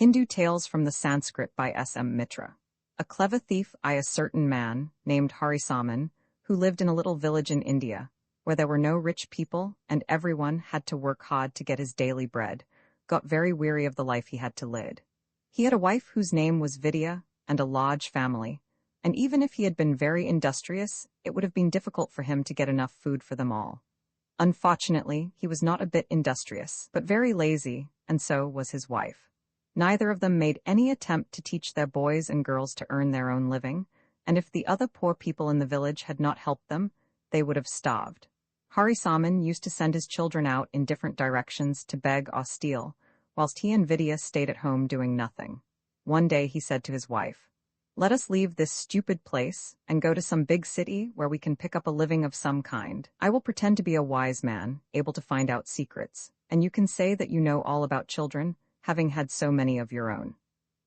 Hindu Tales from the Sanskrit by S.M. Mitra. A clever thief I a certain man, named Harisaman, who lived in a little village in India, where there were no rich people and everyone had to work hard to get his daily bread, got very weary of the life he had to lead. He had a wife whose name was Vidya and a large family, and even if he had been very industrious, it would have been difficult for him to get enough food for them all. Unfortunately, he was not a bit industrious, but very lazy, and so was his wife. Neither of them made any attempt to teach their boys and girls to earn their own living, and if the other poor people in the village had not helped them, they would have starved. Harisaman used to send his children out in different directions to beg or steal, whilst he and Vidya stayed at home doing nothing. One day he said to his wife, "Let us leave this stupid place and go to some big city where we can pick up a living of some kind. I will pretend to be a wise man, able to find out secrets, and you can say that you know all about children, having had so many of your own."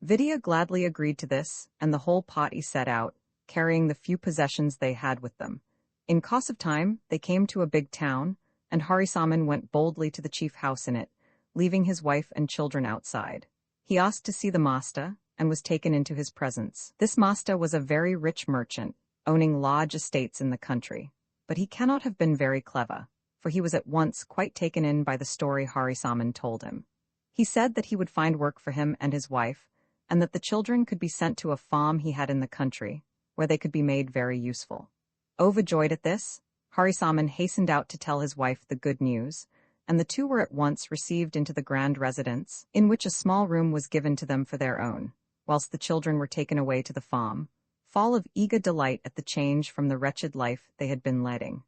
Vidya gladly agreed to this, and the whole party set out, carrying the few possessions they had with them. In course of time, they came to a big town, and Harisaman went boldly to the chief house in it, leaving his wife and children outside. He asked to see the master, and was taken into his presence. This master was a very rich merchant, owning large estates in the country, but he cannot have been very clever, for he was at once quite taken in by the story Harisaman told him. He said that he would find work for him and his wife, and that the children could be sent to a farm he had in the country, where they could be made very useful. Overjoyed at this, Harisaman hastened out to tell his wife the good news, and the two were at once received into the grand residence, in which a small room was given to them for their own, whilst the children were taken away to the farm, full of eager delight at the change from the wretched life they had been leading.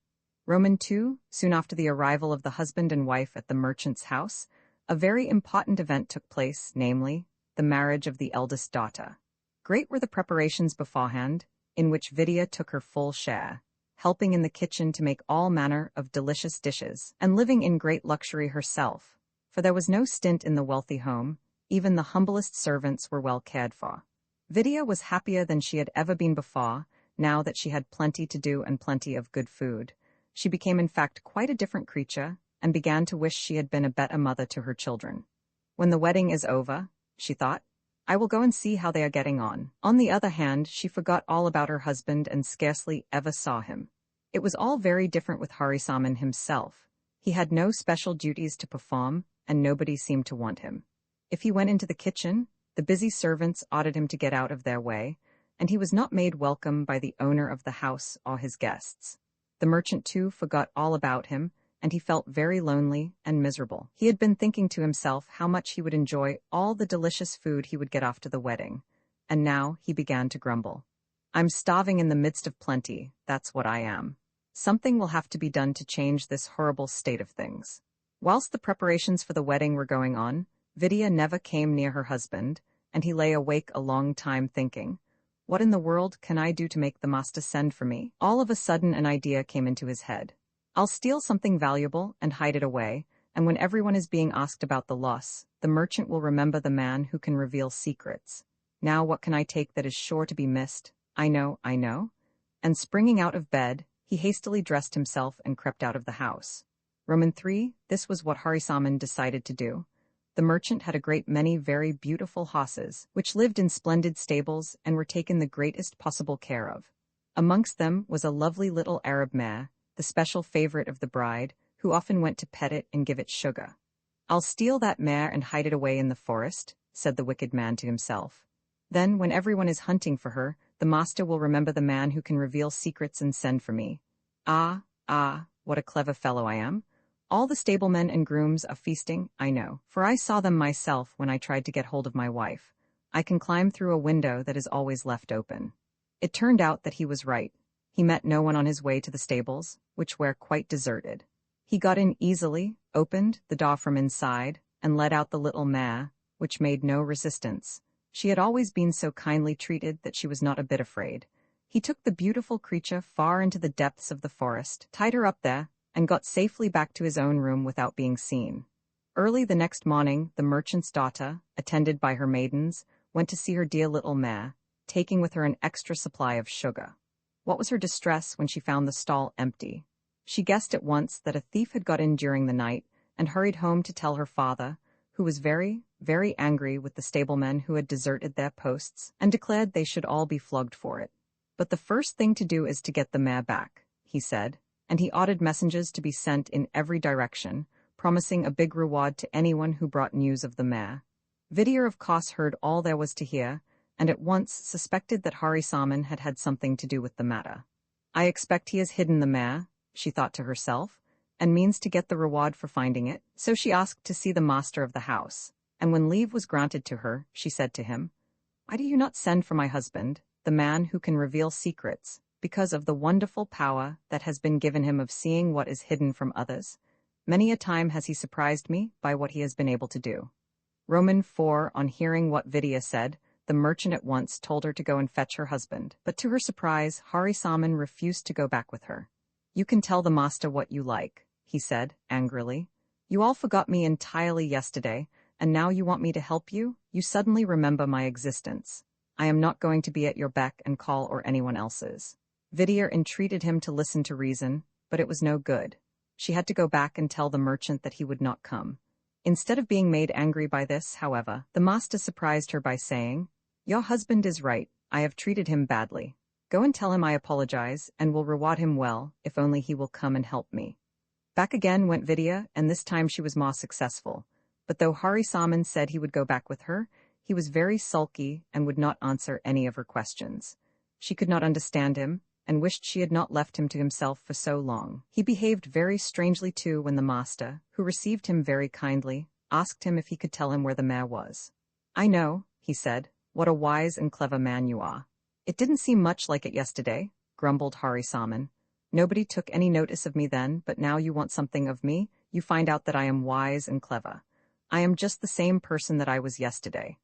Roman 2, soon after the arrival of the husband and wife at the merchant's house, a very important event took place, namely, the marriage of the eldest daughter. Great were the preparations beforehand, in which Vidya took her full share, helping in the kitchen to make all manner of delicious dishes, and living in great luxury herself, for there was no stint in the wealthy home, even the humblest servants were well cared for. Vidya was happier than she had ever been before, now that she had plenty to do and plenty of good food. She became in fact quite a different creature, and began to wish she had been a better mother to her children. When the wedding is over, she thought, I will go and see how they are getting on. On the other hand, she forgot all about her husband and scarcely ever saw him. It was all very different with Harisaman himself. He had no special duties to perform, and nobody seemed to want him. If he went into the kitchen, the busy servants ordered him to get out of their way, and he was not made welcome by the owner of the house or his guests. The merchant, too, forgot all about him, and he felt very lonely and miserable. He had been thinking to himself how much he would enjoy all the delicious food he would get after the wedding, and now he began to grumble. I'm starving in the midst of plenty, that's what I am. Something will have to be done to change this horrible state of things. Whilst the preparations for the wedding were going on, Vidya never came near her husband, and he lay awake a long time thinking, what in the world can I do to make the master send for me? All of a sudden an idea came into his head. I'll steal something valuable and hide it away, and when everyone is being asked about the loss, the merchant will remember the man who can reveal secrets. Now what can I take that is sure to be missed? I know. And springing out of bed, he hastily dressed himself and crept out of the house. Roman 3, this was what Harisaman decided to do. The merchant had a great many very beautiful horses, which lived in splendid stables and were taken the greatest possible care of. Amongst them was a lovely little Arab mare, the special favorite of the bride, who often went to pet it and give it sugar. I'll steal that mare and hide it away in the forest, said the wicked man to himself. Then, when everyone is hunting for her, the master will remember the man who can reveal secrets and send for me. Ah, what a clever fellow I am. All the stablemen and grooms are feasting, I know, for I saw them myself when I tried to get hold of my wife. I can climb through a window that is always left open. It turned out that he was right. He met no one on his way to the stables, which were quite deserted. He got in easily, opened the door from inside, and led out the little mare, which made no resistance. She had always been so kindly treated that she was not a bit afraid. He took the beautiful creature far into the depths of the forest, tied her up there, and got safely back to his own room without being seen. Early the next morning, the merchant's daughter, attended by her maidens, went to see her dear little mare, taking with her an extra supply of sugar. What was her distress when she found the stall empty? She guessed at once that a thief had got in during the night, and hurried home to tell her father, who was very very angry with the stablemen who had deserted their posts, and declared they should all be flogged for it. "But the first thing to do is to get the mare back," he said, and he ordered messengers to be sent in every direction, promising a big reward to anyone who brought news of the mare. Vidya of course heard all there was to hear, and at once suspected that Harisaman had had something to do with the matter. "I expect he has hidden the mare," she thought to herself, and means to get the reward for finding it, so she asked to see the master of the house, and when leave was granted to her, she said to him, "Why do you not send for my husband, the man who can reveal secrets, because of the wonderful power that has been given him of seeing what is hidden from others? Many a time has he surprised me by what he has been able to do." Roman 4. On hearing what Vidya said, the merchant at once told her to go and fetch her husband, but to her surprise, Harisaman refused to go back with her. "You can tell the master what you like," he said, angrily. "You all forgot me entirely yesterday, and now you want me to help you? You suddenly remember my existence. I am not going to be at your beck and call or anyone else's." Vidya entreated him to listen to reason, but it was no good. She had to go back and tell the merchant that he would not come. Instead of being made angry by this, however, the master surprised her by saying, "Your husband is right, I have treated him badly. Go and tell him I apologize, and will reward him well, if only he will come and help me." Back again went Vidya, and this time she was more successful. But though Harisaman said he would go back with her, he was very sulky and would not answer any of her questions. She could not understand him, and wished she had not left him to himself for so long. He behaved very strangely too when the master, who received him very kindly, asked him if he could tell him where the mare was. "I know," he said. "What a wise and clever man you are." "It didn't seem much like it yesterday," grumbled Harisaman. "Nobody took any notice of me then, but now you want something of me, you find out that I am wise and clever. I am just the same person that I was yesterday."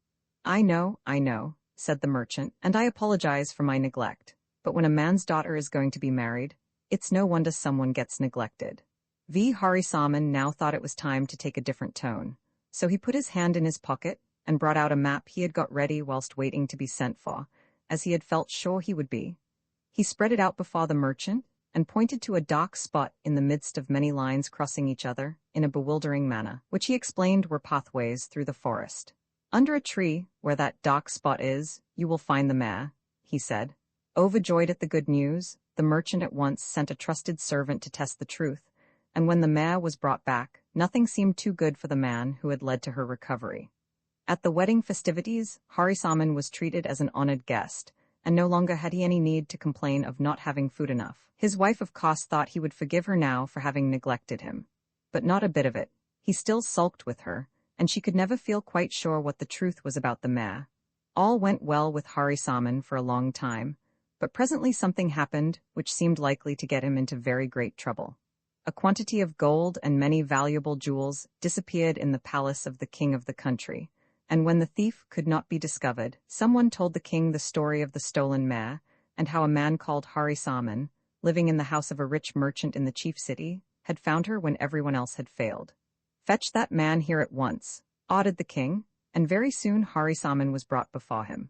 I know," said the merchant, "and I apologize for my neglect. But when a man's daughter is going to be married, it's no wonder someone gets neglected." Harisaman now thought it was time to take a different tone, so he put his hand in his pocket and brought out a map he had got ready whilst waiting to be sent for, as he had felt sure he would be. He spread it out before the merchant and pointed to a dark spot in the midst of many lines crossing each other in a bewildering manner, which he explained were pathways through the forest. "Under a tree, where that dark spot is, you will find the mare," he said. Overjoyed at the good news, the merchant at once sent a trusted servant to test the truth, and when the mare was brought back, nothing seemed too good for the man who had led to her recovery. At the wedding festivities, Harisaman was treated as an honored guest, and no longer had he any need to complain of not having food enough. His wife of course thought he would forgive her now for having neglected him. But not a bit of it. He still sulked with her, and she could never feel quite sure what the truth was about the mare. All went well with Harisaman for a long time, but presently something happened which seemed likely to get him into very great trouble. A quantity of gold and many valuable jewels disappeared in the palace of the king of the country, and when the thief could not be discovered, someone told the king the story of the stolen mare, and how a man called Harisaman, living in the house of a rich merchant in the chief city, had found her when everyone else had failed. "Fetch that man here at once," ordered the king, and very soon Harisaman was brought before him.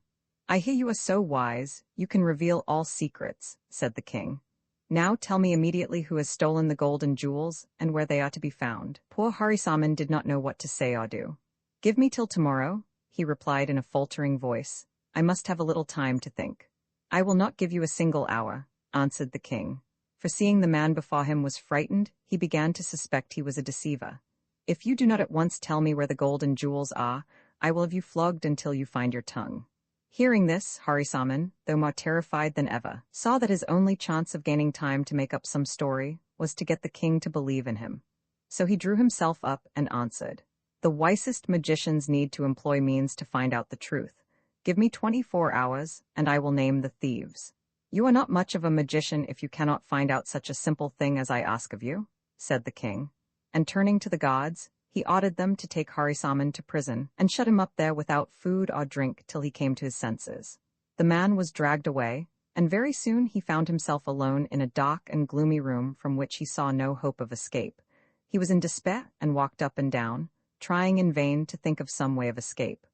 "I hear you are so wise, you can reveal all secrets," said the king. "Now tell me immediately who has stolen the gold and jewels, and where they are to be found." Poor Harisaman did not know what to say or do. "Give me till tomorrow," he replied in a faltering voice. "I must have a little time to think." "I will not give you a single hour," answered the king. For seeing the man before him was frightened, he began to suspect he was a deceiver. "If you do not at once tell me where the gold and jewels are, I will have you flogged until you find your tongue." Hearing this, Harisaman, though more terrified than ever, saw that his only chance of gaining time to make up some story was to get the king to believe in him. So he drew himself up and answered, "The wisest magicians need to employ means to find out the truth. Give me 24 hours, and I will name the thieves." "You are not much of a magician if you cannot find out such a simple thing as I ask of you," said the king. And turning to the gods, he ordered them to take Harisaman to prison and shut him up there without food or drink till he came to his senses. The man was dragged away, and very soon he found himself alone in a dark and gloomy room from which he saw no hope of escape. He was in despair and walked up and down, trying in vain to think of some way of escape.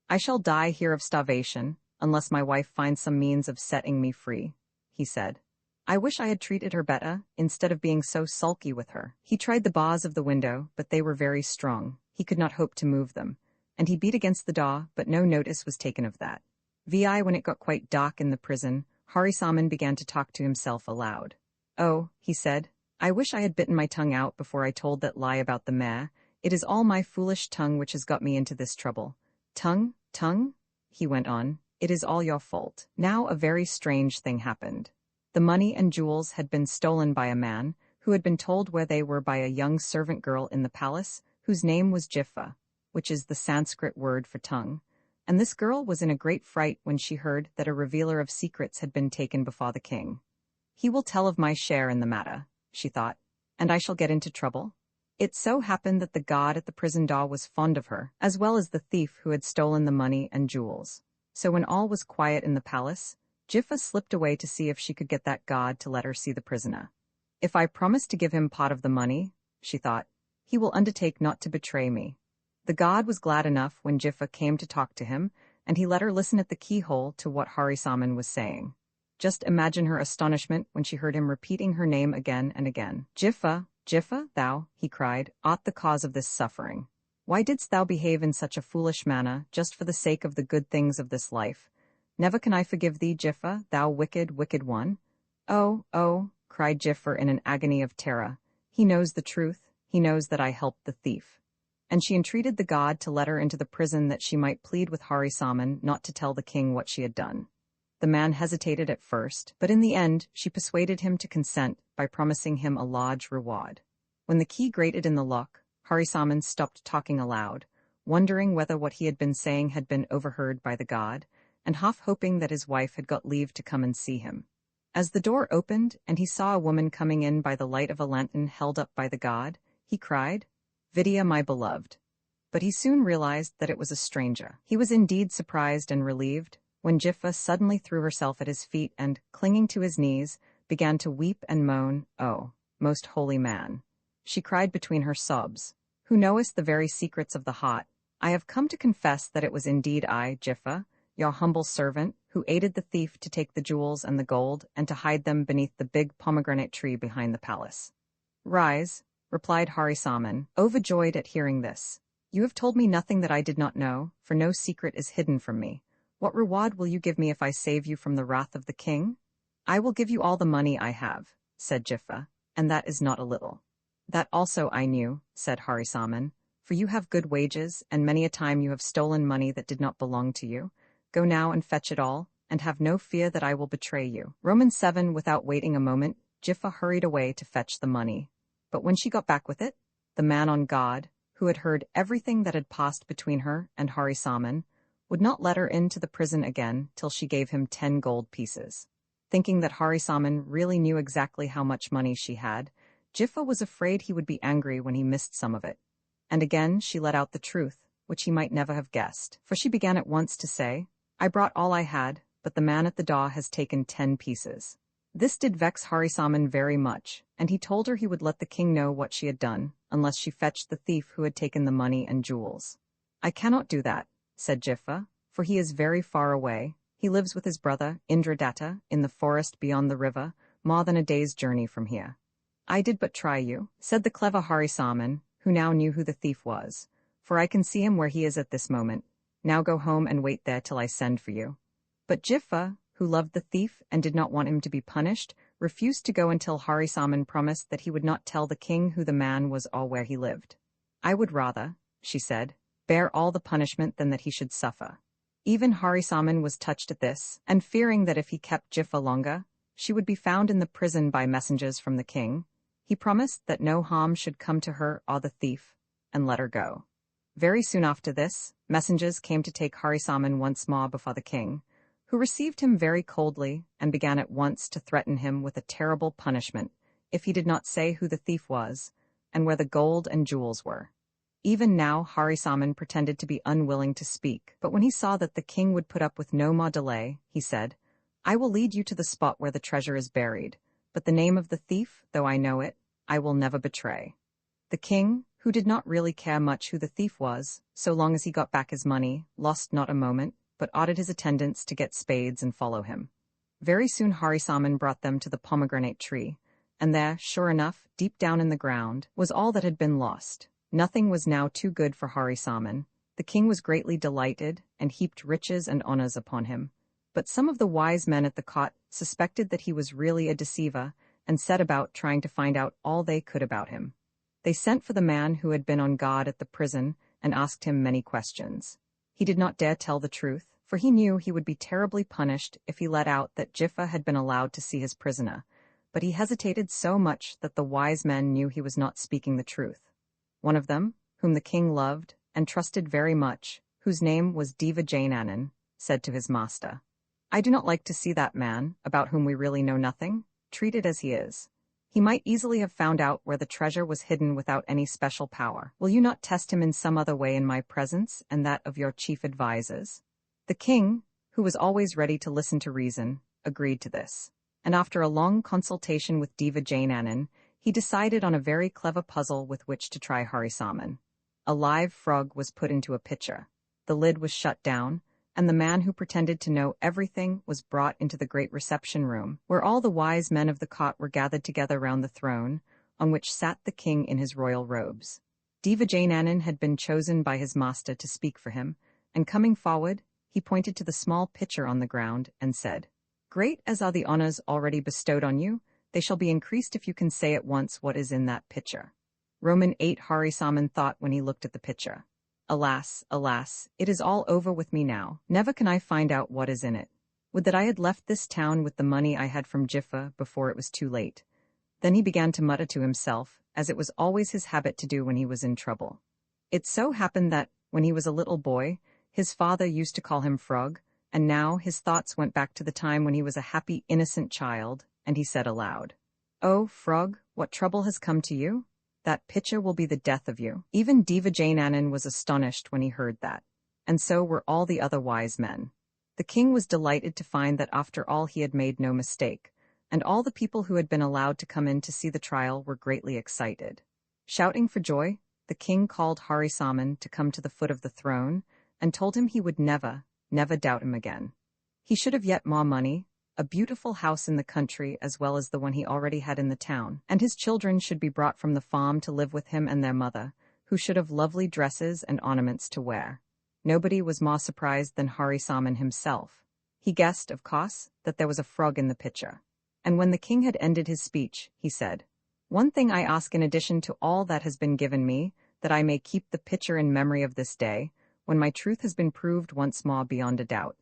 "I shall die here of starvation, unless my wife finds some means of setting me free," he said. "I wish I had treated her better, instead of being so sulky with her." He tried the bars of the window, but they were very strong. He could not hope to move them. and he beat against the door, but no notice was taken of that. When it got quite dark in the prison, Hari-saman began to talk to himself aloud. "Oh," he said, "I wish I had bitten my tongue out before I told that lie about the mare. It is all my foolish tongue which has got me into this trouble. Tongue, tongue," he went on, "it is all your fault." Now a very strange thing happened. The money and jewels had been stolen by a man, who had been told where they were by a young servant girl in the palace, whose name was Jiffa, which is the Sanskrit word for tongue. And this girl was in a great fright when she heard that a revealer of secrets had been taken before the king. "He will tell of my share in the matter," she thought, "and I shall get into trouble." It so happened that the guard at the prison door was fond of her, as well as the thief who had stolen the money and jewels. So when all was quiet in the palace, Jiffa slipped away to see if she could get that guard to let her see the prisoner. "If I promise to give him part of the money," she thought, "he will undertake not to betray me." The guard was glad enough when Jiffa came to talk to him, and he let her listen at the keyhole to what Hari-saman was saying. Just imagine her astonishment when she heard him repeating her name again and again. "Jiffa, Jiffa, thou," he cried, "art the cause of this suffering. Why didst thou behave in such a foolish manner, just for the sake of the good things of this life? Never can I forgive thee, Jiffa, thou wicked, wicked one." "Oh, oh," cried Jiffa in an agony of terror. "He knows the truth, he knows that I helped the thief." And she entreated the god to let her into the prison that she might plead with Hari-saman not to tell the king what she had done. The man hesitated at first, but in the end she persuaded him to consent by promising him a large reward. When the key grated in the lock, Hari-saman stopped talking aloud, wondering whether what he had been saying had been overheard by the god, and half hoping that his wife had got leave to come and see him. As the door opened and he saw a woman coming in by the light of a lantern held up by the god, he cried, "Vidya, my beloved." But he soon realized that it was a stranger. He was indeed surprised and relieved when Jiffa suddenly threw herself at his feet and, clinging to his knees, began to weep and moan, "Oh, most holy man." She cried between her sobs, "Who knowest the very secrets of the heart, I have come to confess that it was indeed I, Jiffa, your humble servant, who aided the thief to take the jewels and the gold and to hide them beneath the big pomegranate tree behind the palace." "Rise," replied Hari-saman, overjoyed at hearing this. "You have told me nothing that I did not know, for no secret is hidden from me. What reward will you give me if I save you from the wrath of the king?" "I will give you all the money I have," said Jiffa, "and that is not a little." "That also I knew," said Hari-saman, "for you have good wages, and many a time you have stolen money that did not belong to you. Go now and fetch it all, and have no fear that I will betray you." Romans 7. Without waiting a moment, Jiffa hurried away to fetch the money. But when she got back with it, the man on guard, who had heard everything that had passed between her and Hari-saman, would not let her into the prison again till she gave him 10 gold pieces. Thinking that Hari-saman really knew exactly how much money she had, Jiffa was afraid he would be angry when he missed some of it. And again she let out the truth, which he might never have guessed, for she began at once to say, "I brought all I had, but the man at the door has taken 10 pieces." This did vex Hari-saman very much, and he told her he would let the king know what she had done, unless she fetched the thief who had taken the money and jewels. "I cannot do that," said Jiffa, "for he is very far away. He lives with his brother, Indradatta, in the forest beyond the river, more than a day's journey from here." "I did but try you," said the clever Hari-saman, who now knew who the thief was, "for I can see him where he is at this moment. Now go home and wait there till I send for you." But Jiffa, who loved the thief and did not want him to be punished, refused to go until Hari-saman promised that he would not tell the king who the man was or where he lived. "I would rather," she said, "bear all the punishment than that he should suffer." Even Hari-saman was touched at this, and fearing that if he kept Jiffa longer, she would be found in the prison by messengers from the king, he promised that no harm should come to her or the thief, and let her go. Very soon after this, messengers came to take Hari-saman once more before the king, who received him very coldly and began at once to threaten him with a terrible punishment if he did not say who the thief was and where the gold and jewels were. Even now Hari-saman pretended to be unwilling to speak, but when he saw that the king would put up with no more delay, he said, "I will lead you to the spot where the treasure is buried, but the name of the thief, though I know it, I will never betray." The king, who did not really care much who the thief was, so long as he got back his money, lost not a moment, but ordered his attendants to get spades and follow him. Very soon Hari-saman brought them to the pomegranate tree, and there, sure enough, deep down in the ground, was all that had been lost. Nothing was now too good for Hari-saman, The king was greatly delighted and heaped riches and honors upon him. But some of the wise men at the court suspected that he was really a deceiver and set about trying to find out all they could about him. They sent for the man who had been on guard at the prison and asked him many questions. He did not dare tell the truth, for he knew he would be terribly punished if he let out that Jiffa had been allowed to see his prisoner, but he hesitated so much that the wise men knew he was not speaking the truth. One of them, whom the king loved and trusted very much, whose name was Devajanandan, said to his master, "I do not like to see that man, about whom we really know nothing, treated as he is. He might easily have found out where the treasure was hidden without any special power. Will you not test him in some other way in my presence and that of your chief advisers?" The king, who was always ready to listen to reason, agreed to this, and after a long consultation with Devajanandan, he decided on a very clever puzzle with which to try Harisaman. A live frog was put into a pitcher, the lid was shut down, and the man who pretended to know everything was brought into the great reception room, where all the wise men of the court were gathered together round the throne, on which sat the king in his royal robes. Devajanandan had been chosen by his master to speak for him, and coming forward, he pointed to the small pitcher on the ground and said, "Great as are the honors already bestowed on you, they shall be increased if you can say at once what is in that pitcher." Roman 8 Harisaman thought when he looked at the pitcher, "Alas, alas, it is all over with me now. Never can I find out what is in it. Would that I had left this town with the money I had from Jiffa before it was too late." Then he began to mutter to himself, as it was always his habit to do when he was in trouble. It so happened that, when he was a little boy, his father used to call him Frog, and now his thoughts went back to the time when he was a happy, innocent child, and he said aloud, "Oh, Frog, what trouble has come to you? That pitcher will be the death of you." Even Devajanandan was astonished when he heard that, and so were all the other wise men. The king was delighted to find that after all he had made no mistake, and all the people who had been allowed to come in to see the trial were greatly excited. Shouting for joy, the king called Harisaman to come to the foot of the throne, and told him he would never, never doubt him again. He should have yet more money, a beautiful house in the country as well as the one he already had in the town, and his children should be brought from the farm to live with him and their mother, who should have lovely dresses and ornaments to wear. Nobody was more surprised than Harisaman himself. He guessed, of course, that there was a frog in the pitcher. And when the king had ended his speech, he said, "One thing I ask in addition to all that has been given me, that I may keep the pitcher in memory of this day, when my truth has been proved once more beyond a doubt."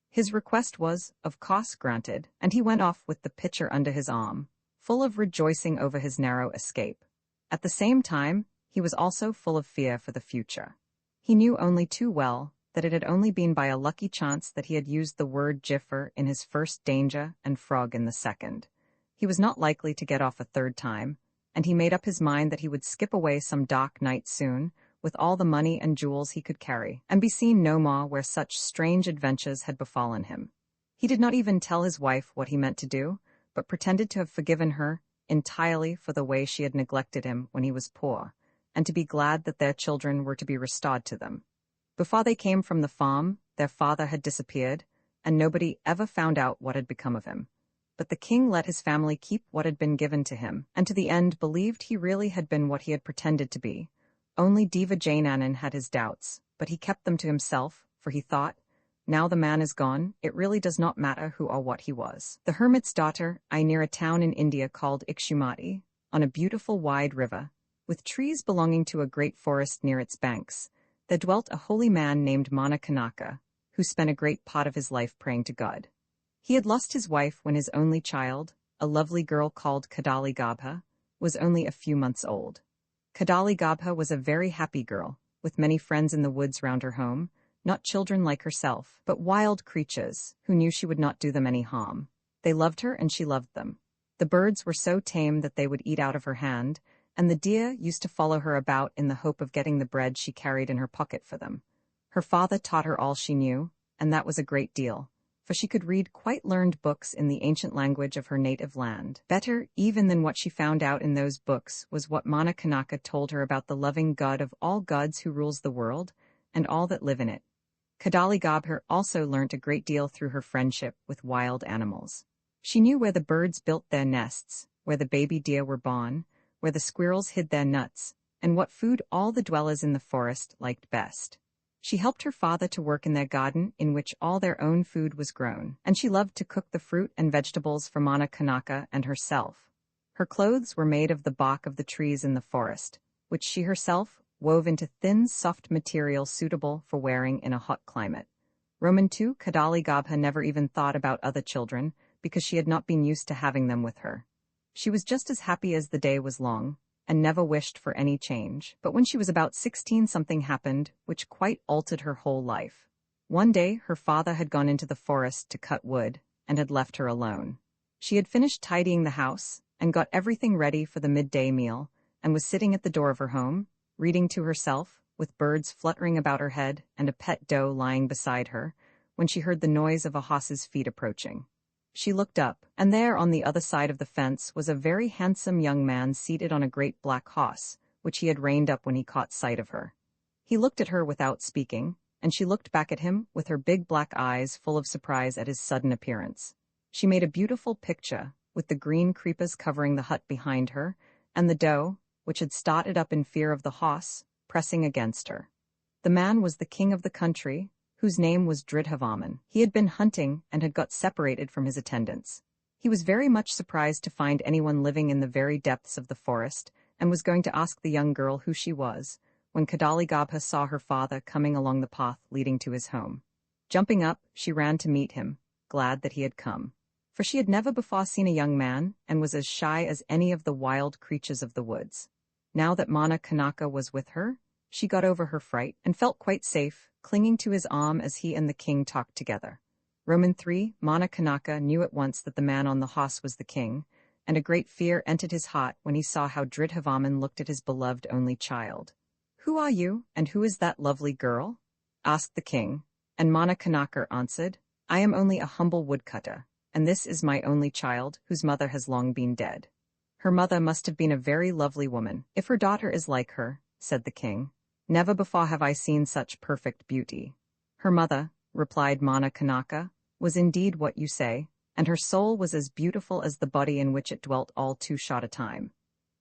His request was, of course, granted, and he went off with the pitcher under his arm, full of rejoicing over his narrow escape. At the same time, he was also full of fear for the future. He knew only too well that it had only been by a lucky chance that he had used the word Jiffer in his first danger and frog in the second. He was not likely to get off a third time, and he made up his mind that he would skip away some dark night soon, with all the money and jewels he could carry, and be seen no more where such strange adventures had befallen him. He did not even tell his wife what he meant to do, but pretended to have forgiven her entirely for the way she had neglected him when he was poor, and to be glad that their children were to be restored to them. Before they came from the farm, their father had disappeared, and nobody ever found out what had become of him. But the king let his family keep what had been given to him, and to the end believed he really had been what he had pretended to be. Only Devajanandan had his doubts, but he kept them to himself, for he thought, now the man is gone, it really does not matter who or what he was. The hermit's daughter, near a town in India called Ikshumati, on a beautiful wide river, with trees belonging to a great forest near its banks, there dwelt a holy man named Manakanaka, who spent a great part of his life praying to God. He had lost his wife when his only child, a lovely girl called Kadaligabha, was only a few months old. Kadaligabha was a very happy girl, with many friends in the woods round her home, not children like herself, but wild creatures, who knew she would not do them any harm. They loved her and she loved them. The birds were so tame that they would eat out of her hand, and the deer used to follow her about in the hope of getting the bread she carried in her pocket for them. Her father taught her all she knew, and that was a great deal, for she could read quite learned books in the ancient language of her native land. Better even than what she found out in those books was what Manakanaka told her about the loving God of all gods who rules the world, and all that live in it. Kadaligabha also learnt a great deal through her friendship with wild animals. She knew where the birds built their nests, where the baby deer were born, where the squirrels hid their nuts, and what food all the dwellers in the forest liked best. She helped her father to work in their garden in which all their own food was grown, and she loved to cook the fruit and vegetables for Mana Kanaka and herself. Her clothes were made of the bark of the trees in the forest, which she herself wove into thin, soft material suitable for wearing in a hot climate. Roman 2 Kadali Gabha never even thought about other children because she had not been used to having them with her. She was just as happy as the day was long, and never wished for any change. But when she was about 16, something happened which quite altered her whole life. One day, her father had gone into the forest to cut wood and had left her alone. She had finished tidying the house and got everything ready for the midday meal and was sitting at the door of her home, reading to herself, with birds fluttering about her head and a pet doe lying beside her, when she heard the noise of a horse's feet approaching. She looked up, and there on the other side of the fence was a very handsome young man seated on a great black horse, which he had reined up when he caught sight of her. He looked at her without speaking, and she looked back at him with her big black eyes full of surprise at his sudden appearance. She made a beautiful picture, with the green creepers covering the hut behind her, and the doe, which had started up in fear of the horse, pressing against her. The man was the king of the country, whose name was Dridhavaman. He had been hunting and had got separated from his attendants. He was very much surprised to find anyone living in the very depths of the forest, and was going to ask the young girl who she was, when Kadali Gabha saw her father coming along the path leading to his home. Jumping up, she ran to meet him, glad that he had come. For she had never before seen a young man, and was as shy as any of the wild creatures of the woods. Now that Mana Kanaka was with her, she got over her fright and felt quite safe, clinging to his arm as he and the king talked together. Roman 3 Mana Kanaka knew at once that the man on the horse was the king, and a great fear entered his heart when he saw how Dridhavaman looked at his beloved only child. "Who are you, and who is that lovely girl?" asked the king, and Mana Kanaka answered, "I am only a humble woodcutter, and this is my only child, whose mother has long been dead." "Her mother must have been a very lovely woman, if her daughter is like her," said the king. "Never before have I seen such perfect beauty." "Her mother," replied Mana Kanaka, "was indeed what you say, and her soul was as beautiful as the body in which it dwelt all too short a time."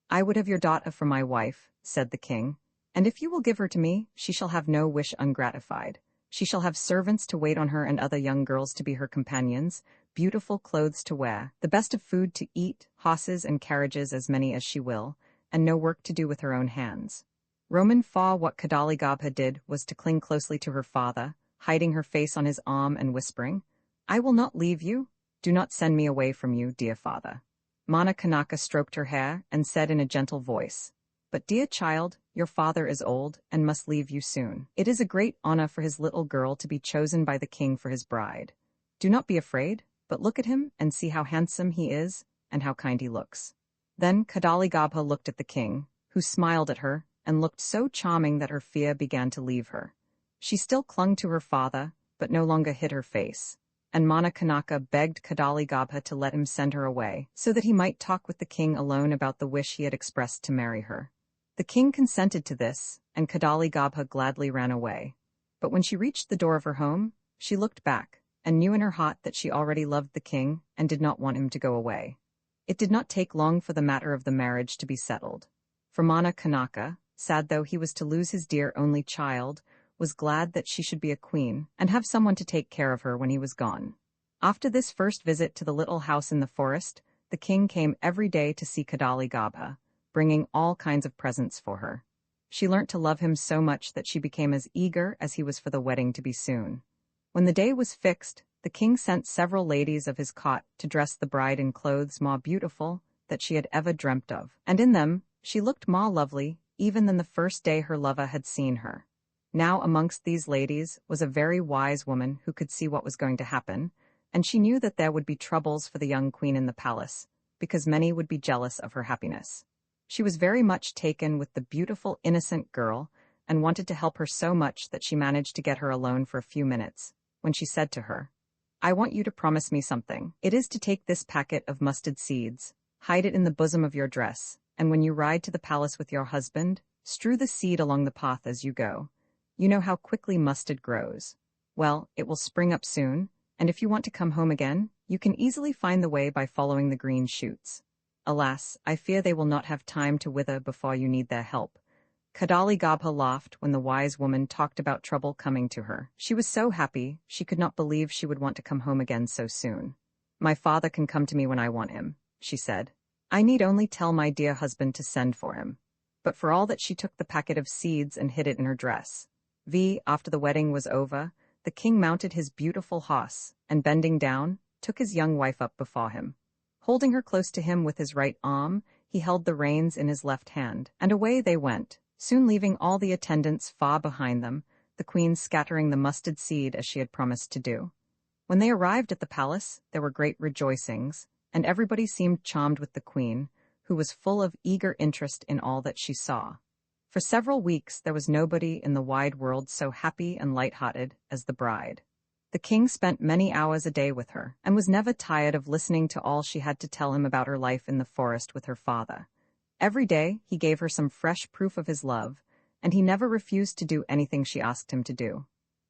"I would have your daughter for my wife," said the king, "and if you will give her to me, she shall have no wish ungratified. She shall have servants to wait on her and other young girls to be her companions, beautiful clothes to wear, the best of food to eat, horses and carriages as many as she will, and no work to do with her own hands." Roman 4 What Kadali Gabha did was to cling closely to her father, hiding her face on his arm and whispering, "I will not leave you. Do not send me away from you, dear father." Mana Kanaka stroked her hair and said in a gentle voice, "But dear child, your father is old and must leave you soon. It is a great honor for his little girl to be chosen by the king for his bride. Do not be afraid, but look at him and see how handsome he is and how kind he looks." Then Kadali Gabha looked at the king, who smiled at her and looked so charming that her fear began to leave her. She still clung to her father, but no longer hid her face, and Mana Kanaka begged Kadali Gabha to let him send her away, so that he might talk with the king alone about the wish he had expressed to marry her. The king consented to this, and Kadali Gabha gladly ran away. But when she reached the door of her home, she looked back, and knew in her heart that she already loved the king and did not want him to go away. It did not take long for the matter of the marriage to be settled. For Mana Kanaka, sad though he was to lose his dear only child, was glad that she should be a queen and have someone to take care of her when he was gone. After this first visit to the little house in the forest, the king came every day to see Kadali Gabha, bringing all kinds of presents for her. She learnt to love him so much that she became as eager as he was for the wedding to be soon. When the day was fixed, the king sent several ladies of his court to dress the bride in clothes more beautiful that she had ever dreamt of, and in them she looked more lovely even than the first day her lover had seen her. Now amongst these ladies was a very wise woman who could see what was going to happen, and she knew that there would be troubles for the young queen in the palace, because many would be jealous of her happiness. She was very much taken with the beautiful, innocent girl, and wanted to help her so much that she managed to get her alone for a few minutes, when she said to her, "I want you to promise me something. It is to take this packet of mustard seeds, hide it in the bosom of your dress, and when you ride to the palace with your husband, strew the seed along the path as you go. You know how quickly mustard grows. Well, it will spring up soon, and if you want to come home again, you can easily find the way by following the green shoots. Alas, I fear they will not have time to wither before you need their help. Kadali Gabha laughed when the wise woman talked about trouble coming to her. She was so happy, she could not believe she would want to come home again so soon. My father can come to me when I want him, she said. I need only tell my dear husband to send for him. But for all that, she took the packet of seeds and hid it in her dress. After the wedding was over, the king mounted his beautiful horse, and bending down, took his young wife up before him. Holding her close to him with his right arm, he held the reins in his left hand, and away they went, soon leaving all the attendants far behind them, the queen scattering the mustard seed as she had promised to do. When they arrived at the palace, there were great rejoicings, and everybody seemed charmed with the queen, who was full of eager interest in all that she saw. For several weeks there was nobody in the wide world so happy and light-hearted as the bride. The king spent many hours a day with her, and was never tired of listening to all she had to tell him about her life in the forest with her father. Every day he gave her some fresh proof of his love, and he never refused to do anything she asked him to do.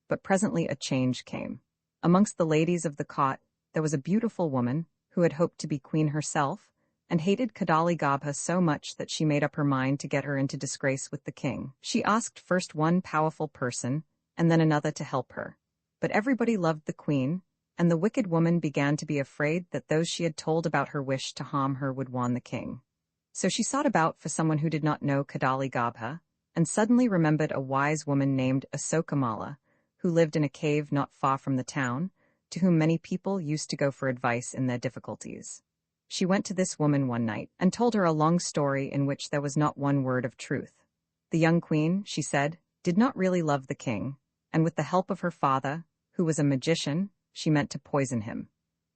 But presently a change came. Amongst the ladies of the court there was a beautiful woman, who had hoped to be queen herself, and hated Kadali Gabha so much that she made up her mind to get her into disgrace with the king. She asked first one powerful person, and then another to help her. But everybody loved the queen, and the wicked woman began to be afraid that those she had told about her wish to harm her would warn the king. So she sought about for someone who did not know Kadali Gabha, and suddenly remembered a wise woman named Asokamala, who lived in a cave not far from the town, to whom many people used to go for advice in their difficulties. She went to this woman one night, and told her a long story in which there was not one word of truth. The young queen, she said, did not really love the king, and with the help of her father, who was a magician, she meant to poison him.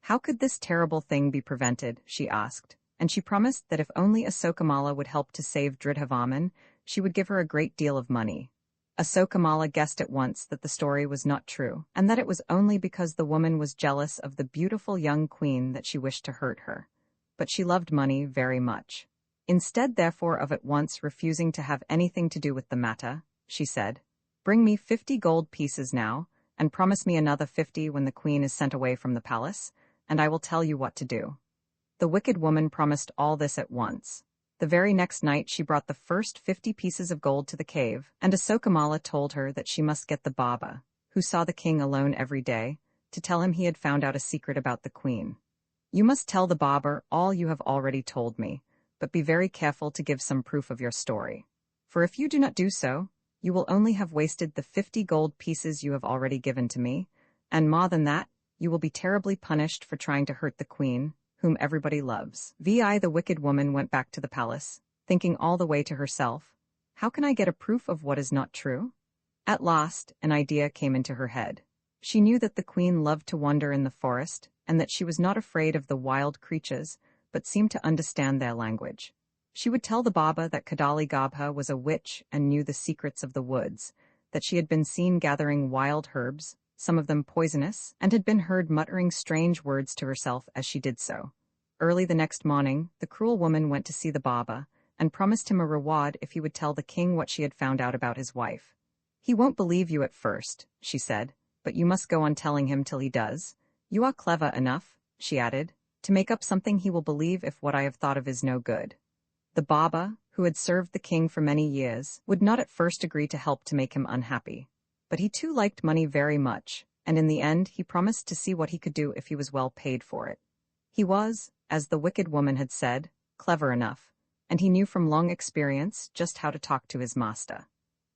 How could this terrible thing be prevented, she asked, and she promised that if only Asokamala would help to save Dridhavaman, she would give her a great deal of money. Asokamala guessed at once that the story was not true, and that it was only because the woman was jealous of the beautiful young queen that she wished to hurt her. But she loved money very much. Instead, therefore, of at once refusing to have anything to do with the matter, she said, "Bring me 50 gold pieces now, and promise me another 50 when the queen is sent away from the palace, and I will tell you what to do." The wicked woman promised all this at once. The very next night she brought the first 50 pieces of gold to the cave, and Asokamala told her that she must get the Baba, who saw the king alone every day, to tell him he had found out a secret about the queen. "You must tell the Baba all you have already told me, but be very careful to give some proof of your story. For if you do not do so, you will only have wasted the 50 gold pieces you have already given to me, and more than that, you will be terribly punished for trying to hurt the queen, whom everybody loves." The wicked woman went back to the palace, thinking all the way to herself, "How can I get a proof of what is not true?" At last, an idea came into her head. She knew that the queen loved to wander in the forest, and that she was not afraid of the wild creatures, but seemed to understand their language. She would tell the Baba that Kadali Gabha was a witch and knew the secrets of the woods, that she had been seen gathering wild herbs, some of them poisonous, and had been heard muttering strange words to herself as she did so. Early the next morning, the cruel woman went to see the Baba, and promised him a reward if he would tell the king what she had found out about his wife. "He won't believe you at first," she said, "but you must go on telling him till he does. You are clever enough," she added, "to make up something he will believe if what I have thought of is no good." The Baba, who had served the king for many years, would not at first agree to help to make him unhappy. But he too liked money very much, and in the end he promised to see what he could do if he was well paid for it. He was, as the wicked woman had said, clever enough, and he knew from long experience just how to talk to his master.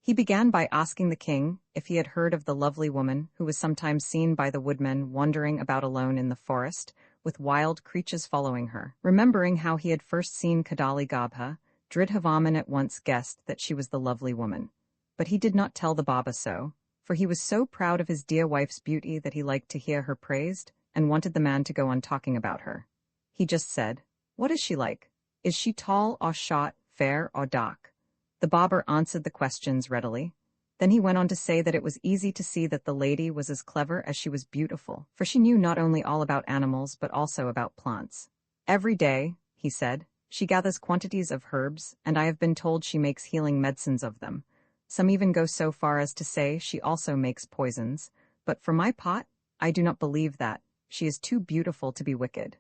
He began by asking the king if he had heard of the lovely woman who was sometimes seen by the woodmen wandering about alone in the forest, with wild creatures following her. Remembering how he had first seen Kadali Gabha, Dridhavaman at once guessed that she was the lovely woman. But he did not tell the Baba so, for he was so proud of his dear wife's beauty that he liked to hear her praised, and wanted the man to go on talking about her. He just said, "What is she like? Is she tall or short, fair or dark?" The Baba answered the questions readily. Then he went on to say that it was easy to see that the lady was as clever as she was beautiful, for she knew not only all about animals but also about plants. "Every day," he said, "she gathers quantities of herbs, and I have been told she makes healing medicines of them. Some even go so far as to say she also makes poisons, but for my part, I do not believe that. She is too beautiful to be wicked."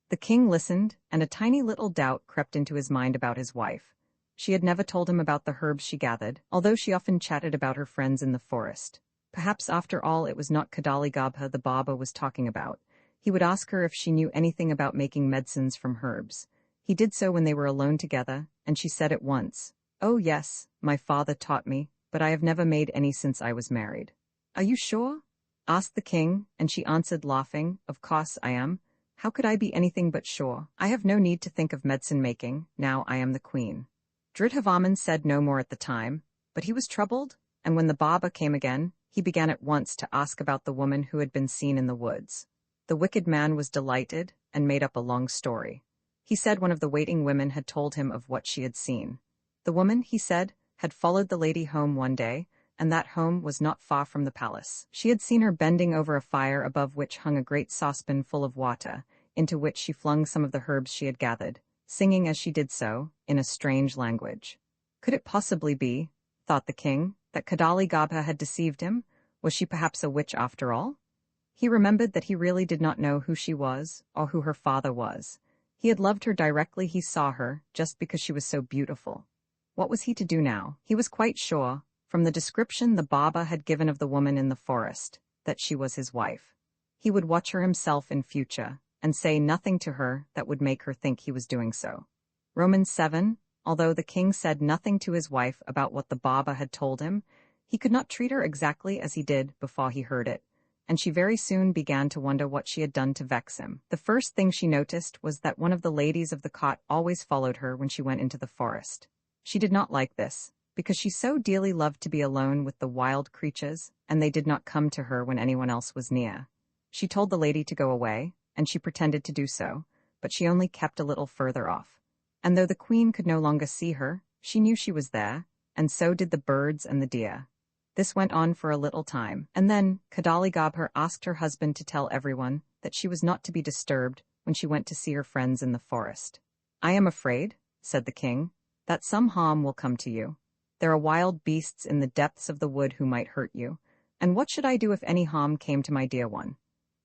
The king listened, and a tiny little doubt crept into his mind about his wife. She had never told him about the herbs she gathered, although she often chatted about her friends in the forest. Perhaps after all it was not Kadali Gabha the Baba was talking about. He would ask her if she knew anything about making medicines from herbs. He did so when they were alone together, and she said at once, "Oh yes, my father taught me, but I have never made any since I was married." "Are you sure?" asked the king, and she answered laughing, "Of course I am. How could I be anything but sure? I have no need to think of medicine making, now I am the queen." Dridhavaman said no more at the time, but he was troubled, and when the Baba came again, he began at once to ask about the woman who had been seen in the woods. The wicked man was delighted and made up a long story. He said one of the waiting women had told him of what she had seen. The woman, he said, had followed the lady home one day, and that home was not far from the palace. She had seen her bending over a fire above which hung a great saucepan full of water, into which she flung some of the herbs she had gathered, singing as she did so, in a strange language. Could it possibly be, thought the king, that Kadali Gabha had deceived him? Was she perhaps a witch after all? He remembered that he really did not know who she was, or who her father was. He had loved her directly he saw her, just because she was so beautiful. What was he to do now? He was quite sure, from the description the Baba had given of the woman in the forest, that she was his wife. He would watch her himself in future, and say nothing to her that would make her think he was doing so. Romans 7. Although the king said nothing to his wife about what the Baba had told him, he could not treat her exactly as he did before he heard it, and she very soon began to wonder what she had done to vex him. The first thing she noticed was that one of the ladies of the cot always followed her when she went into the forest. She did not like this, because she so dearly loved to be alone with the wild creatures, and they did not come to her when anyone else was near. She told the lady to go away, and she pretended to do so, but she only kept a little further off. And though the queen could no longer see her, she knew she was there, and so did the birds and the deer. This went on for a little time, and then Kadali Gabha asked her husband to tell everyone that she was not to be disturbed when she went to see her friends in the forest. "I am afraid," said the king, "that some harm will come to you. There are wild beasts in the depths of the wood who might hurt you, and what should I do if any harm came to my dear one?"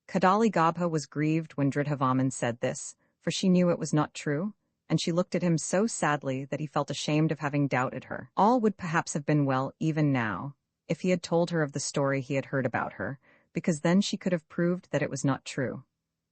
Kadali Gabha was grieved when Dridhavaman said this, for she knew it was not true, and she looked at him so sadly that he felt ashamed of having doubted her. All would perhaps have been well even now, if he had told her of the story he had heard about her, because then she could have proved that it was not true.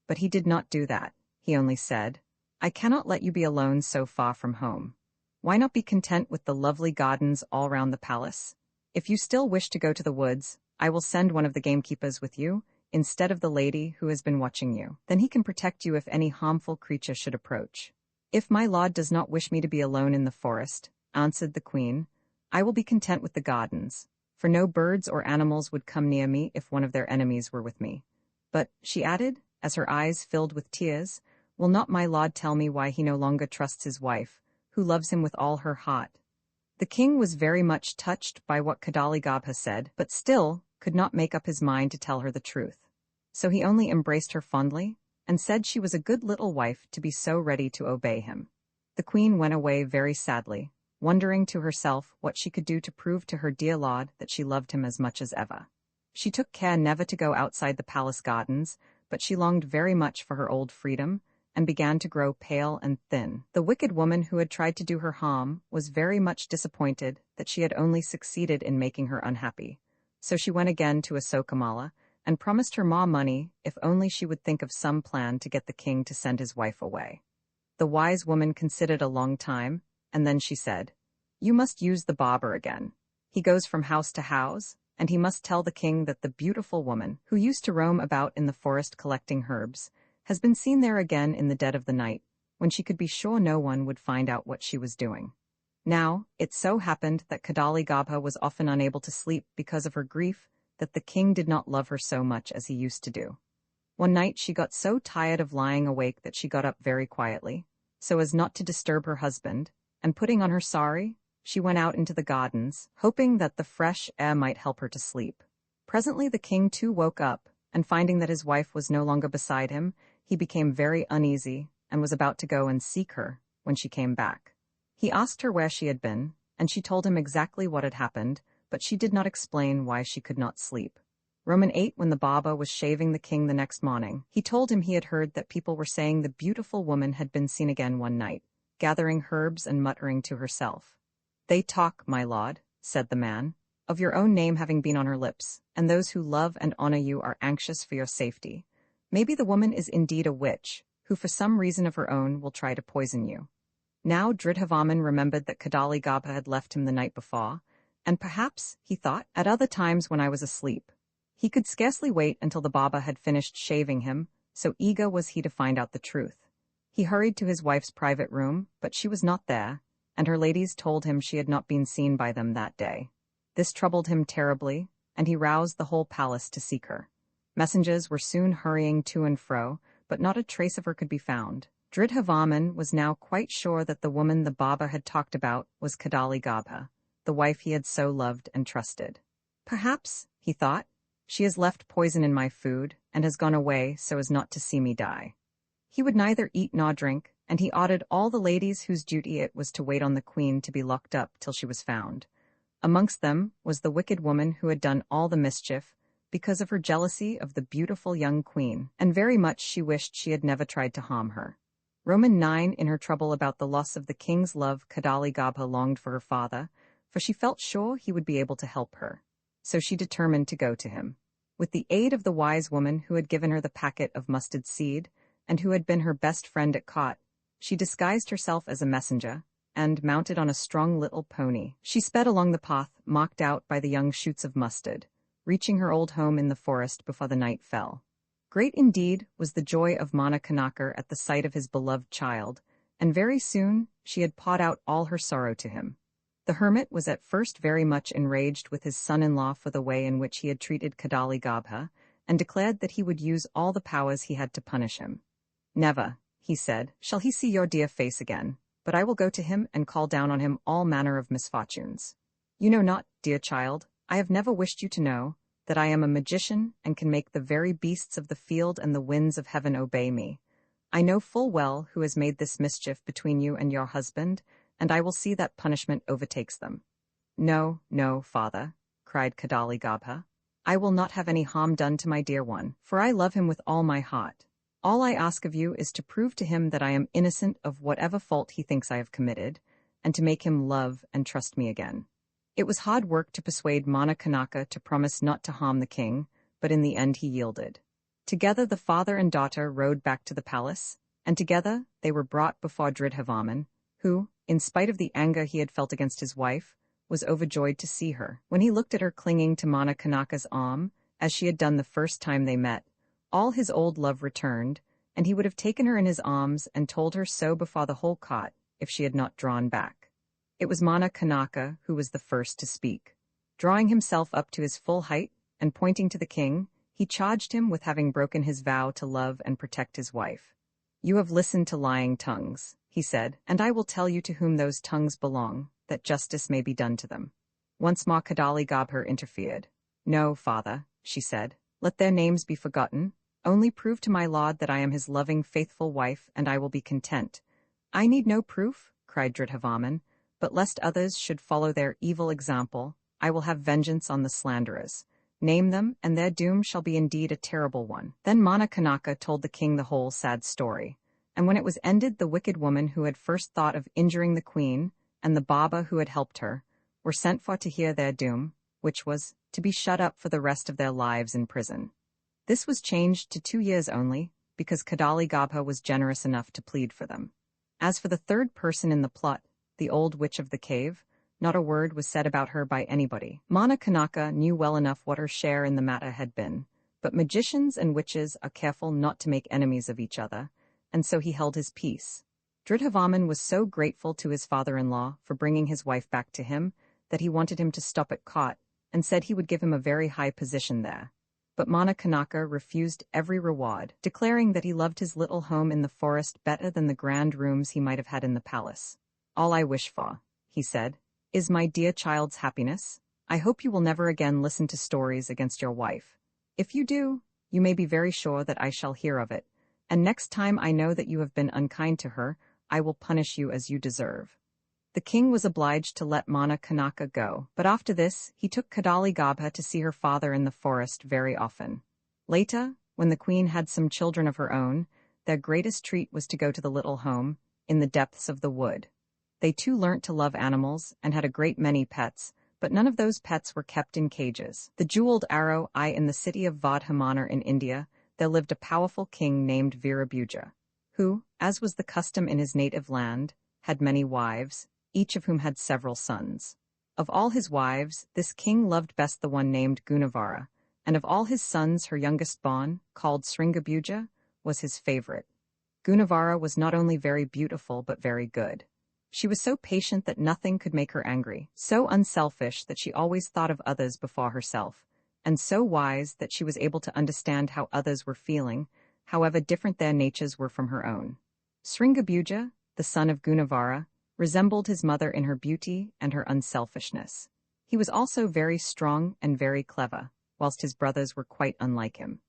But he did not do that. He only said, "I cannot let you be alone so far from home. Why not be content with the lovely gardens all round the palace? If you still wish to go to the woods, I will send one of the gamekeepers with you, instead of the lady who has been watching you. Then he can protect you if any harmful creature should approach." "If my lord does not wish me to be alone in the forest," answered the queen, "I will be content with the gardens, for no birds or animals would come near me if one of their enemies were with me. But," she added, as her eyes filled with tears, "will not my lord tell me why he no longer trusts his wife, who loves him with all her heart?" The king was very much touched by what Kadali Gabha said, but still could not make up his mind to tell her the truth. So he only embraced her fondly, and said she was a good little wife to be so ready to obey him. The queen went away very sadly, wondering to herself what she could do to prove to her dear lord that she loved him as much as ever. She took care never to go outside the palace gardens, but she longed very much for her old freedom, and began to grow pale and thin. The wicked woman who had tried to do her harm was very much disappointed that she had only succeeded in making her unhappy. So she went again to Asokamala, and promised her ma money if only she would think of some plan to get the king to send his wife away. The wise woman considered a long time, and then she said, "You must use the barber again. He goes from house to house, and he must tell the king that the beautiful woman, who used to roam about in the forest collecting herbs, has been seen there again in the dead of the night, when she could be sure no one would find out what she was doing." Now, it so happened that Kadali Gabha was often unable to sleep because of her grief, that the king did not love her so much as he used to do. One night she got so tired of lying awake that she got up very quietly, so as not to disturb her husband, and putting on her sari, she went out into the gardens, hoping that the fresh air might help her to sleep. Presently the king too woke up, and finding that his wife was no longer beside him, he became very uneasy, and was about to go and seek her, when she came back. He asked her where she had been, and she told him exactly what had happened, but she did not explain why she could not sleep. Roman 8. When the Baba was shaving the king the next morning, he told him he had heard that people were saying the beautiful woman had been seen again one night, gathering herbs and muttering to herself. "They talk, my lord," said the man, "of your own name having been on her lips, and those who love and honor you are anxious for your safety. Maybe the woman is indeed a witch, who for some reason of her own will try to poison you." Now Dridhavaman remembered that Kadaligarbha had left him the night before, and perhaps, he thought, at other times when I was asleep. He could scarcely wait until the Baba had finished shaving him, so eager was he to find out the truth. He hurried to his wife's private room, but she was not there, and her ladies told him she had not been seen by them that day. This troubled him terribly, and he roused the whole palace to seek her. Messengers were soon hurrying to and fro, but not a trace of her could be found. Dridhavaman was now quite sure that the woman the Baba had talked about was Kadaligarbha, the wife he had so loved and trusted. "Perhaps," he thought, "she has left poison in my food, and has gone away so as not to see me die." He would neither eat nor drink, and he ordered all the ladies whose duty it was to wait on the queen to be locked up till she was found. Amongst them was the wicked woman who had done all the mischief, because of her jealousy of the beautiful young queen, and very much she wished she had never tried to harm her. Roman 9, in her trouble about the loss of the king's love, Kadaligarbha longed for her father, for she felt sure he would be able to help her. So she determined to go to him. With the aid of the wise woman who had given her the packet of mustard seed, and who had been her best friend at court, she disguised herself as a messenger, and, mounted on a strong little pony, she sped along the path marked out by the young shoots of mustard, reaching her old home in the forest before the night fell. Great indeed was the joy of Mana Kanaka at the sight of his beloved child, and very soon she had poured out all her sorrow to him. The hermit was at first very much enraged with his son-in-law for the way in which he had treated Kadaligarbha, and declared that he would use all the powers he had to punish him. "Never," he said, "shall he see your dear face again, but I will go to him and call down on him all manner of misfortunes. You know not, dear child, I have never wished you to know, that I am a magician and can make the very beasts of the field and the winds of heaven obey me. I know full well who has made this mischief between you and your husband, and I will see that punishment overtakes them." "No, no, father," cried Kadaligarbha. "I will not have any harm done to my dear one, for I love him with all my heart. All I ask of you is to prove to him that I am innocent of whatever fault he thinks I have committed, and to make him love and trust me again." It was hard work to persuade Mana Kanaka to promise not to harm the king, but in the end he yielded. Together the father and daughter rode back to the palace, and together they were brought before Dridhavaman, who, in spite of the anger he had felt against his wife, was overjoyed to see her. When he looked at her clinging to Mana Kanaka's arm, as she had done the first time they met, all his old love returned, and he would have taken her in his arms and told her so before the whole court, if she had not drawn back. It was Mana Kanaka who was the first to speak. Drawing himself up to his full height, and pointing to the king, he charged him with having broken his vow to love and protect his wife. "You have listened to lying tongues," he said, "and I will tell you to whom those tongues belong, that justice may be done to them." Once more Kadaligarbha interfered. "No, father," she said, "let their names be forgotten. Only prove to my lord that I am his loving, faithful wife, and I will be content." "I need no proof," cried Dridhavaman, "but lest others should follow their evil example, I will have vengeance on the slanderers. Name them, and their doom shall be indeed a terrible one." Then Mana Kanaka told the king the whole sad story, and when it was ended, the wicked woman who had first thought of injuring the queen, and the Baba who had helped her, were sent for to hear their doom, which was to be shut up for the rest of their lives in prison. This was changed to 2 years only, because Kadaligarbha was generous enough to plead for them. As for the third person in the plot, the old witch of the cave, not a word was said about her by anybody. Mana Kanaka knew well enough what her share in the matter had been, but magicians and witches are careful not to make enemies of each other, and so he held his peace. Dridhavaman was so grateful to his father-in-law for bringing his wife back to him that he wanted him to stop at court, and said he would give him a very high position there. But Mana Kanaka refused every reward, declaring that he loved his little home in the forest better than the grand rooms he might have had in the palace. "All I wish for," he said, "is my dear child's happiness. I hope you will never again listen to stories against your wife. If you do, you may be very sure that I shall hear of it, and next time I know that you have been unkind to her, I will punish you as you deserve." The king was obliged to let Mana Kanaka go, but after this he took Kadaligarbha to see her father in the forest very often. Later, when the queen had some children of her own, their greatest treat was to go to the little home, in the depths of the wood. They too learnt to love animals and had a great many pets, but none of those pets were kept in cages. The jeweled arrow in the city of Vadhamanar in India, there lived a powerful king named Virabhuja, who, as was the custom in his native land, had many wives, each of whom had several sons. Of all his wives, this king loved best the one named Gunavara, and of all his sons her youngest born, called Sringabhuja, was his favorite. Gunavara was not only very beautiful but very good. She was so patient that nothing could make her angry, so unselfish that she always thought of others before herself, and so wise that she was able to understand how others were feeling, however different their natures were from her own. Sringabhuja, the son of Gunavara, resembled his mother in her beauty and her unselfishness. He was also very strong and very clever, whilst his brothers were quite unlike him.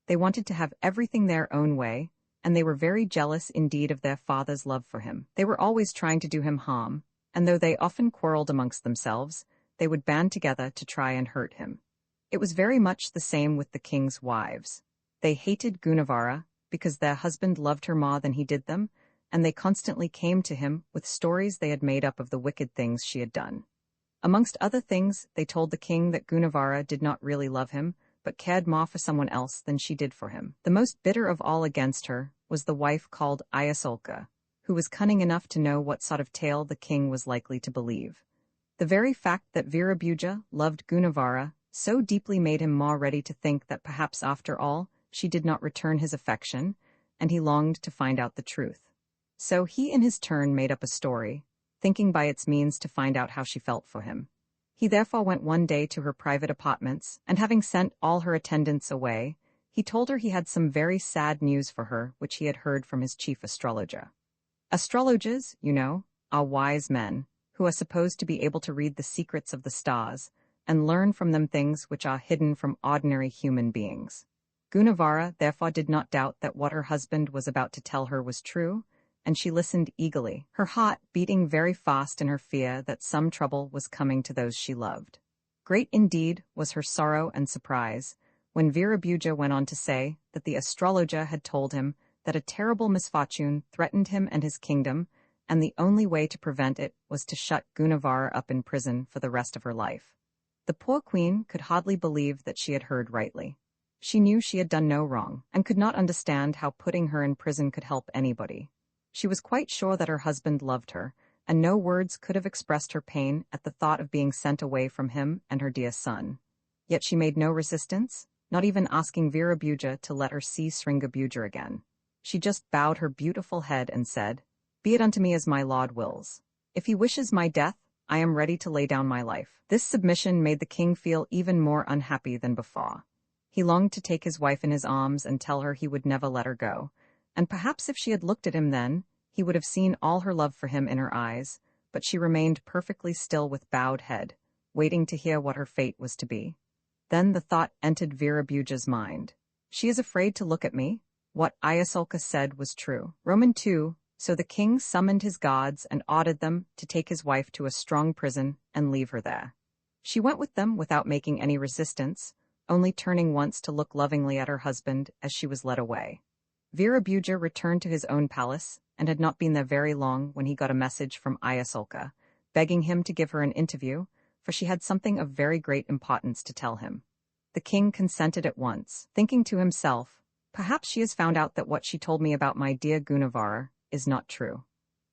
They wanted to have everything their own way, and they were very jealous indeed of their father's love for him. They were always trying to do him harm, and though they often quarreled amongst themselves, they would band together to try and hurt him. It was very much the same with the king's wives. They hated Gunavara because their husband loved her more than he did them, and they constantly came to him with stories they had made up of the wicked things she had done. Amongst other things, they told the king that Gunavara did not really love him, but cared more for someone else than she did for him. The most bitter of all against her was the wife called Ayasolka, who was cunning enough to know what sort of tale the king was likely to believe. The very fact that Virabhuja loved Gunavara so deeply made him more ready to think that perhaps after all she did not return his affection, and he longed to find out the truth. So he in his turn made up a story, thinking by its means to find out how she felt for him. He therefore went one day to her private apartments, and having sent all her attendants away, he told her he had some very sad news for her which he had heard from his chief astrologer. Astrologers, you know, are wise men, who are supposed to be able to read the secrets of the stars, and learn from them things which are hidden from ordinary human beings. Gunavara therefore did not doubt that what her husband was about to tell her was true, and she listened eagerly, her heart beating very fast in her fear that some trouble was coming to those she loved. Great indeed was her sorrow and surprise when Virabhuja went on to say that the astrologer had told him that a terrible misfortune threatened him and his kingdom, and the only way to prevent it was to shut Gunavara up in prison for the rest of her life. The poor queen could hardly believe that she had heard rightly. She knew she had done no wrong, and could not understand how putting her in prison could help anybody. She was quite sure that her husband loved her, and no words could have expressed her pain at the thought of being sent away from him and her dear son. Yet she made no resistance, not even asking Virabhuja to let her see Sringabhuja again. She just bowed her beautiful head and said, "Be it unto me as my lord wills. If he wishes my death, I am ready to lay down my life." This submission made the king feel even more unhappy than before. He longed to take his wife in his arms and tell her he would never let her go, and perhaps if she had looked at him then, he would have seen all her love for him in her eyes, but she remained perfectly still with bowed head, waiting to hear what her fate was to be. Then the thought entered Virabhuja's mind. She is afraid to look at me. What Ayasolka said was true. Roman 2, so the king summoned his guards and ordered them to take his wife to a strong prison and leave her there. She went with them without making any resistance, only turning once to look lovingly at her husband as she was led away. Virabhuja returned to his own palace, and had not been there very long when he got a message from Ayasolka, begging him to give her an interview, for she had something of very great importance to tell him. The king consented at once, thinking to himself, "Perhaps she has found out that what she told me about my dear Gunavara is not true."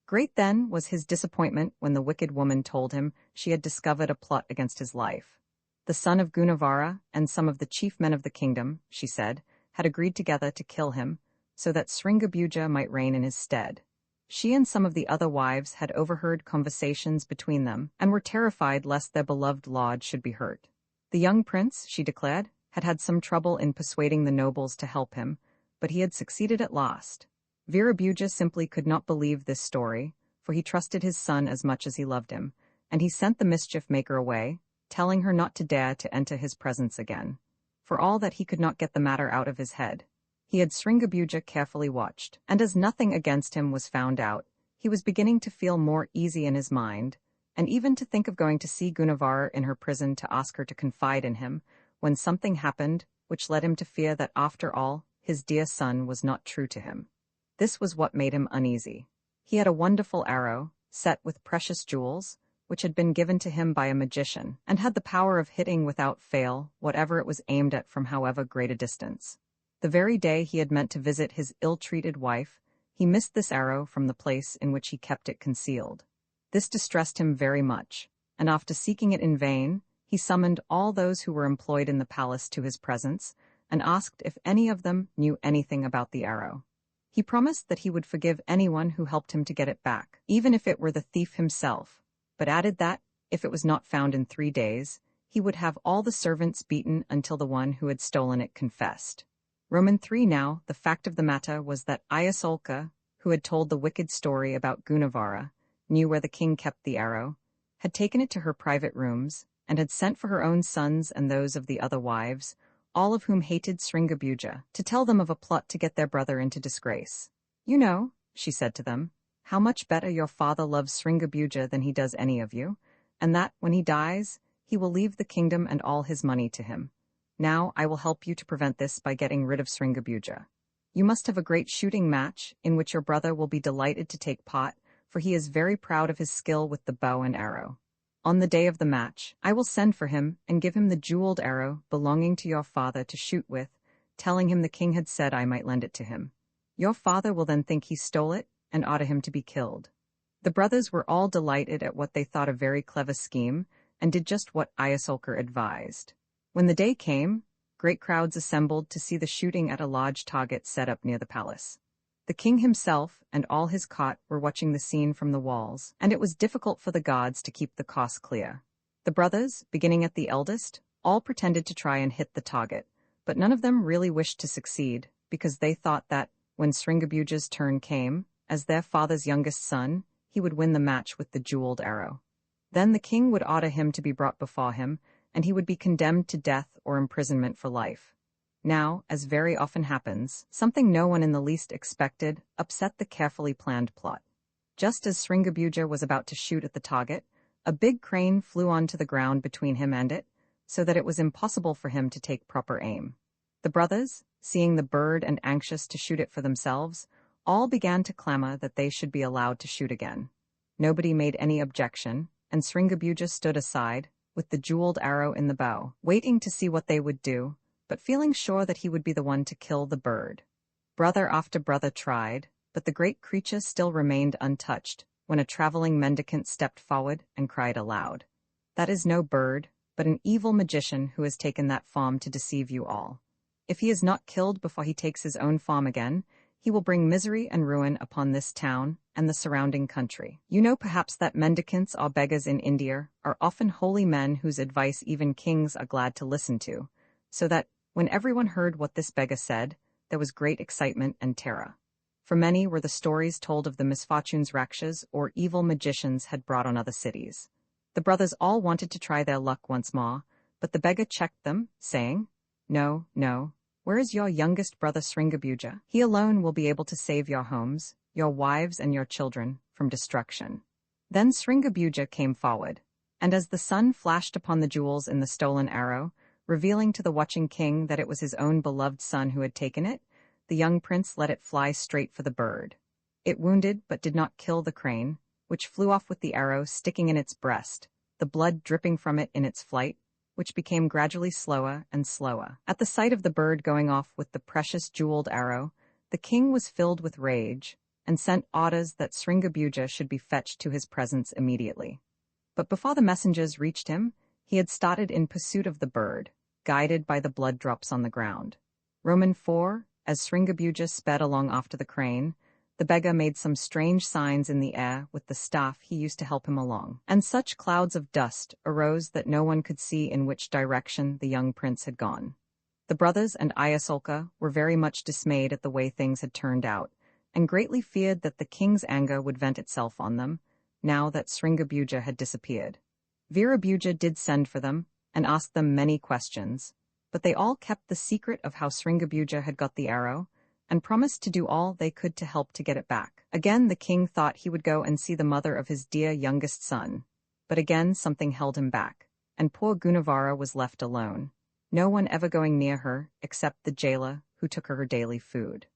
Great then was his disappointment when the wicked woman told him she had discovered a plot against his life. The son of Gunavara and some of the chief men of the kingdom, she said, had agreed together to kill him, so that Sringabhuja might reign in his stead. She and some of the other wives had overheard conversations between them, and were terrified lest their beloved lord should be hurt. The young prince, she declared, had had some trouble in persuading the nobles to help him, but he had succeeded at last. Virabhuja simply could not believe this story, for he trusted his son as much as he loved him, and he sent the mischief-maker away, telling her not to dare to enter his presence again, for all that he could not get the matter out of his head. He had Sringabhuja carefully watched, and as nothing against him was found out, he was beginning to feel more easy in his mind, and even to think of going to see Gunavara in her prison to ask her to confide in him, when something happened which led him to fear that after all, his dear son was not true to him. This was what made him uneasy. He had a wonderful arrow, set with precious jewels, which had been given to him by a magician, and had the power of hitting without fail whatever it was aimed at from however great a distance. The very day he had meant to visit his ill-treated wife, he missed this arrow from the place in which he kept it concealed. This distressed him very much, and after seeking it in vain, he summoned all those who were employed in the palace to his presence, and asked if any of them knew anything about the arrow. He promised that he would forgive anyone who helped him to get it back, even if it were the thief himself, but added that, if it was not found in 3 days, he would have all the servants beaten until the one who had stolen it confessed. Roman 3 Now, the fact of the matter was that Iasolka, who had told the wicked story about Gunavara, knew where the king kept the arrow, had taken it to her private rooms, and had sent for her own sons and those of the other wives, all of whom hated Sringabuja, to tell them of a plot to get their brother into disgrace. "You know," she said to them, "how much better your father loves Sringabuja than he does any of you, and that, when he dies, he will leave the kingdom and all his money to him. Now I will help you to prevent this by getting rid of Sringabuja. You must have a great shooting match, in which your brother will be delighted to take part, for he is very proud of his skill with the bow and arrow. On the day of the match, I will send for him and give him the jeweled arrow belonging to your father to shoot with, telling him the king had said I might lend it to him. Your father will then think he stole it and order him to be killed." The brothers were all delighted at what they thought a very clever scheme, and did just what Iasolker advised. When the day came, great crowds assembled to see the shooting at a large target set up near the palace. The king himself and all his court were watching the scene from the walls, and it was difficult for the guards to keep the coast clear. The brothers, beginning at the eldest, all pretended to try and hit the target, but none of them really wished to succeed, because they thought that, when Sringabuja's turn came, as their father's youngest son, he would win the match with the jeweled arrow. Then the king would order him to be brought before him, and he would be condemned to death or imprisonment for life. Now, as very often happens, something no one in the least expected upset the carefully planned plot. Just as Sringabuja was about to shoot at the target, a big crane flew onto the ground between him and it, so that it was impossible for him to take proper aim. The brothers, seeing the bird and anxious to shoot it for themselves, all began to clamor that they should be allowed to shoot again. Nobody made any objection, and Sringabuja stood aside, with the jeweled arrow in the bow, waiting to see what they would do, but feeling sure that he would be the one to kill the bird. Brother after brother tried, but the great creature still remained untouched, when a traveling mendicant stepped forward and cried aloud, "That is no bird, but an evil magician who has taken that form to deceive you all. If he is not killed before he takes his own form again, he will bring misery and ruin upon this town and the surrounding country. You know perhaps that mendicants or beggars in India are often holy men whose advice even kings are glad to listen to, so that, when everyone heard what this beggar said, there was great excitement and terror. For many were the stories told of the misfortunes Rakshas or evil magicians had brought on other cities. The brothers all wanted to try their luck once more, but the beggar checked them, saying, "No, no. Where is your youngest brother Sringabuja? He alone will be able to save your homes, your wives and your children, from destruction." Then Sringabuja came forward, and as the sun flashed upon the jewels in the stolen arrow, revealing to the watching king that it was his own beloved son who had taken it, the young prince let it fly straight for the bird. It wounded but did not kill the crane, which flew off with the arrow sticking in its breast, the blood dripping from it in its flight, which became gradually slower and slower. At the sight of the bird going off with the precious jeweled arrow, the king was filled with rage, and sent orders that Sringabuja should be fetched to his presence immediately. But before the messengers reached him, he had started in pursuit of the bird, guided by the blood drops on the ground. Roman 4, as Sringabuja sped along after the crane, the beggar made some strange signs in the air with the staff he used to help him along, and such clouds of dust arose that no one could see in which direction the young prince had gone. The brothers and Iasolka were very much dismayed at the way things had turned out, and greatly feared that the king's anger would vent itself on them, now that Sringabuja had disappeared. Virabuja did send for them, and asked them many questions, but they all kept the secret of how Sringabuja had got the arrow, and promised to do all they could to help to get it back. Again the king thought he would go and see the mother of his dear youngest son, but again something held him back, and poor Gunavara was left alone, no one ever going near her except the jailer who took her daily food.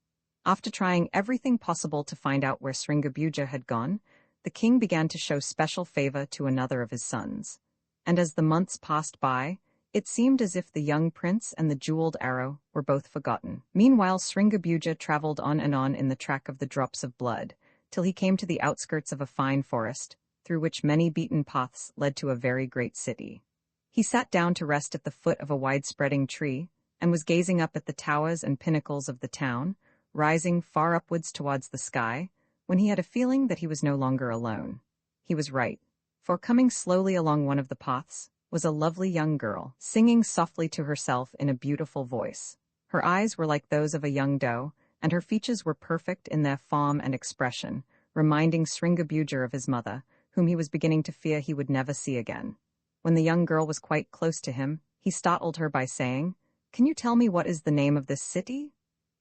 After trying everything possible to find out where Sringabuja had gone, the king began to show special favor to another of his sons. And as the months passed by, it seemed as if the young prince and the jeweled arrow were both forgotten. Meanwhile, Sringabuja traveled on and on in the track of the drops of blood, till he came to the outskirts of a fine forest, through which many beaten paths led to a very great city. He sat down to rest at the foot of a wide-spreading tree, and was gazing up at the towers and pinnacles of the town, rising far upwards towards the sky, when he had a feeling that he was no longer alone. He was right, for coming slowly along one of the paths was a lovely young girl, singing softly to herself in a beautiful voice. Her eyes were like those of a young doe, and her features were perfect in their form and expression, reminding Sringabuja of his mother, whom he was beginning to fear he would never see again. When the young girl was quite close to him, he startled her by saying, "Can you tell me what is the name of this city?"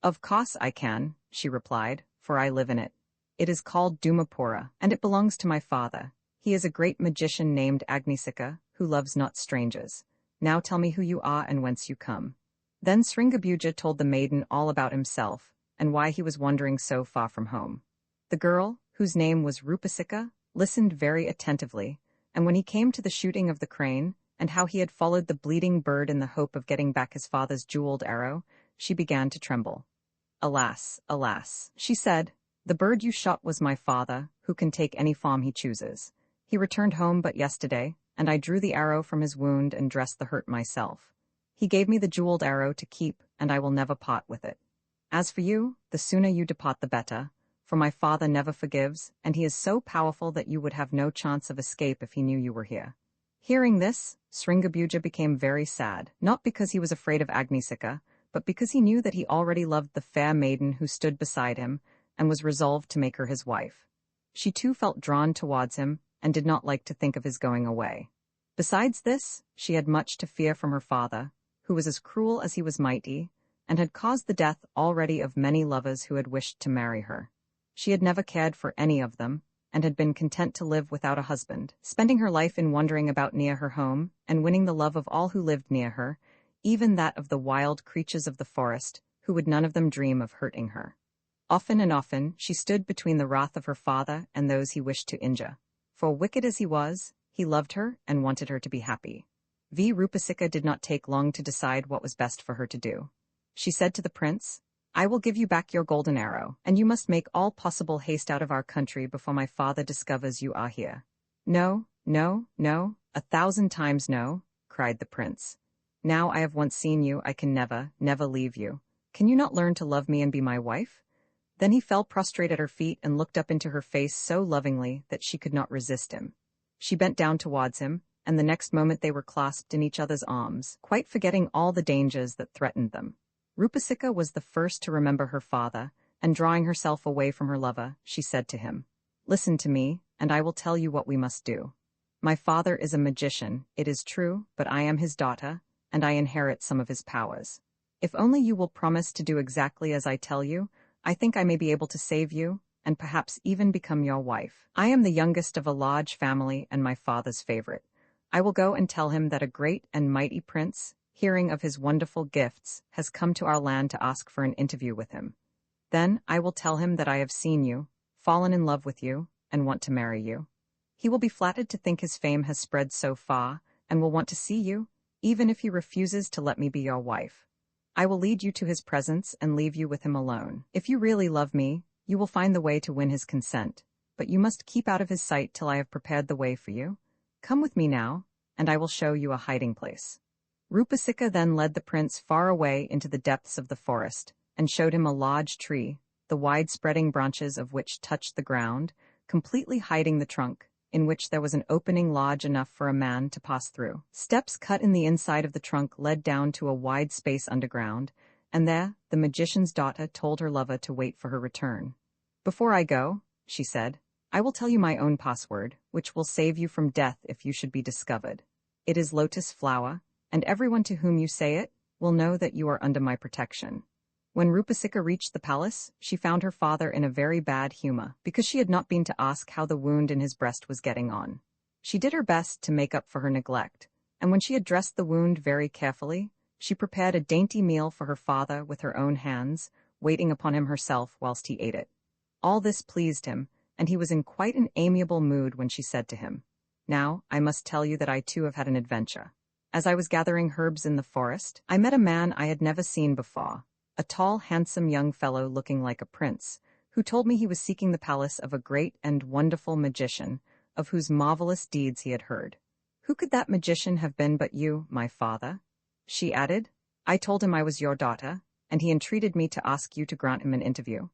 "Of course I can," she replied, "for I live in it. It is called Dhumapura, and it belongs to my father. He is a great magician named Agnisika, who loves not strangers. Now tell me who you are and whence you come." Then Sringabuja told the maiden all about himself, and why he was wandering so far from home. The girl, whose name was Rupasika, listened very attentively, and when he came to the shooting of the crane, and how he had followed the bleeding bird in the hope of getting back his father's jeweled arrow, she began to tremble. "Alas, alas," she said, "the bird you shot was my father, who can take any form he chooses. He returned home but yesterday, and I drew the arrow from his wound and dressed the hurt myself. He gave me the jeweled arrow to keep, and I will never part with it. As for you, the sooner you depart the better, for my father never forgives, and he is so powerful that you would have no chance of escape if he knew you were here." Hearing this, Sringabuja became very sad, not because he was afraid of Agnisika, but because he knew that he already loved the fair maiden who stood beside him, and was resolved to make her his wife. She too felt drawn towards him, and did not like to think of his going away. Besides this, she had much to fear from her father, who was as cruel as he was mighty, and had caused the death already of many lovers who had wished to marry her. She had never cared for any of them, and had been content to live without a husband, spending her life in wandering about near her home, and winning the love of all who lived near her, even that of the wild creatures of the forest, who would none of them dream of hurting her. Often and often she stood between the wrath of her father and those he wished to injure. For wicked as he was, he loved her and wanted her to be happy. Rupasika did not take long to decide what was best for her to do. She said to the prince, "I will give you back your golden arrow, and you must make all possible haste out of our country before my father discovers you are here." "No, no, no, 1,000 times no," cried the prince. "Now I have once seen you, I can never, never leave you. Can you not learn to love me and be my wife?" Then he fell prostrate at her feet and looked up into her face so lovingly that she could not resist him. She bent down towards him, and the next moment they were clasped in each other's arms, quite forgetting all the dangers that threatened them. Rupasika was the first to remember her father, and drawing herself away from her lover, she said to him, "Listen to me, and I will tell you what we must do. My father is a magician, it is true, but I am his daughter, and I inherit some of his powers. If only you will promise to do exactly as I tell you, I think I may be able to save you, and perhaps even become your wife. I am the youngest of a large family and my father's favorite. I will go and tell him that a great and mighty prince, hearing of his wonderful gifts, has come to our land to ask for an interview with him. Then I will tell him that I have seen you, fallen in love with you, and want to marry you. He will be flattered to think his fame has spread so far, and will want to see you, even if he refuses to let me be your wife. I will lead you to his presence and leave you with him alone. If you really love me, you will find the way to win his consent, but you must keep out of his sight till I have prepared the way for you. Come with me now, and I will show you a hiding place." Rupasika then led the prince far away into the depths of the forest, and showed him a large tree, the wide-spreading branches of which touched the ground, completely hiding the trunk, in which there was an opening large enough for a man to pass through. Steps cut in the inside of the trunk led down to a wide space underground, and there the magician's daughter told her lover to wait for her return. "Before I go," she said, "I will tell you my own password, which will save you from death if you should be discovered. It is lotus flower, and everyone to whom you say it will know that you are under my protection." When Rupasika reached the palace, she found her father in a very bad humor, because she had not been to ask how the wound in his breast was getting on. She did her best to make up for her neglect, and when she had dressed the wound very carefully, she prepared a dainty meal for her father with her own hands, waiting upon him herself whilst he ate it. All this pleased him, and he was in quite an amiable mood when she said to him, "Now, I must tell you that I too have had an adventure. As I was gathering herbs in the forest, I met a man I had never seen before, a tall, handsome young fellow looking like a prince, who told me he was seeking the palace of a great and wonderful magician, of whose marvelous deeds he had heard. Who could that magician have been but you, my father?" She added, "I told him I was your daughter, and he entreated me to ask you to grant him an interview."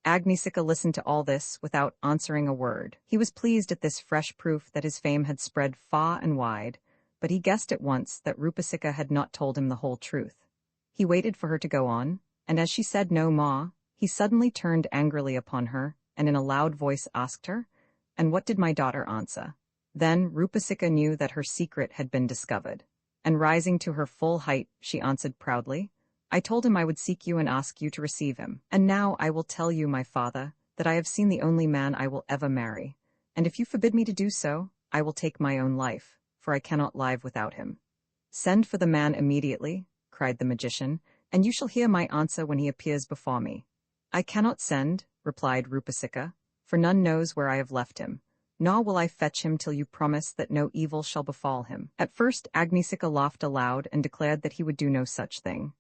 Agnisika listened to all this without answering a word. He was pleased at this fresh proof that his fame had spread far and wide, but he guessed at once that Rupasika had not told him the whole truth. He waited for her to go on, and as she said no more, he suddenly turned angrily upon her, and in a loud voice asked her, "And what did my daughter answer?" Then Rupasika knew that her secret had been discovered, and rising to her full height, she answered proudly, "I told him I would seek you and ask you to receive him. And now I will tell you, my father, that I have seen the only man I will ever marry, and if you forbid me to do so, I will take my own life, for I cannot live without him." "Send for the man immediately," cried the magician, "and you shall hear my answer when he appears before me." "I cannot send," replied Rupasika, "for none knows where I have left him, nor will I fetch him till you promise that no evil shall befall him." At first Agnisika laughed aloud and declared that he would do no such thing.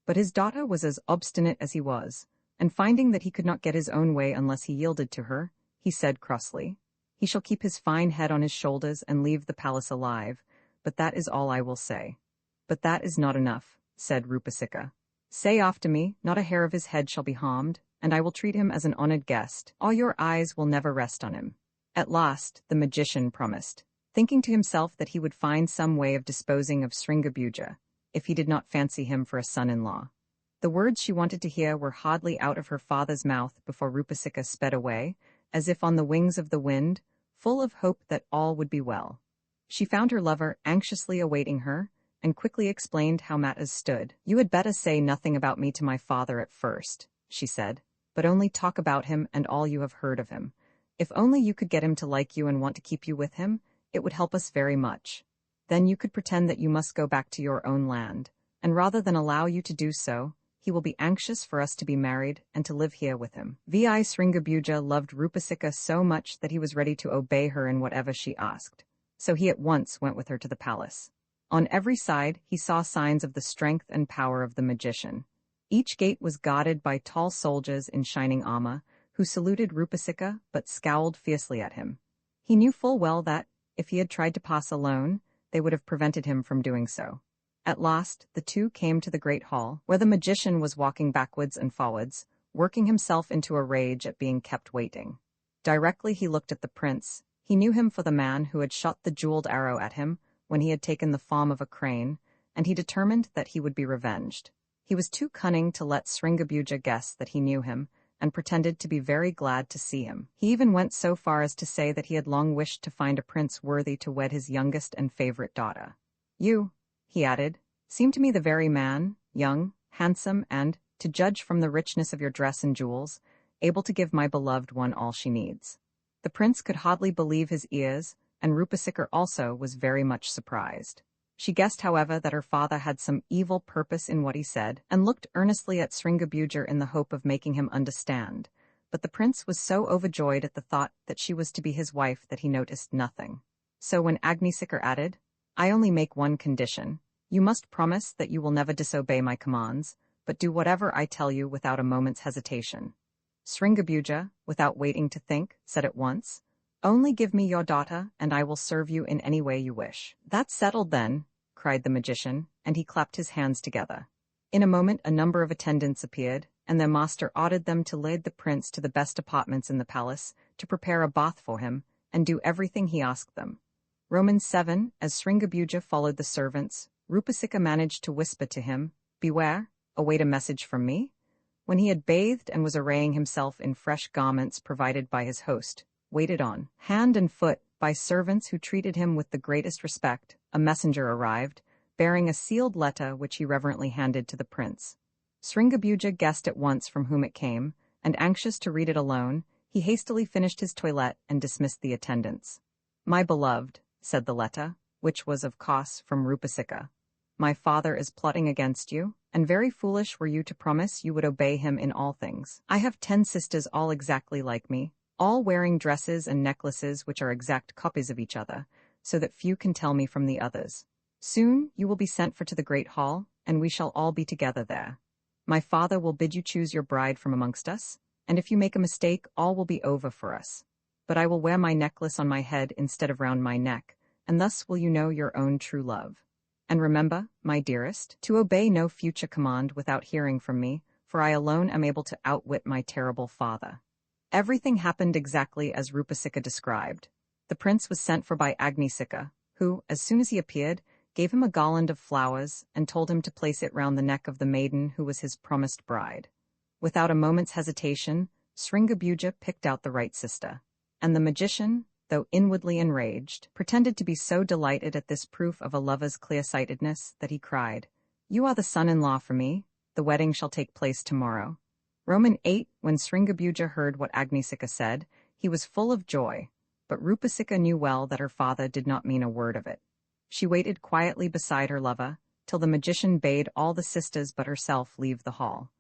But his daughter was as obstinate as he was, and finding that he could not get his own way unless he yielded to her, he said crossly, "He shall keep his fine head on his shoulders and leave the palace alive, but that is all I will say." "But that is not enough," said Rupasika. "Say after me, not a hair of his head shall be harmed, and I will treat him as an honored guest. All your eyes will never rest on him." At last, the magician promised, thinking to himself that he would find some way of disposing of Sringabuja, if he did not fancy him for a son-in-law. The words she wanted to hear were hardly out of her father's mouth before Rupasika sped away, as if on the wings of the wind, full of hope that all would be well. She found her lover anxiously awaiting her, and quickly explained how matters stood. "You had better say nothing about me to my father at first," she said, "but only talk about him and all you have heard of him. If only you could get him to like you and want to keep you with him, it would help us very much. Then you could pretend that you must go back to your own land, and rather than allow you to do so, he will be anxious for us to be married and to live here with him." Vi Sringabuja loved Rupasika so much that he was ready to obey her in whatever she asked, so he at once went with her to the palace. On every side he saw signs of the strength and power of the magician. Each gate was guarded by tall soldiers in shining armor, who saluted Rupasika but scowled fiercely at him. He knew full well that, if he had tried to pass alone, they would have prevented him from doing so. At last, the two came to the great hall, where the magician was walking backwards and forwards, working himself into a rage at being kept waiting. Directly he looked at the prince, he knew him for the man who had shot the jeweled arrow at him when he had taken the form of a crane, and he determined that he would be revenged. He was too cunning to let Sringabuja guess that he knew him, and pretended to be very glad to see him. He even went so far as to say that he had long wished to find a prince worthy to wed his youngest and favorite daughter. "You," he added, "seem to me the very man, young, handsome, and, to judge from the richness of your dress and jewels, able to give my beloved one all she needs." The prince could hardly believe his ears, and Rupasika also was very much surprised. She guessed, however, that her father had some evil purpose in what he said, and looked earnestly at Sringabuja in the hope of making him understand, but the prince was so overjoyed at the thought that she was to be his wife that he noticed nothing. So when Agnisika added, "I only make one condition. You must promise that you will never disobey my commands, but do whatever I tell you without a moment's hesitation." Sringabuja, without waiting to think, said at once, "Only give me your daughter, and I will serve you in any way you wish." "That's settled then," cried the magician, and he clapped his hands together. In a moment a number of attendants appeared, and their master ordered them to lead the prince to the best apartments in the palace, to prepare a bath for him, and do everything he asked them. Romans 7, as Sringabuja followed the servants, Rupasika managed to whisper to him, "Beware, await a message from me." When he had bathed and was arraying himself in fresh garments provided by his host, waited on hand and foot by servants who treated him with the greatest respect, a messenger arrived, bearing a sealed letter which he reverently handed to the prince. Sringabuja guessed at once from whom it came, and anxious to read it alone, he hastily finished his toilette and dismissed the attendants. "My beloved," said the letter, which was of course from Rupasika, My father is plotting against you, and very foolish were you to promise you would obey him in all things. I have 10 sisters all exactly like me, all wearing dresses and necklaces which are exact copies of each other, so that few can tell me from the others. Soon you will be sent for to the great hall, and we shall all be together there. My father will bid you choose your bride from amongst us, and if you make a mistake, all will be over for us. But I will wear my necklace on my head instead of round my neck, and thus will you know your own true love. And remember, my dearest, to obey no future command without hearing from me, for I alone am able to outwit my terrible father. Everything happened exactly as Rupasika described. The prince was sent for by Agnisika, who, as soon as he appeared, gave him a garland of flowers and told him to place it round the neck of the maiden who was his promised bride. Without a moment's hesitation, Sringabuja picked out the right sister, and the magician, though inwardly enraged, pretended to be so delighted at this proof of a lover's clear-sightedness that he cried, "You are the son-in-law for me. The wedding shall take place tomorrow." Roman 8. When Sringabuja heard what Agnisika said, he was full of joy, but Rupasika knew well that her father did not mean a word of it. She waited quietly beside her lover, till the magician bade all the sisters but herself leave the hall.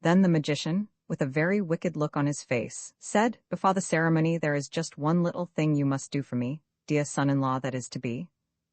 Then the magician, with a very wicked look on his face, said, "Before the ceremony there is just one little thing you must do for me, dear son-in-law that is to be.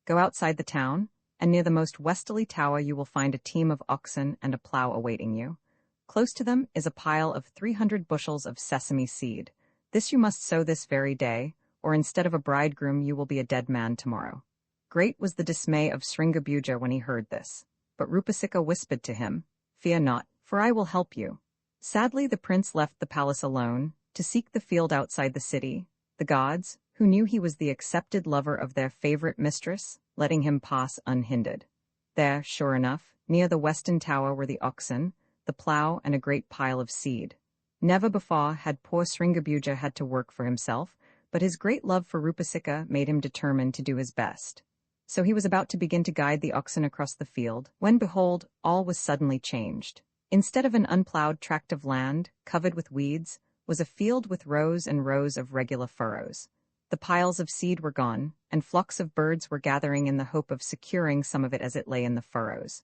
Go outside the town, and near the most westerly tower you will find a team of oxen and a plow awaiting you. Close to them is a pile of 300 bushels of sesame seed. This you must sow this very day, or instead of a bridegroom you will be a dead man tomorrow." Great was the dismay of Sringabuja when he heard this, but Rupasika whispered to him, "Fear not, for I will help you." Sadly the prince left the palace alone, to seek the field outside the city. The gods, who knew he was the accepted lover of their favorite mistress, letting him pass unhindered. There, sure enough, near the western tower were the oxen, the plow, and a great pile of seed. Never before had poor Sringabuja had to work for himself, but his great love for Rupasika made him determined to do his best. So he was about to begin to guide the oxen across the field, when behold, all was suddenly changed. Instead of an unplowed tract of land, covered with weeds, was a field with rows and rows of regular furrows. The piles of seed were gone, and flocks of birds were gathering in the hope of securing some of it as it lay in the furrows.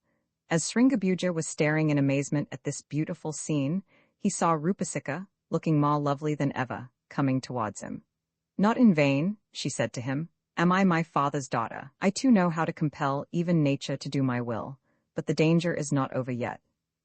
As Sringabuja was staring in amazement at this beautiful scene, he saw Rupasika, looking more lovely than ever, coming towards him. "Not in vain," she said to him, "am I my father's daughter. I too know how to compel even nature to do my will, but the danger is not over yet.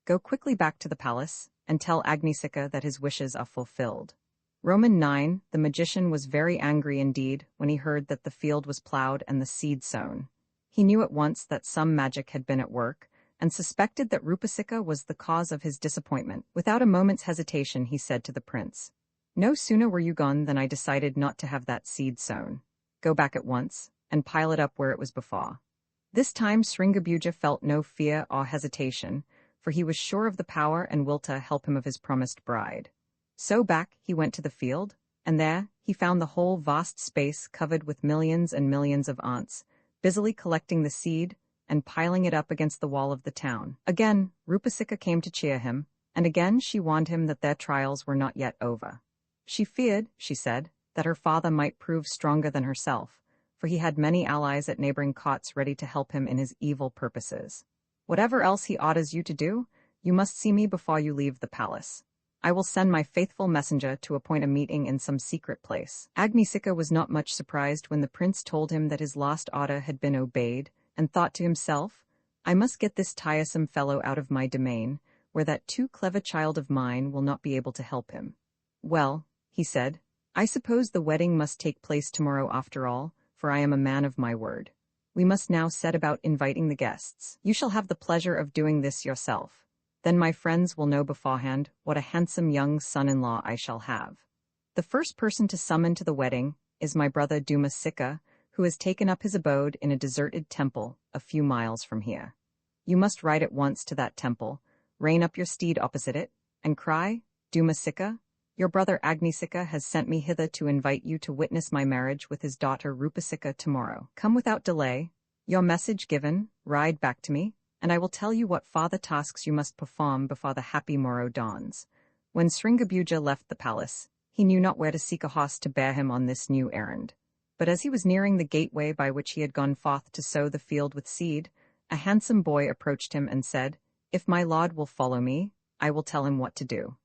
Go quickly back to the palace, and tell Agnisika that his wishes are fulfilled." Roman 9. The magician was very angry indeed when he heard that the field was plowed and the seed sown. He knew at once that some magic had been at work, and suspected that Rupasika was the cause of his disappointment. Without a moment's hesitation he said to the prince, "No sooner were you gone than I decided not to have that seed sown. Go back at once, and pile it up where it was before." This time Sringabuja felt no fear or hesitation, for he was sure of the power and will to help him of his promised bride. So back he went to the field, and there he found the whole vast space covered with millions and millions of ants, busily collecting the seed and piling it up against the wall of the town. Again Rupasika came to cheer him, and again she warned him that their trials were not yet over. She feared, she said, that her father might prove stronger than herself, for he had many allies at neighboring courts ready to help him in his evil purposes. "Whatever else he orders you to do, you must see me before you leave the palace. I will send my faithful messenger to appoint a meeting in some secret place." Agnisika was not much surprised when the prince told him that his last order had been obeyed, and thought to himself, "I must get this tiresome fellow out of my domain, where that too clever child of mine will not be able to help him." "Well," he said, "I suppose the wedding must take place tomorrow after all, for I am a man of my word. We must now set about inviting the guests. You shall have the pleasure of doing this yourself. Then my friends will know beforehand what a handsome young son-in-law I shall have. The first person to summon to the wedding is my brother Dumasika, who has taken up his abode in a deserted temple a few miles from here. You must ride at once to that temple, rein up your steed opposite it, and cry, 'Dumasika, your brother Agnisika has sent me hither to invite you to witness my marriage with his daughter Rupasika tomorrow. Come without delay. Your message given, ride back to me, and I will tell you what farther tasks you must perform before the happy morrow dawns.'" When Sringabuja left the palace, he knew not where to seek a horse to bear him on this new errand. But as he was nearing the gateway by which he had gone forth to sow the field with seed, A handsome boy approached him and said, "If my lord will follow me, I will tell him what to do."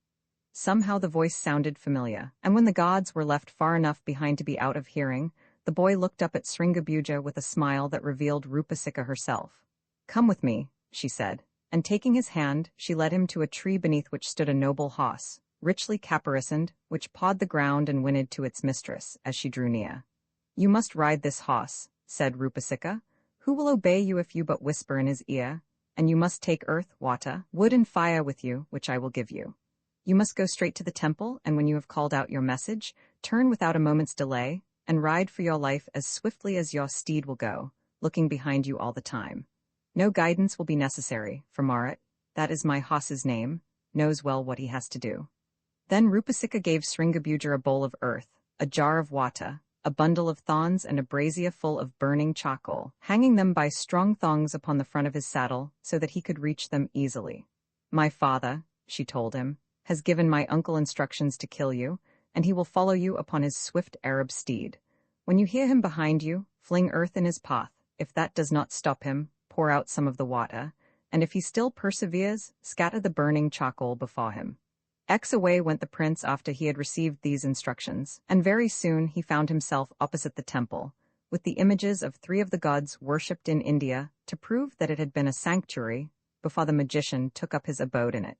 Somehow the voice sounded familiar, and when the gods were left far enough behind to be out of hearing, the boy looked up at Sringabuja with a smile that revealed Rupasika herself. "Come with me," she said, and taking his hand, she led him to a tree beneath which stood a noble horse, richly caparisoned, which pawed the ground and whinnied to its mistress as she drew near. "You must ride this horse," said Rupasika. "Who will obey you if you but whisper in his ear? And you must take earth, water, wood and fire with you, which I will give you. You must go straight to the temple, and when you have called out your message, turn without a moment's delay, and ride for your life as swiftly as your steed will go, looking behind you all the time. No guidance will be necessary, for Marat, that is my horse's name, knows well what he has to do." Then Rupasika gave Sringabuja a bowl of earth, a jar of water, a bundle of thorns and a brazier full of burning charcoal, hanging them by strong thongs upon the front of his saddle so that he could reach them easily. "My father," she told him, "has given my uncle instructions to kill you, and he will follow you upon his swift Arab steed. When you hear him behind you, fling earth in his path. If that does not stop him, pour out some of the water, and if he still perseveres, scatter the burning charcoal before him." Away went the prince after he had received these instructions, and very soon he found himself opposite the temple, with the images of 3 of the gods worshipped in India to prove that it had been a sanctuary before the magician took up his abode in it.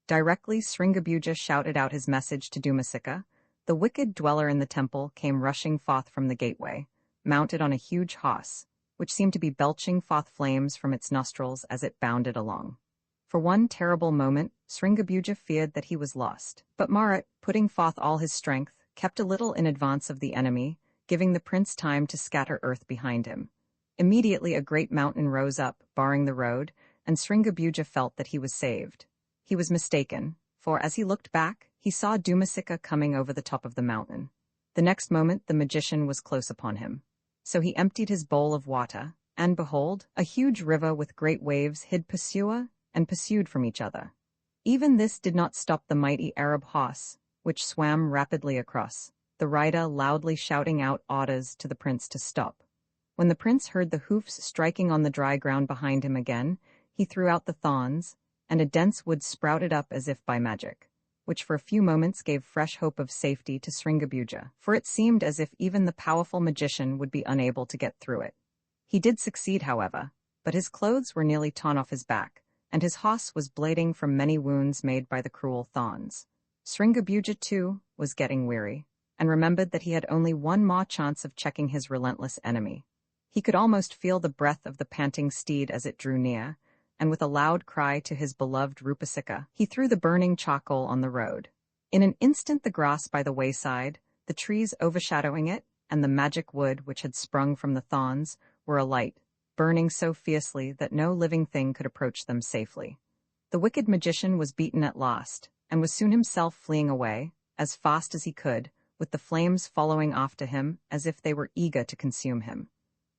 Directly Sringabuja shouted out his message to Dumasika, the wicked dweller in the temple came rushing forth from the gateway, mounted on a huge horse, which seemed to be belching forth flames from its nostrils as it bounded along. For one terrible moment, Sringabuja feared that he was lost, but Marat, putting forth all his strength, kept a little in advance of the enemy, giving the prince time to scatter earth behind him. Immediately a great mountain rose up, barring the road, and Sringabuja felt that he was saved. He was mistaken, for as he looked back, he saw Dumasika coming over the top of the mountain. The next moment the magician was close upon him. So he emptied his bowl of water, and behold, a huge river with great waves hid pursuer and pursued from each other. Even this did not stop the mighty Arab horse, which swam rapidly across, the rider loudly shouting out orders to the prince to stop. When the prince heard the hoofs striking on the dry ground behind him again, he threw out the thorns, and a dense wood sprouted up as if by magic, which for a few moments gave fresh hope of safety to Sringabuja, for it seemed as if even the powerful magician would be unable to get through it. He did succeed, however, but his clothes were nearly torn off his back, and his horse was bleeding from many wounds made by the cruel thorns. Sringabuja, too, was getting weary, and remembered that he had only one more chance of checking his relentless enemy. He could almost feel the breath of the panting steed as it drew near, and with a loud cry to his beloved Rupasika, he threw the burning charcoal on the road. In an instant the grass by the wayside, the trees overshadowing it, and the magic wood which had sprung from the thorns were alight, burning so fiercely that no living thing could approach them safely. The wicked magician was beaten at last, and was soon himself fleeing away, as fast as he could, with the flames following after him as if they were eager to consume him.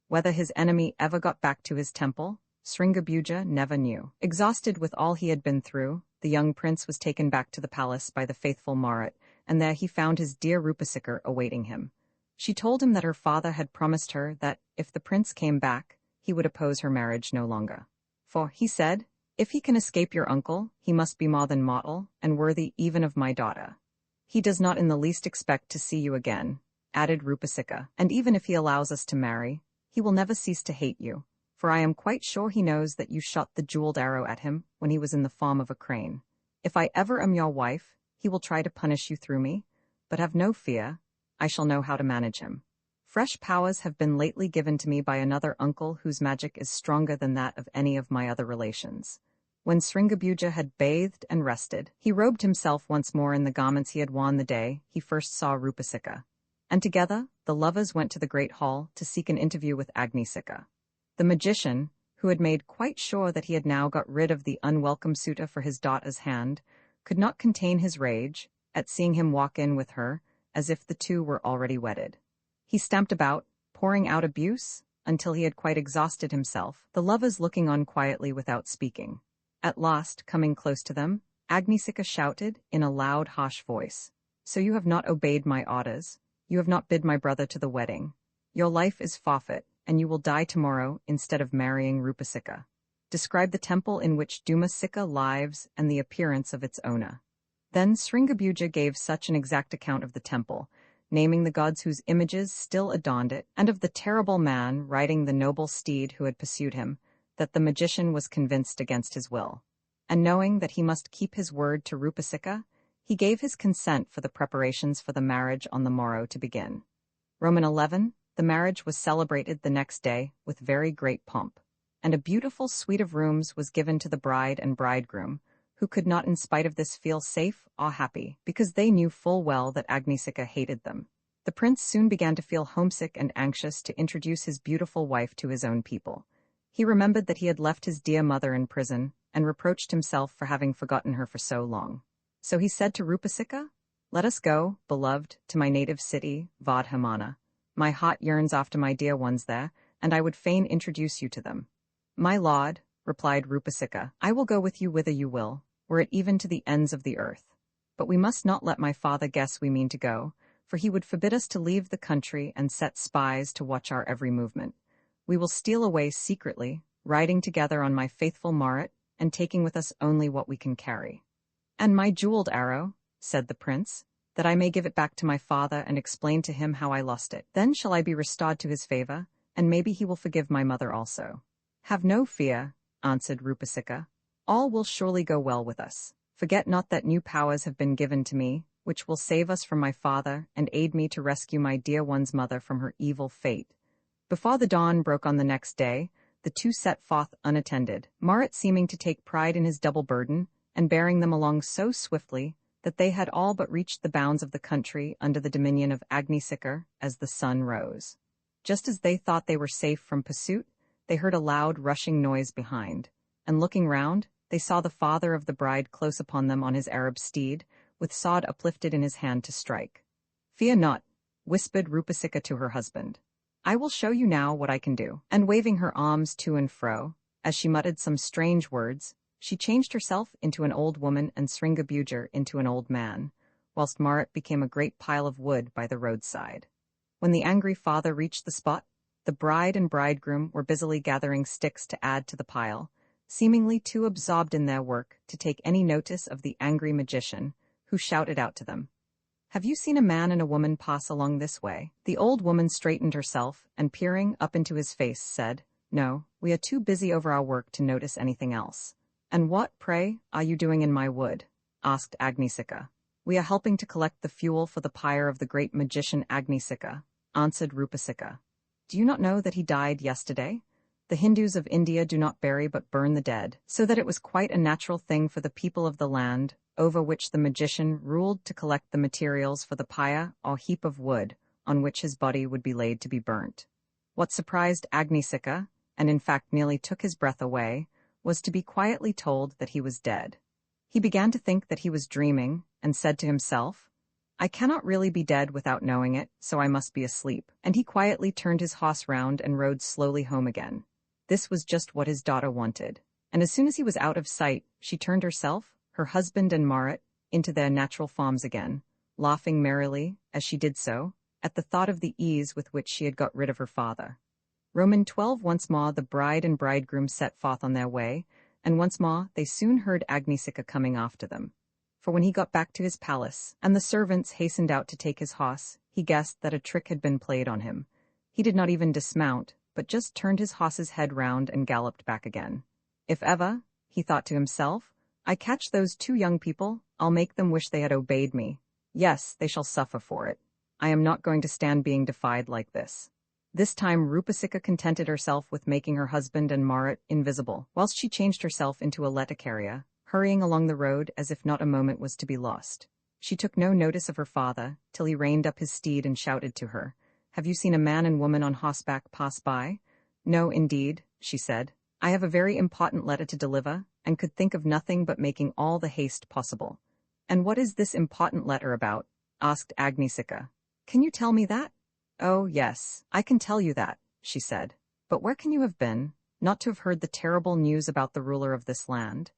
Whether his enemy ever got back to his temple, Sringabuja never knew. Exhausted with all he had been through, the young prince was taken back to the palace by the faithful Marat, and there he found his dear Rupasika awaiting him. She told him that her father had promised her that, if the prince came back, he would oppose her marriage no longer. For, he said, if he can escape your uncle, he must be more than mortal, and worthy even of my daughter. He does not in the least expect to see you again, added Rupasika, and even if he allows us to marry, he will never cease to hate you, for I am quite sure he knows that you shot the jeweled arrow at him when he was in the form of a crane. If I ever am your wife, he will try to punish you through me, but have no fear, I shall know how to manage him. Fresh powers have been lately given to me by another uncle whose magic is stronger than that of any of my other relations. When Sringabuja had bathed and rested, he robed himself once more in the garments he had worn the day he first saw Rupasika, and together the lovers went to the great hall to seek an interview with Agnisika. The magician, who had made quite sure that he had now got rid of the unwelcome suitor for his daughter's hand, could not contain his rage at seeing him walk in with her as if the two were already wedded. He stamped about, pouring out abuse, until he had quite exhausted himself, the lovers looking on quietly without speaking. At last, coming close to them, Agnisika shouted in a loud, harsh voice, "So you have not obeyed my orders, you have not bid my brother to the wedding. Your life is forfeit, and you will die tomorrow instead of marrying Rupasika." Describe the temple in which Dumasika lives and the appearance of its owner. Then Sringabuja gave such an exact account of the temple, naming the gods whose images still adorned it, and of the terrible man riding the noble steed who had pursued him, that the magician was convinced against his will. And knowing that he must keep his word to Rupasika, he gave his consent for the preparations for the marriage on the morrow to begin. Roman 11, the marriage was celebrated the next day with very great pomp, and a beautiful suite of rooms was given to the bride and bridegroom, who could not in spite of this feel safe or happy, because they knew full well that Agnisika hated them. The prince soon began to feel homesick and anxious to introduce his beautiful wife to his own people. He remembered that he had left his dear mother in prison, and reproached himself for having forgotten her for so long. So he said to Rupasika, "Let us go, beloved, to my native city, Vadhamana. My heart yearns after my dear ones there, and I would fain introduce you to them." "My lord," replied Rupasika, "I will go with you whither you will, were it even to the ends of the earth. But we must not let my father guess we mean to go, for he would forbid us to leave the country and set spies to watch our every movement. We will steal away secretly, riding together on my faithful Marit, and taking with us only what we can carry." "And my jeweled arrow," said the prince, "that I may give it back to my father and explain to him how I lost it. Then shall I be restored to his favor, and maybe he will forgive my mother also." "Have no fear," answered Rupasika. "All will surely go well with us. Forget not that new powers have been given to me, which will save us from my father and aid me to rescue my dear one's mother from her evil fate." Before the dawn broke on the next day, the two set forth unattended, Marit seeming to take pride in his double burden, and bearing them along so swiftly that they had all but reached the bounds of the country under the dominion of Agnisika as the sun rose. Just as they thought they were safe from pursuit, they heard a loud rushing noise behind, and looking round, they saw the father of the bride close upon them on his Arab steed, with sword uplifted in his hand to strike. "Fear not," whispered Rupasika to her husband. "I will show you now what I can do." And waving her arms to and fro, as she muttered some strange words, she changed herself into an old woman and Sringabuja into an old man, whilst Marit became a great pile of wood by the roadside. When the angry father reached the spot, the bride and bridegroom were busily gathering sticks to add to the pile, seemingly too absorbed in their work to take any notice of the angry magician, who shouted out to them, "Have you seen a man and a woman pass along this way?" The old woman straightened herself, and peering up into his face, said, "No, we are too busy over our work to notice anything else." "And what, pray, are you doing in my wood?" asked Agnisika. "We are helping to collect the fuel for the pyre of the great magician Agnisika," answered Rupasika. "Do you not know that he died yesterday? The Hindus of India do not bury but burn the dead, so that it was quite a natural thing for the people of the land over which the magician ruled to collect the materials for the pyre or heap of wood on which his body would be laid to be burnt." What surprised Agnisika, and in fact nearly took his breath away, was to be quietly told that he was dead. He began to think that he was dreaming, and said to himself, "I cannot really be dead without knowing it, so I must be asleep." And he quietly turned his horse round and rode slowly home again. This was just what his daughter wanted, and as soon as he was out of sight, she turned herself, her husband and Marit, into their natural forms again, laughing merrily, as she did so, at the thought of the ease with which she had got rid of her father. Roman 12 Once more the bride and bridegroom set forth on their way, and once more they soon heard Agnisika coming after them. For when he got back to his palace, and the servants hastened out to take his horse, he guessed that a trick had been played on him. He did not even dismount, but just turned his horse's head round and galloped back again. "If ever," he thought to himself, "I catch those two young people, I'll make them wish they had obeyed me. Yes, they shall suffer for it. I am not going to stand being defied like this." This time Rupasika contented herself with making her husband and Marit invisible, whilst she changed herself into a Letacaria, hurrying along the road as if not a moment was to be lost. She took no notice of her father, till he reined up his steed and shouted to her, "Have you seen a man and woman on horseback pass by?" "No, indeed," she said. "I have a very important letter to deliver, and could think of nothing but making all the haste possible." "And what is this important letter about?" asked Agnisika. "Can you tell me that?" "Oh, yes, I can tell you that," she said. "But where can you have been, not to have heard the terrible news about the ruler of this land?"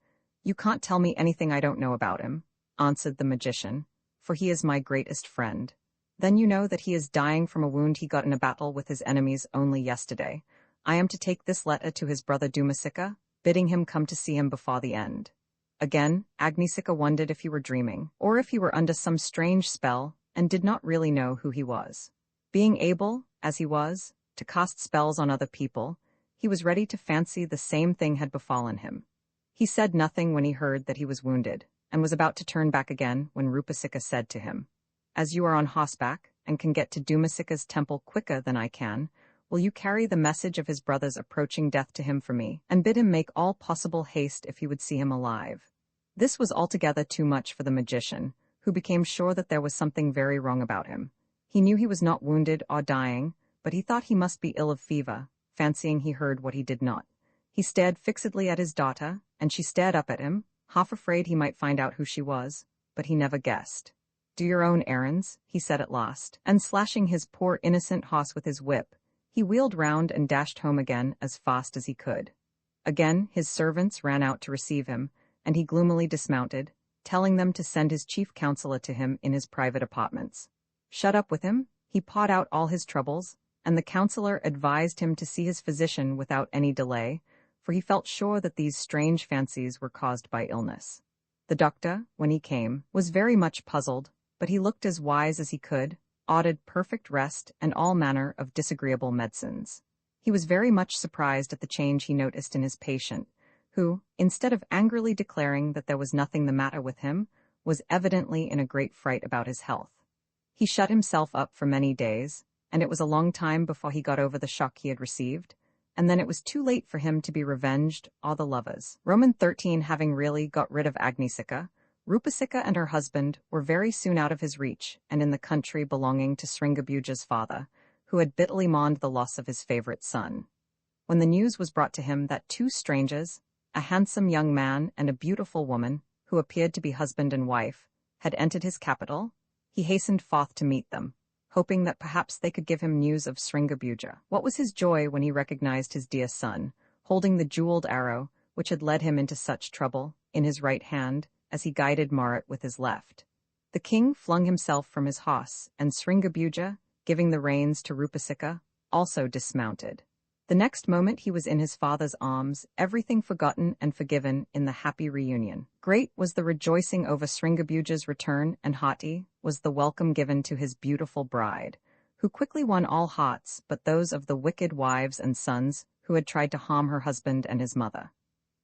"You can't tell me anything I don't know about him," answered the magician, "for he is my greatest friend." "Then you know that he is dying from a wound he got in a battle with his enemies only yesterday. I am to take this letter to his brother Dumasika, bidding him come to see him before the end. Again, Agnisika wondered if he were dreaming, or if he were under some strange spell and did not really know who he was. Being able, as he was, to cast spells on other people, he was ready to fancy the same thing had befallen him. He said nothing when he heard that he was wounded, and was about to turn back again when Rupasika said to him, "As you are on horseback, and can get to Dumasika's temple quicker than I can, will you carry the message of his brother's approaching death to him for me, and bid him make all possible haste if he would see him alive?" This was altogether too much for the magician, who became sure that there was something very wrong about him. He knew he was not wounded or dying, but he thought he must be ill of fever, fancying he heard what he did not. He stared fixedly at his daughter, and she stared up at him, half afraid he might find out who she was, but he never guessed. "Do your own errands," he said at last, and slashing his poor innocent horse with his whip, he wheeled round and dashed home again as fast as he could. Again his servants ran out to receive him, and he gloomily dismounted, telling them to send his chief counselor to him in his private apartments. Shut up with him, he poured out all his troubles, and the counselor advised him to see his physician without any delay, for he felt sure that these strange fancies were caused by illness. The doctor, when he came, was very much puzzled, but he looked as wise as he could, ordered perfect rest and all manner of disagreeable medicines. He was very much surprised at the change he noticed in his patient, who, instead of angrily declaring that there was nothing the matter with him, was evidently in a great fright about his health. He shut himself up for many days, and it was a long time before he got over the shock he had received, and then it was too late for him to be revenged or the lovers. Roman 13 having really got rid of Agnisika, Rupasika and her husband were very soon out of his reach and in the country belonging to Sringabuja's father, who had bitterly mourned the loss of his favorite son. When the news was brought to him that two strangers, a handsome young man and a beautiful woman, who appeared to be husband and wife, had entered his capital, he hastened forth to meet them, hoping that perhaps they could give him news of Sringabuja. What was his joy when he recognized his dear son, holding the jeweled arrow, which had led him into such trouble, in his right hand, as he guided Marat with his left. The king flung himself from his horse, and Sringabuja, giving the reins to Rupasika, also dismounted. The next moment he was in his father's arms, everything forgotten and forgiven in the happy reunion. Great was the rejoicing over Sringabuja's return, and hearty was the welcome given to his beautiful bride, who quickly won all hearts but those of the wicked wives and sons who had tried to harm her husband and his mother.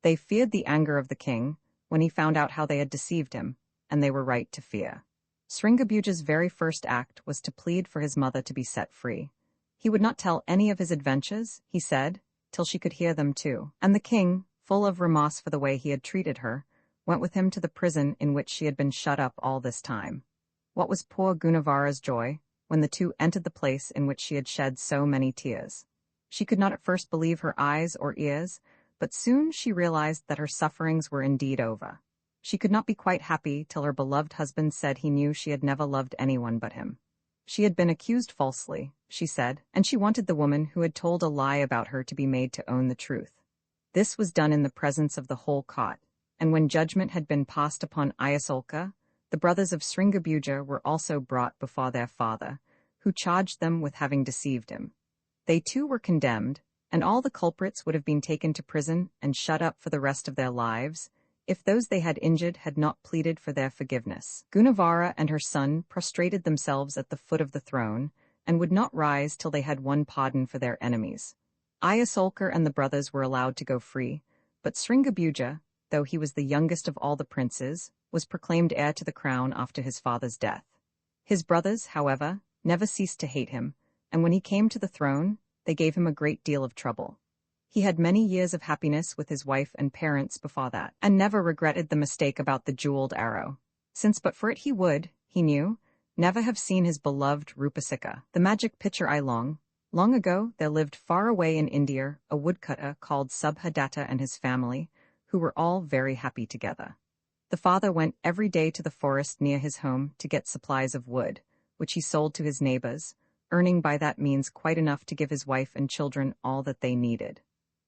They feared the anger of the king when he found out how they had deceived him, and they were right to fear. Sringabuja's very first act was to plead for his mother to be set free. He would not tell any of his adventures, he said, till she could hear them too, and the king, full of remorse for the way he had treated her, went with him to the prison in which she had been shut up all this time. What was poor Gunavara's joy when the two entered the place in which she had shed so many tears? She could not at first believe her eyes or ears, but soon she realized that her sufferings were indeed over. She could not be quite happy till her beloved husband said he knew she had never loved anyone but him. She had been accused falsely, she said, and she wanted the woman who had told a lie about her to be made to own the truth. This was done in the presence of the whole court, and when judgment had been passed upon Ayasolka, the brothers of Sringabuja were also brought before their father, who charged them with having deceived him. They too were condemned, and all the culprits would have been taken to prison and shut up for the rest of their lives, if those they had injured had not pleaded for their forgiveness. Gunavara and her son prostrated themselves at the foot of the throne, and would not rise till they had won pardon for their enemies. Ayasolkar and the brothers were allowed to go free, but Sringabuja, though he was the youngest of all the princes, was proclaimed heir to the crown after his father's death. His brothers, however, never ceased to hate him, and when he came to the throne, they gave him a great deal of trouble. He had many years of happiness with his wife and parents before that, and never regretted the mistake about the jeweled arrow, since but for it he would, he knew, never have seen his beloved Rupasika. The magic picture long ago there lived far away in India a woodcutter called Subhadatta and his family, who were all very happy together. The father went every day to the forest near his home to get supplies of wood, which he sold to his neighbors, earning by that means quite enough to give his wife and children all that they needed.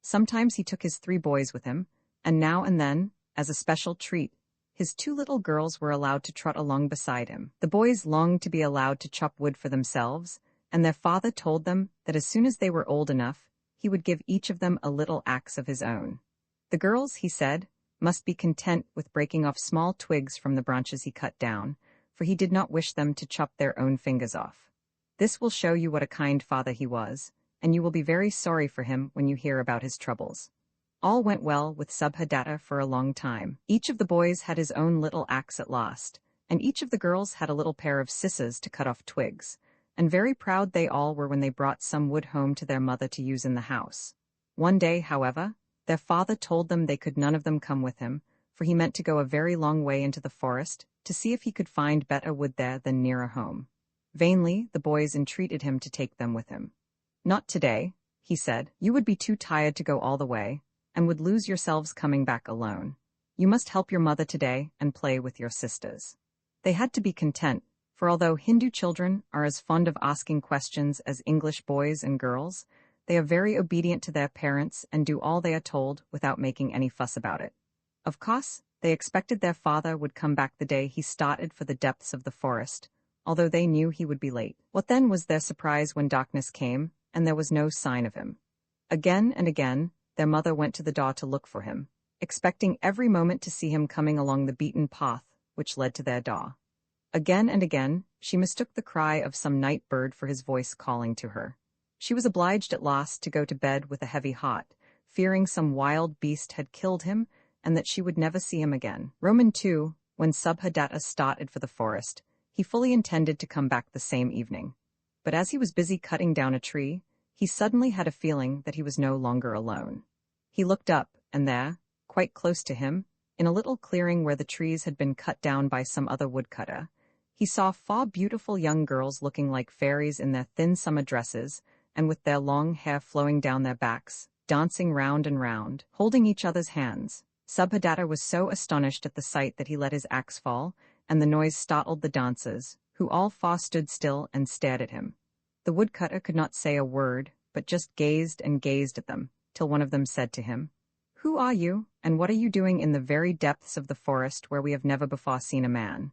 Sometimes he took his 3 boys with him, and now and then, as a special treat, his 2 little girls were allowed to trot along beside him. The boys longed to be allowed to chop wood for themselves, and their father told them that as soon as they were old enough, he would give each of them a little axe of his own. The girls, he said, must be content with breaking off small twigs from the branches he cut down, for he did not wish them to chop their own fingers off. This will show you what a kind father he was, and you will be very sorry for him when you hear about his troubles. All went well with Subhadatta for a long time. Each of the boys had his own little axe at last, and each of the girls had a little pair of scissors to cut off twigs, and very proud they all were when they brought some wood home to their mother to use in the house. One day, however, their father told them they could none of them come with him, for he meant to go a very long way into the forest to see if he could find better wood there than nearer home. Vainly, the boys entreated him to take them with him. Not today, he said. You would be too tired to go all the way, and would lose yourselves coming back alone. You must help your mother today and play with your sisters. They had to be content, for although Hindu children are as fond of asking questions as English boys and girls, they are very obedient to their parents and do all they are told without making any fuss about it. Of course, they expected their father would come back the day he started for the depths of the forest, although they knew he would be late. What then was their surprise when darkness came, and there was no sign of him. Again and again, their mother went to the door to look for him, expecting every moment to see him coming along the beaten path which led to their door. Again and again, she mistook the cry of some night bird for his voice calling to her. She was obliged at last to go to bed with a heavy heart, fearing some wild beast had killed him and that she would never see him again. Roman 2, when Subhadatta started for the forest, he fully intended to come back the same evening. But as he was busy cutting down a tree, he suddenly had a feeling that he was no longer alone. He looked up, and there, quite close to him, in a little clearing where the trees had been cut down by some other woodcutter, he saw 4 beautiful young girls looking like fairies in their thin summer dresses and with their long hair flowing down their backs, dancing round and round, holding each other's hands. Subhadatta was so astonished at the sight that he let his axe fall, and the noise startled the dancers, who all 4 stood still and stared at him. The woodcutter could not say a word, but just gazed and gazed at them, till one of them said to him, "Who are you, and what are you doing in the very depths of the forest where we have never before seen a man?"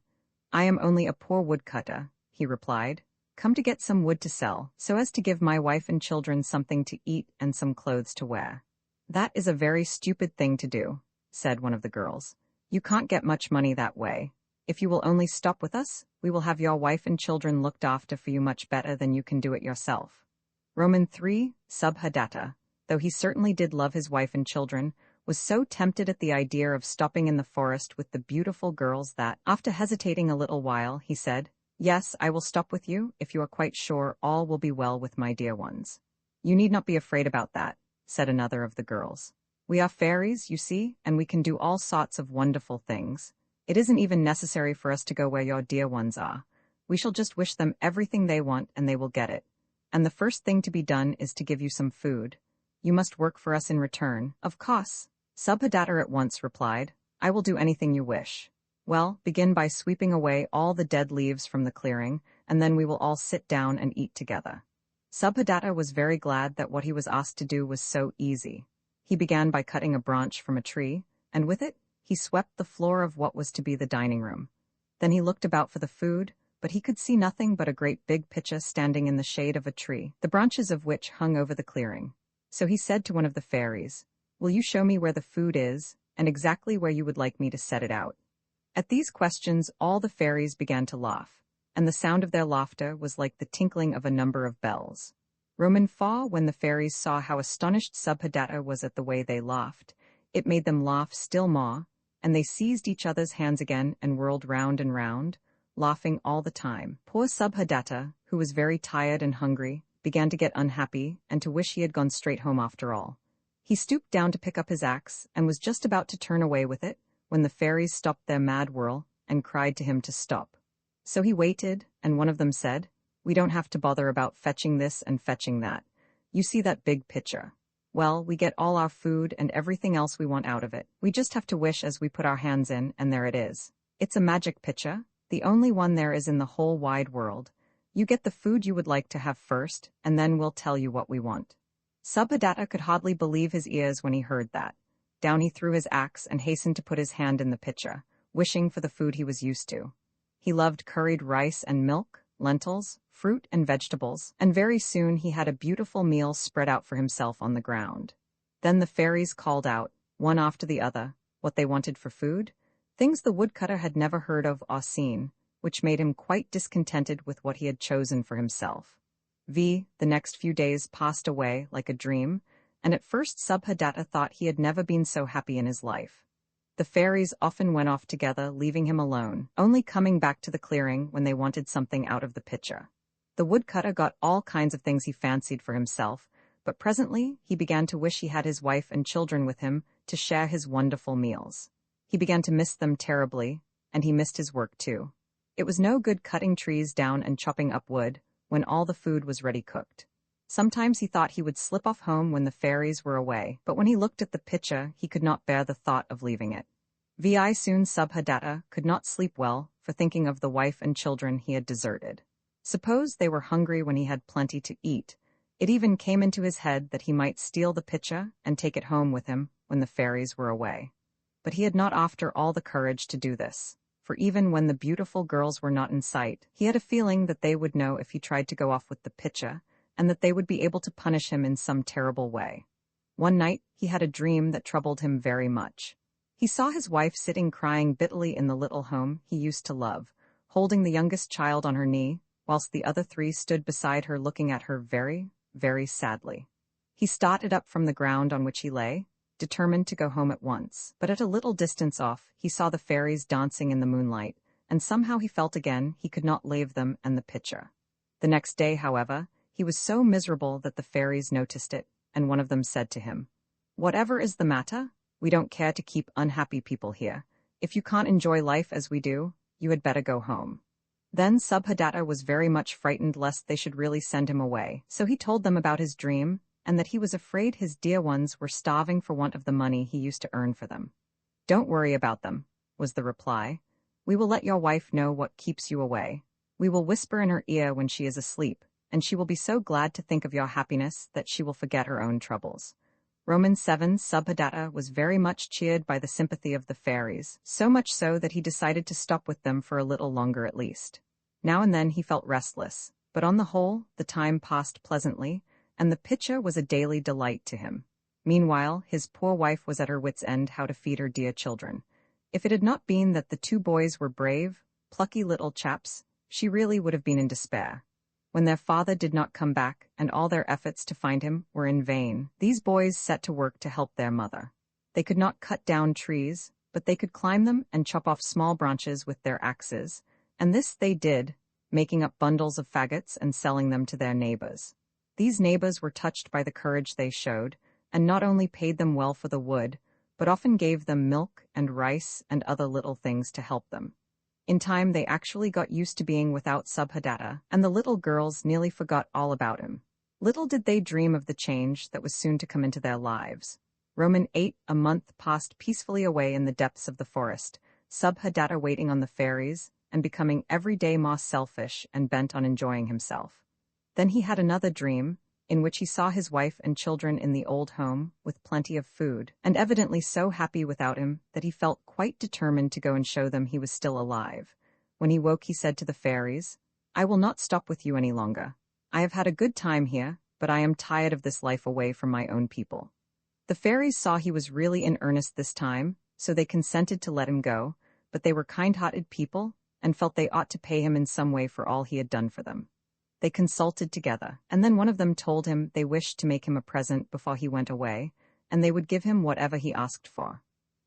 "I am only a poor woodcutter," he replied, "come to get some wood to sell, so as to give my wife and children something to eat and some clothes to wear." "That is a very stupid thing to do," said one of the girls. "You can't get much money that way. If you will only stop with us, we will have your wife and children looked after for you much better than you can do it yourself." Roman 3, Subhadatta, though he certainly did love his wife and children, was so tempted at the idea of stopping in the forest with the beautiful girls that, after hesitating a little while, he said, "Yes, I will stop with you, if you are quite sure all will be well with my dear ones." "You need not be afraid about that," said another of the girls. "We are fairies, you see, and we can do all sorts of wonderful things. It isn't even necessary for us to go where your dear ones are. We shall just wish them everything they want and they will get it. And the first thing to be done is to give you some food. You must work for us in return." "Of course," Subhadatta at once replied, "I will do anything you wish." "Well, begin by sweeping away all the dead leaves from the clearing, and then we will all sit down and eat together." Subhadatta was very glad that what he was asked to do was so easy. He began by cutting a branch from a tree, and with it, he swept the floor of what was to be the dining room. Then he looked about for the food, but he could see nothing but a great big pitcher standing in the shade of a tree, the branches of which hung over the clearing. So he said to one of the fairies, "Will you show me where the food is, and exactly where you would like me to set it out?" At these questions all the fairies began to laugh, and the sound of their laughter was like the tinkling of a number of bells. Roman 4, when the fairies saw how astonished Subhadatta was at the way they laughed, it made them laugh still more, and they seized each other's hands again and whirled round and round, laughing all the time. Poor Subhadatta, who was very tired and hungry, began to get unhappy and to wish he had gone straight home after all. He stooped down to pick up his axe and was just about to turn away with it when the fairies stopped their mad whirl and cried to him to stop. So he waited, and one of them said, "We don't have to bother about fetching this and fetching that. You see that big pitcher? Well, we get all our food and everything else we want out of it. We just have to wish as we put our hands in, and there it is. It's a magic pitcher, the only one there is in the whole wide world. You get the food you would like to have first, and then we'll tell you what we want." Subhadatta could hardly believe his ears when he heard that. Down he threw his axe and hastened to put his hand in the pitcher, wishing for the food he was used to. He loved curried rice and milk, lentils, fruit and vegetables, and very soon he had a beautiful meal spread out for himself on the ground. Then the fairies called out, one after the other, what they wanted for food, things the woodcutter had never heard of or seen, which made him quite discontented with what he had chosen for himself. The next few days passed away like a dream, and at first Subhadatta thought he had never been so happy in his life. The fairies often went off together, leaving him alone, only coming back to the clearing when they wanted something out of the pitcher. The woodcutter got all kinds of things he fancied for himself, but presently he began to wish he had his wife and children with him to share his wonderful meals. He began to miss them terribly, and he missed his work too. It was no good cutting trees down and chopping up wood when all the food was ready cooked. Sometimes he thought he would slip off home when the fairies were away, but when he looked at the pitcher, he could not bear the thought of leaving it. Soon Subhadatta could not sleep well for thinking of the wife and children he had deserted. Suppose they were hungry when he had plenty to eat. It even came into his head that he might steal the pitcher and take it home with him when the fairies were away. But he had not after all the courage to do this, for even when the beautiful girls were not in sight, he had a feeling that they would know if he tried to go off with the pitcher, and that they would be able to punish him in some terrible way. One night he had a dream that troubled him very much. He saw his wife sitting crying bitterly in the little home he used to love, holding the youngest child on her knee, whilst the other three stood beside her looking at her very, very sadly. He started up from the ground on which he lay, determined to go home at once, but at a little distance off he saw the fairies dancing in the moonlight, and somehow he felt again he could not leave them and the pitcher. The next day, however, he was so miserable that the fairies noticed it, and one of them said to him, "Whatever is the matter? We don't care to keep unhappy people here. If you can't enjoy life as we do, you had better go home." Then Subhadatta was very much frightened lest they should really send him away, so he told them about his dream, and that he was afraid his dear ones were starving for want of the money he used to earn for them. "Don't worry about them," was the reply. "We will let your wife know what keeps you away. We will whisper in her ear when she is asleep, and she will be so glad to think of your happiness that she will forget her own troubles." Romans 7. Subhadatta was very much cheered by the sympathy of the fairies, so much so that he decided to stop with them for a little longer at least. Now and then he felt restless, but on the whole the time passed pleasantly, and the pitcher was a daily delight to him. Meanwhile, his poor wife was at her wits' end how to feed her dear children. If it had not been that the two boys were brave, plucky little chaps, she really would have been in despair. When their father did not come back, and all their efforts to find him were in vain, these boys set to work to help their mother. They could not cut down trees, but they could climb them and chop off small branches with their axes, and this they did, making up bundles of faggots and selling them to their neighbors. These neighbors were touched by the courage they showed, and not only paid them well for the wood, but often gave them milk and rice and other little things to help them. In time they actually got used to being without Subhadatta, and the little girls nearly forgot all about him. Little did they dream of the change that was soon to come into their lives. Roman 8. A month passed peacefully away in the depths of the forest, Subhadatta waiting on the fairies, and becoming every day more selfish and bent on enjoying himself. Then he had another dream, in which he saw his wife and children in the old home, with plenty of food, and evidently so happy without him that he felt quite determined to go and show them he was still alive. When he woke he said to the fairies, "I will not stop with you any longer. I have had a good time here, but I am tired of this life away from my own people." The fairies saw he was really in earnest this time, so they consented to let him go, but they were kind-hearted people, and felt they ought to pay him in some way for all he had done for them. They consulted together, and then one of them told him they wished to make him a present before he went away, and they would give him whatever he asked for.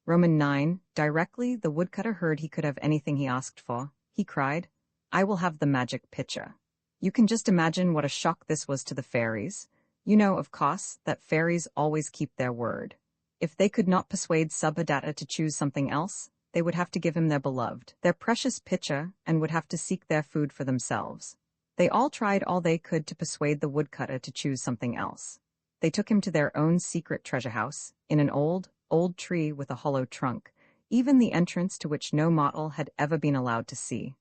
Roman 9. Directly the woodcutter heard he could have anything he asked for, he cried, "I will have the magic pitcher." You can just imagine what a shock this was to the fairies. You know, of course, that fairies always keep their word. If they could not persuade Subhadatta to choose something else, they would have to give him their beloved, their precious pitcher, and would have to seek their food for themselves. They all tried all they could to persuade the woodcutter to choose something else. They took him to their own secret treasure house, in an old tree with a hollow trunk, even the entrance to which no mortal had ever been allowed to see.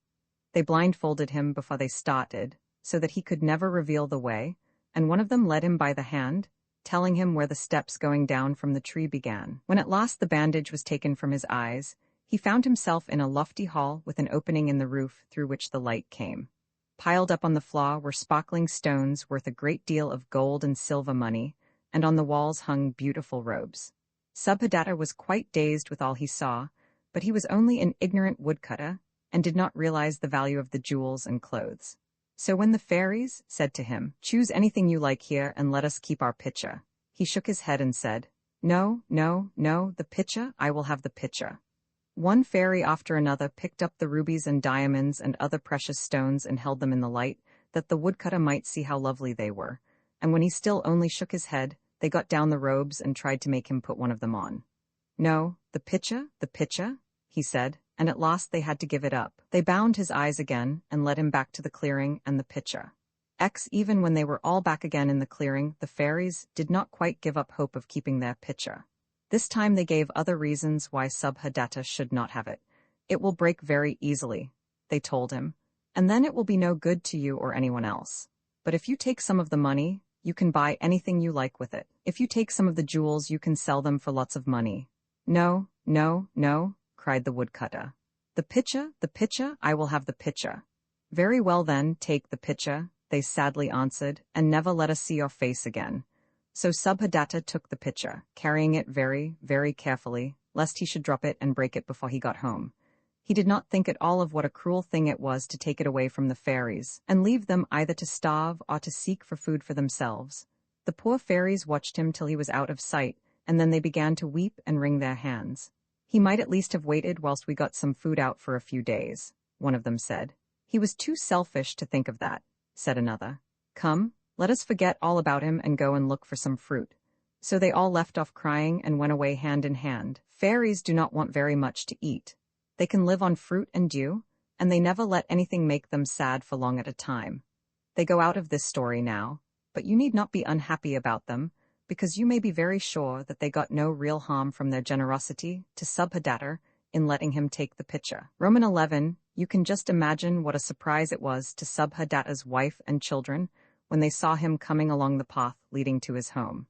They blindfolded him before they started, so that he could never reveal the way, and one of them led him by the hand, telling him where the steps going down from the tree began. When at last the bandage was taken from his eyes, he found himself in a lofty hall with an opening in the roof through which the light came. Piled up on the floor were sparkling stones worth a great deal of gold and silver money, and on the walls hung beautiful robes. Subhadatta was quite dazed with all he saw, but he was only an ignorant woodcutter and did not realize the value of the jewels and clothes. So when the fairies said to him, "Choose anything you like here and let us keep our pitcher," he shook his head and said, "No, no, no, the pitcher, I will have the pitcher." One fairy after another picked up the rubies and diamonds and other precious stones and held them in the light, that the woodcutter might see how lovely they were, and when he still only shook his head, they got down the robes and tried to make him put one of them on. "No, the pitcher," he said, and at last they had to give it up. They bound his eyes again and led him back to the clearing and the pitcher. Even when they were all back again in the clearing, the fairies did not quite give up hope of keeping their pitcher. This time they gave other reasons why Subhadatta should not have it. "It will break very easily," they told him, "and then it will be no good to you or anyone else. But if you take some of the money, you can buy anything you like with it. If you take some of the jewels, you can sell them for lots of money." "No, no, no," cried the woodcutter. The pitcher, I will have the pitcher." "Very well then, take the pitcher," they sadly answered, "and never let us see your face again." So Subhadatta took the pitcher, carrying it very, very carefully, lest he should drop it and break it before he got home. He did not think at all of what a cruel thing it was to take it away from the fairies, and leave them either to starve or to seek for food for themselves. The poor fairies watched him till he was out of sight, and then they began to weep and wring their hands. "He might at least have waited whilst we got some food out for a few days," one of them said. "He was too selfish to think of that," said another. "Come, let us forget all about him and go and look for some fruit." So they all left off crying and went away hand in hand. Fairies do not want very much to eat. They can live on fruit and dew, and they never let anything make them sad for long at a time. They go out of this story now, but you need not be unhappy about them, because you may be very sure that they got no real harm from their generosity to Subhadatta in letting him take the pitcher. Roman 11, you can just imagine what a surprise it was to Subhadatta's wife and children when they saw him coming along the path leading to his home.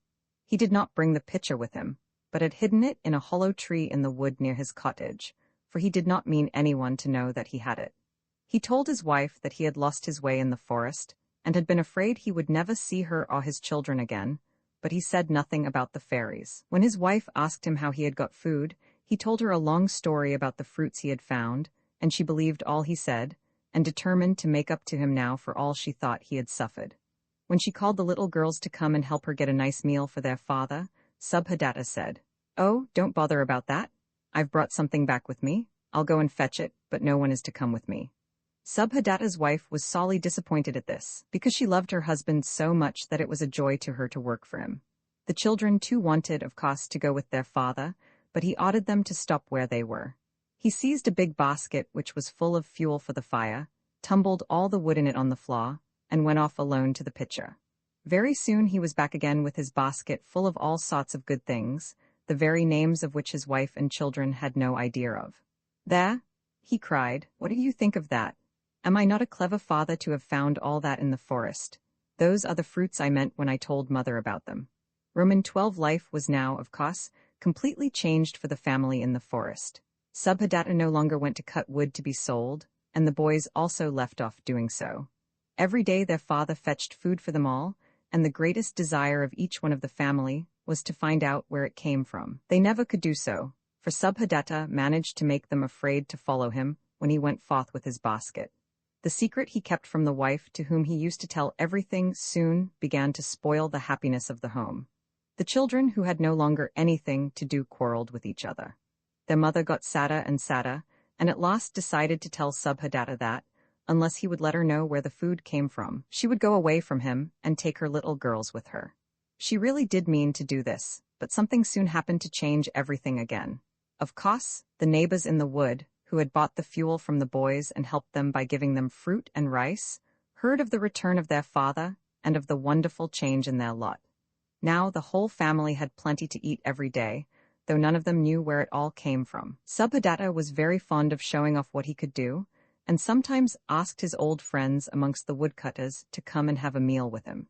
He did not bring the pitcher with him, but had hidden it in a hollow tree in the wood near his cottage, for he did not mean anyone to know that he had it. He told his wife that he had lost his way in the forest, and had been afraid he would never see her or his children again, but he said nothing about the fairies. When his wife asked him how he had got food, he told her a long story about the fruits he had found, and she believed all he said, and determined to make up to him now for all she thought he had suffered. When she called the little girls to come and help her get a nice meal for their father, Subhadatta said, "Oh, don't bother about that. I've brought something back with me. I'll go and fetch it, but no one is to come with me." Subhadatta's wife was sorely disappointed at this, because she loved her husband so much that it was a joy to her to work for him. The children too wanted, of course, to go with their father, but he ordered them to stop where they were. He seized a big basket which was full of fuel for the fire, tumbled all the wood in it on the floor, and went off alone to the pitcher. Very soon he was back again with his basket full of all sorts of good things, the very names of which his wife and children had no idea of. "There," he cried, "what do you think of that? Am I not a clever father to have found all that in the forest? Those are the fruits I meant when I told mother about them." Roman 12 life was now, of course, completely changed for the family in the forest. Subhadatta no longer went to cut wood to be sold, and the boys also left off doing so. Every day their father fetched food for them all, and the greatest desire of each one of the family was to find out where it came from. They never could do so, for Subhadatta managed to make them afraid to follow him when he went forth with his basket. The secret he kept from the wife to whom he used to tell everything soon began to spoil the happiness of the home. The children, who had no longer anything to do, quarreled with each other. Their mother got sadder and sadder, and at last decided to tell Subhadatta that, unless he would let her know where the food came from, she would go away from him and take her little girls with her. She really did mean to do this, but something soon happened to change everything again. Of course, the neighbors in the wood, who had bought the fuel from the boys and helped them by giving them fruit and rice, heard of the return of their father and of the wonderful change in their lot. Now the whole family had plenty to eat every day, though none of them knew where it all came from. Subhadatta was very fond of showing off what he could do, and sometimes asked his old friends amongst the woodcutters to come and have a meal with him.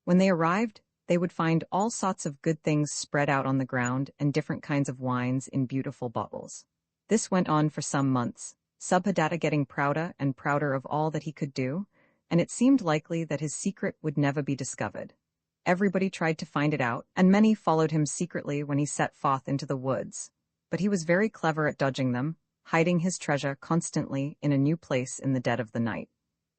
When they arrived, they would find all sorts of good things spread out on the ground and different kinds of wines in beautiful bottles. This went on for some months, Subhadatta getting prouder and prouder of all that he could do, and it seemed likely that his secret would never be discovered. Everybody tried to find it out, and many followed him secretly when he set forth into the woods. But he was very clever at dodging them, hiding his treasure constantly in a new place in the dead of the night.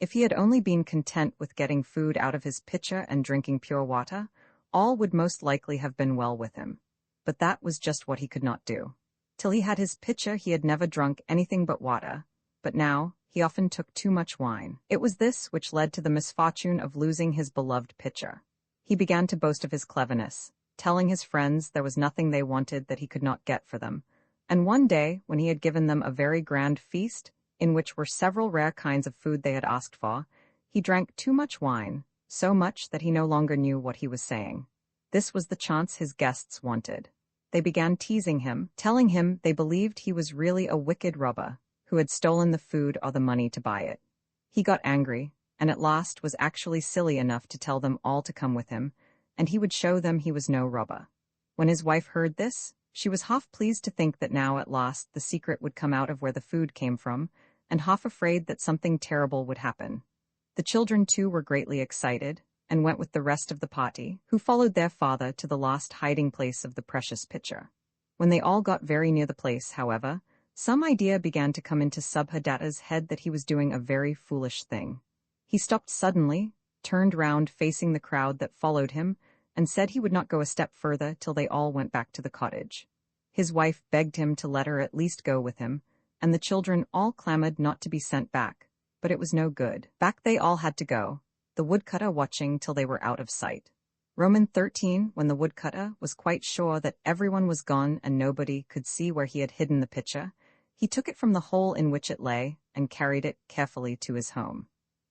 If he had only been content with getting food out of his pitcher and drinking pure water, all would most likely have been well with him. But that was just what he could not do. Till he had his pitcher, he had never drunk anything but water, but now he often took too much wine. It was this which led to the misfortune of losing his beloved pitcher. He began to boast of his cleverness, telling his friends there was nothing they wanted that he could not get for them. And one day, when he had given them a very grand feast, in which were several rare kinds of food they had asked for, he drank too much wine, so much that he no longer knew what he was saying. This was the chance his guests wanted. They began teasing him, telling him they believed he was really a wicked robber, who had stolen the food or the money to buy it. He got angry, and at last was actually silly enough to tell them all to come with him, and he would show them he was no robber. When his wife heard this, she was half pleased to think that now at last the secret would come out of where the food came from, and half afraid that something terrible would happen. The children too were greatly excited, and went with the rest of the party, who followed their father to the lost hiding place of the precious pitcher. When they all got very near the place, however, some idea began to come into Subhadatta's head that he was doing a very foolish thing. He stopped suddenly, turned round facing the crowd that followed him, and said he would not go a step further till they all went back to the cottage. His wife begged him to let her at least go with him, and the children all clamored not to be sent back, but it was no good. Back they all had to go, the woodcutter watching till they were out of sight. Roman 13, when the woodcutter was quite sure that everyone was gone and nobody could see where he had hidden the pitcher, he took it from the hole in which it lay and carried it carefully to his home.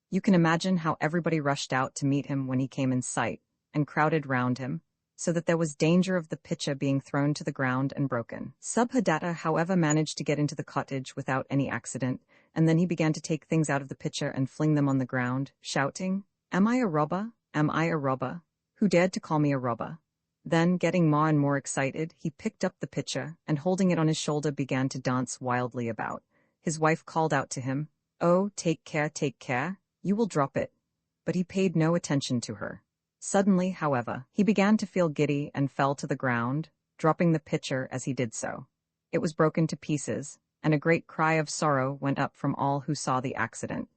You can imagine how everybody rushed out to meet him when he came in sight, and crowded round him, so that there was danger of the pitcher being thrown to the ground and broken. Subhadatta, however, managed to get into the cottage without any accident, and then he began to take things out of the pitcher and fling them on the ground, shouting, "Am I a robber? Am I a robber? Who dared to call me a robber?" Then, getting more and more excited, he picked up the pitcher, and holding it on his shoulder began to dance wildly about. His wife called out to him, "Oh, take care, you will drop it." But he paid no attention to her. Suddenly, however, he began to feel giddy and fell to the ground, dropping the pitcher as he did so. It was broken to pieces, and a great cry of sorrow went up from all who saw the accident.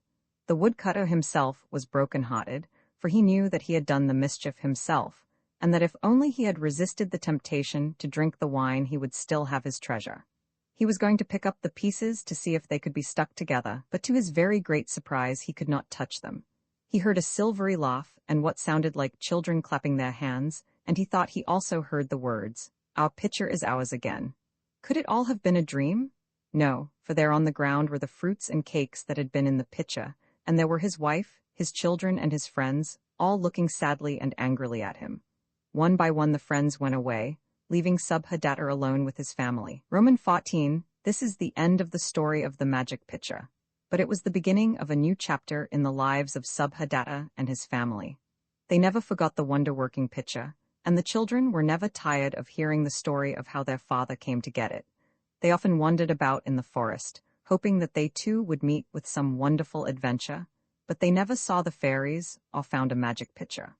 The woodcutter himself was broken-hearted, for he knew that he had done the mischief himself, and that if only he had resisted the temptation to drink the wine he would still have his treasure. He was going to pick up the pieces to see if they could be stuck together, but to his very great surprise he could not touch them. He heard a silvery laugh and what sounded like children clapping their hands, and he thought he also heard the words, "Our pitcher is ours again." Could it all have been a dream? No, for there on the ground were the fruits and cakes that had been in the pitcher, and there were his wife, his children, and his friends, all looking sadly and angrily at him. One by one the friends went away, leaving Subhadatta alone with his family. Roman 14, this is the end of the story of the magic pitcher. But it was the beginning of a new chapter in the lives of Subhadatta and his family. They never forgot the wonder-working pitcher, and the children were never tired of hearing the story of how their father came to get it. They often wandered about in the forest, hoping that they too would meet with some wonderful adventure, but they never saw the fairies or found a magic pitcher.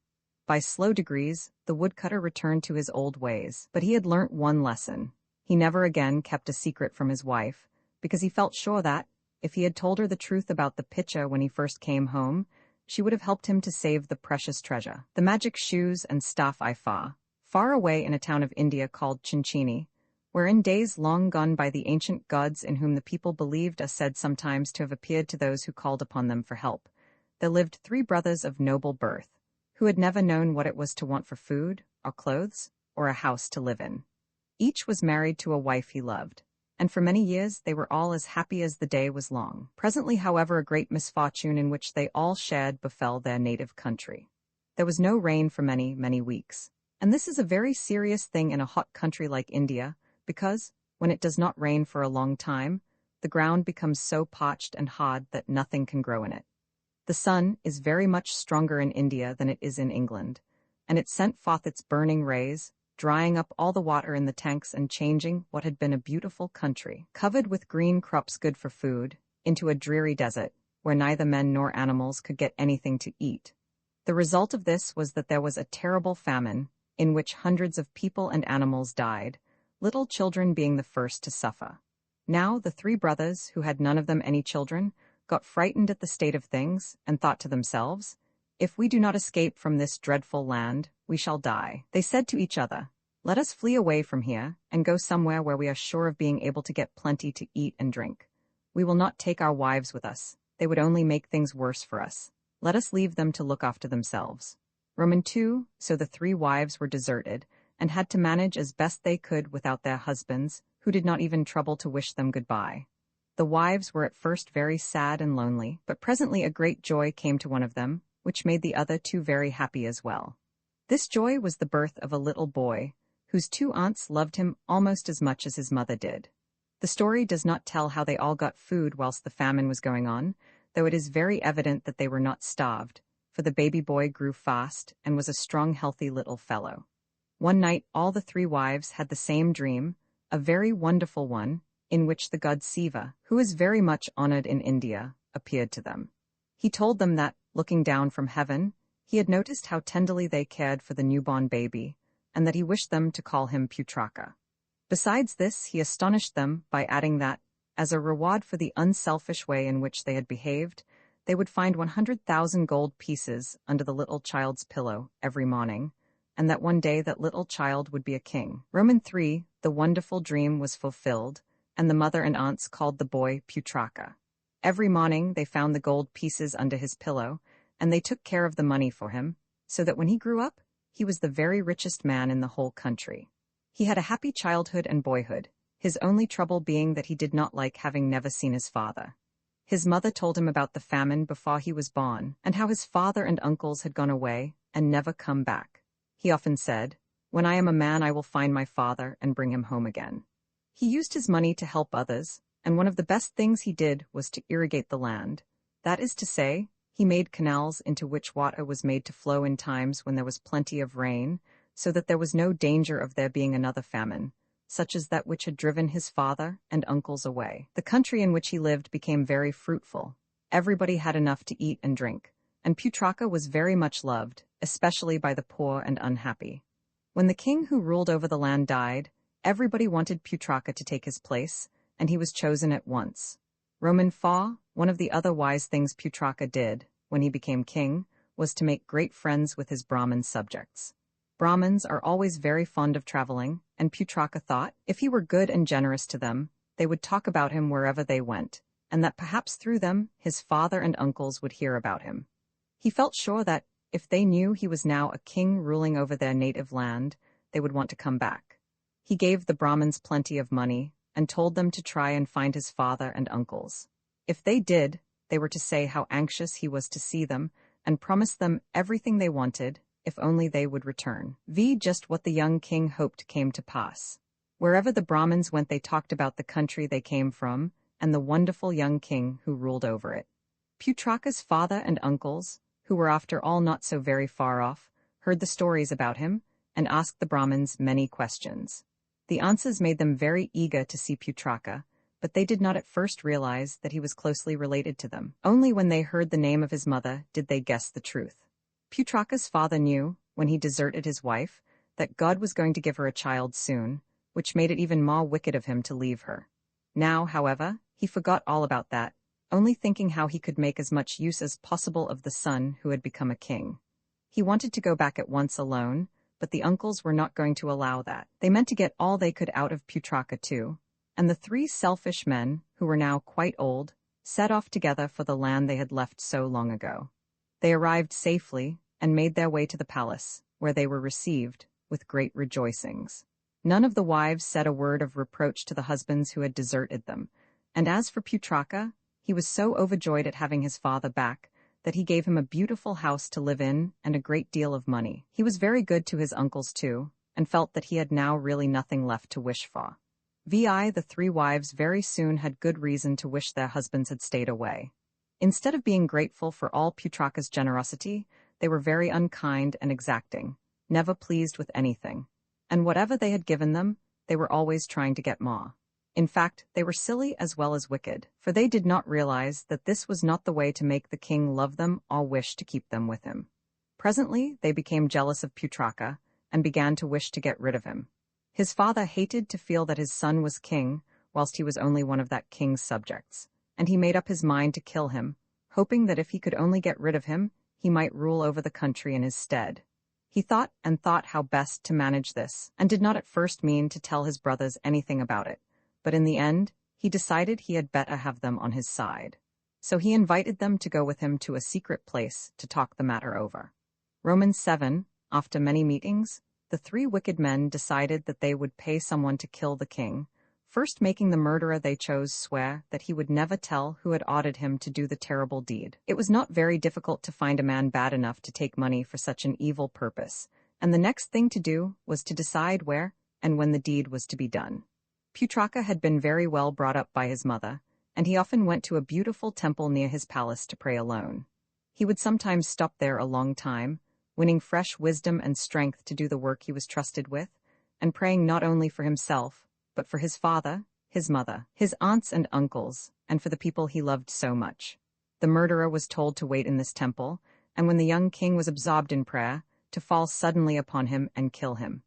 By slow degrees, the woodcutter returned to his old ways, but he had learnt one lesson. He never again kept a secret from his wife, because he felt sure that, if he had told her the truth about the pitcher when he first came home, she would have helped him to save the precious treasure. The magic shoes and staff I saw, far away in a town of India called Chinchini, where in days long gone by the ancient gods in whom the people believed are said sometimes to have appeared to those who called upon them for help, there lived 3 brothers of noble birth, who had never known what it was to want for food, or clothes, or a house to live in. Each was married to a wife he loved, and for many years they were all as happy as the day was long. Presently, however, a great misfortune in which they all shared befell their native country. There was no rain for many, many weeks, and this is a very serious thing in a hot country like India, because, when it does not rain for a long time, the ground becomes so parched and hard that nothing can grow in it. The sun is very much stronger in India than it is in England, and it sent forth its burning rays, drying up all the water in the tanks and changing what had been a beautiful country, covered with green crops good for food, into a dreary desert, where neither men nor animals could get anything to eat. The result of this was that there was a terrible famine, in which hundreds of people and animals died, little children being the first to suffer. Now the three brothers, who had none of them any children, got frightened at the state of things, and thought to themselves, "If we do not escape from this dreadful land, we shall die." They said to each other, "Let us flee away from here, and go somewhere where we are sure of being able to get plenty to eat and drink. We will not take our wives with us, they would only make things worse for us. Let us leave them to look after themselves." Roman 2. So the three wives were deserted, and had to manage as best they could without their husbands, who did not even trouble to wish them goodbye. The wives were at first very sad and lonely, but presently a great joy came to one of them, which made the other two very happy as well. This joy was the birth of a little boy, whose two aunts loved him almost as much as his mother did. The story does not tell how they all got food whilst the famine was going on, though it is very evident that they were not starved, for the baby boy grew fast and was a strong, healthy little fellow. One night all the three wives had the same dream, a very wonderful one, in which the god Siva, who is very much honored in India, appeared to them. He told them that, looking down from heaven, he had noticed how tenderly they cared for the newborn baby, and that he wished them to call him Putraka. Besides this, he astonished them by adding that, as a reward for the unselfish way in which they had behaved, they would find 100,000 gold pieces under the little child's pillow every morning, and that one day that little child would be a king. Roman 3. The wonderful dream was fulfilled, and the mother and aunts called the boy Putraka. Every morning they found the gold pieces under his pillow, and they took care of the money for him, so that when he grew up, he was the very richest man in the whole country. He had a happy childhood and boyhood, his only trouble being that he did not like having never seen his father. His mother told him about the famine before he was born, and how his father and uncles had gone away and never come back. He often said, "When I am a man I will find my father and bring him home again." He used his money to help others, and one of the best things he did was to irrigate the land. That is to say, he made canals into which water was made to flow in times when there was plenty of rain, so that there was no danger of there being another famine, such as that which had driven his father and uncles away. The country in which he lived became very fruitful. Everybody had enough to eat and drink, and Putraka was very much loved, especially by the poor and unhappy. When the king who ruled over the land died, everybody wanted Putraka to take his place, and he was chosen at once. Roman 4. One of the other wise things Putraka did, when he became king, was to make great friends with his Brahmin subjects. Brahmins are always very fond of traveling, and Putraka thought, if he were good and generous to them, they would talk about him wherever they went, and that perhaps through them his father and uncles would hear about him. He felt sure that, if they knew he was now a king ruling over their native land, they would want to come back. He gave the Brahmins plenty of money, and told them to try and find his father and uncles. If they did, they were to say how anxious he was to see them, and promise them everything they wanted, if only they would return. Just what the young king hoped came to pass. Wherever the Brahmins went they talked about the country they came from, and the wonderful young king who ruled over it. Putraka's father and uncles, who were after all not so very far off, heard the stories about him, and asked the Brahmins many questions. The answers made them very eager to see Putraka, but they did not at first realize that he was closely related to them. Only when they heard the name of his mother did they guess the truth. Putraka's father knew, when he deserted his wife, that God was going to give her a child soon, which made it even more wicked of him to leave her. Now, however, he forgot all about that, only thinking how he could make as much use as possible of the son who had become a king. He wanted to go back at once alone, but the uncles were not going to allow that. They meant to get all they could out of Putraka too, and the three selfish men, who were now quite old, set off together for the land they had left so long ago. They arrived safely, and made their way to the palace, where they were received with great rejoicings. None of the wives said a word of reproach to the husbands who had deserted them, and as for Putraka, he was so overjoyed at having his father back, that he gave him a beautiful house to live in and a great deal of money. He was very good to his uncles too, and felt that he had now really nothing left to wish for. The three wives very soon had good reason to wish their husbands had stayed away. Instead of being grateful for all Putraka's generosity, they were very unkind and exacting, never pleased with anything, and whatever they had given them, they were always trying to get more. In fact, they were silly as well as wicked, for they did not realize that this was not the way to make the king love them or wish to keep them with him. Presently, they became jealous of Putraka and began to wish to get rid of him. His father hated to feel that his son was king, whilst he was only one of that king's subjects, and he made up his mind to kill him, hoping that if he could only get rid of him, he might rule over the country in his stead. He thought and thought how best to manage this, and did not at first mean to tell his brothers anything about it, but in the end, he decided he had better have them on his side. So he invited them to go with him to a secret place to talk the matter over. Romans 7, after many meetings, the three wicked men decided that they would pay someone to kill the king, first making the murderer they chose swear that he would never tell who had ordered him to do the terrible deed. It was not very difficult to find a man bad enough to take money for such an evil purpose, and the next thing to do was to decide where and when the deed was to be done. Putraka had been very well brought up by his mother, and he often went to a beautiful temple near his palace to pray alone. He would sometimes stop there a long time, winning fresh wisdom and strength to do the work he was trusted with, and praying not only for himself, but for his father, his mother, his aunts and uncles, and for the people he loved so much. The murderer was told to wait in this temple, and when the young king was absorbed in prayer, to fall suddenly upon him and kill him.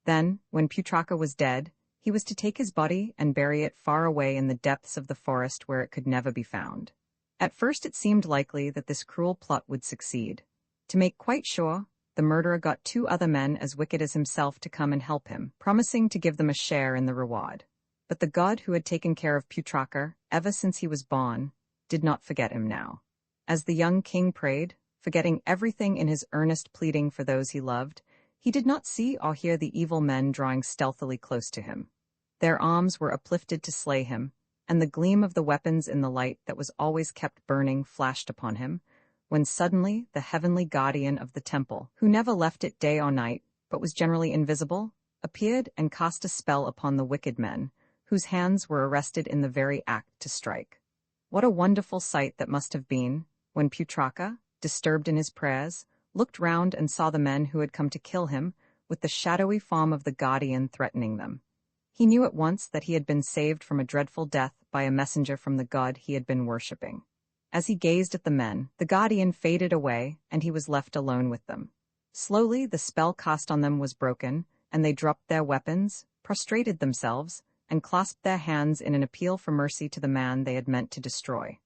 Then, when Putraka was dead, he was to take his body and bury it far away in the depths of the forest where it could never be found. At first it seemed likely that this cruel plot would succeed. To make quite sure, the murderer got two other men as wicked as himself to come and help him, promising to give them a share in the reward. But the God who had taken care of Putraka ever since he was born did not forget him now. As the young king prayed, forgetting everything in his earnest pleading for those he loved, he did not see or hear the evil men drawing stealthily close to him. Their arms were uplifted to slay him, and the gleam of the weapons in the light that was always kept burning flashed upon him, when suddenly the heavenly guardian of the temple, who never left it day or night, but was generally invisible, appeared and cast a spell upon the wicked men, whose hands were arrested in the very act to strike. What a wonderful sight that must have been, when Putraka, disturbed in his prayers, looked round and saw the men who had come to kill him, with the shadowy form of the guardian threatening them. He knew at once that he had been saved from a dreadful death by a messenger from the god he had been worshipping. As he gazed at the men, the guardian faded away, and he was left alone with them. Slowly the spell cast on them was broken, and they dropped their weapons, prostrated themselves, and clasped their hands in an appeal for mercy to the man they had meant to destroy.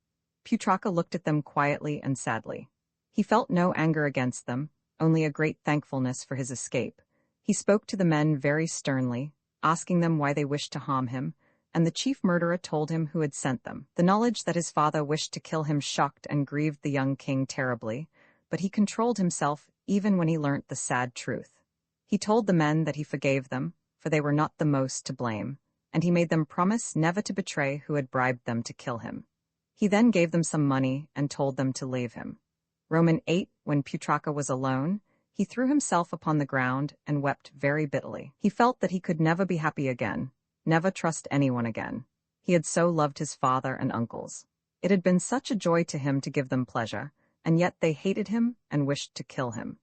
Putraka looked at them quietly and sadly. He felt no anger against them, only a great thankfulness for his escape. He spoke to the men very sternly, asking them why they wished to harm him, and the chief murderer told him who had sent them. The knowledge that his father wished to kill him shocked and grieved the young king terribly, but he controlled himself even when he learnt the sad truth. He told the men that he forgave them, for they were not the most to blame, and he made them promise never to betray who had bribed them to kill him. He then gave them some money and told them to leave him. Roman 8, when Putraka was alone, he threw himself upon the ground and wept very bitterly. He felt that he could never be happy again, never trust anyone again. He had so loved his father and uncles. It had been such a joy to him to give them pleasure, and yet they hated him and wished to kill him.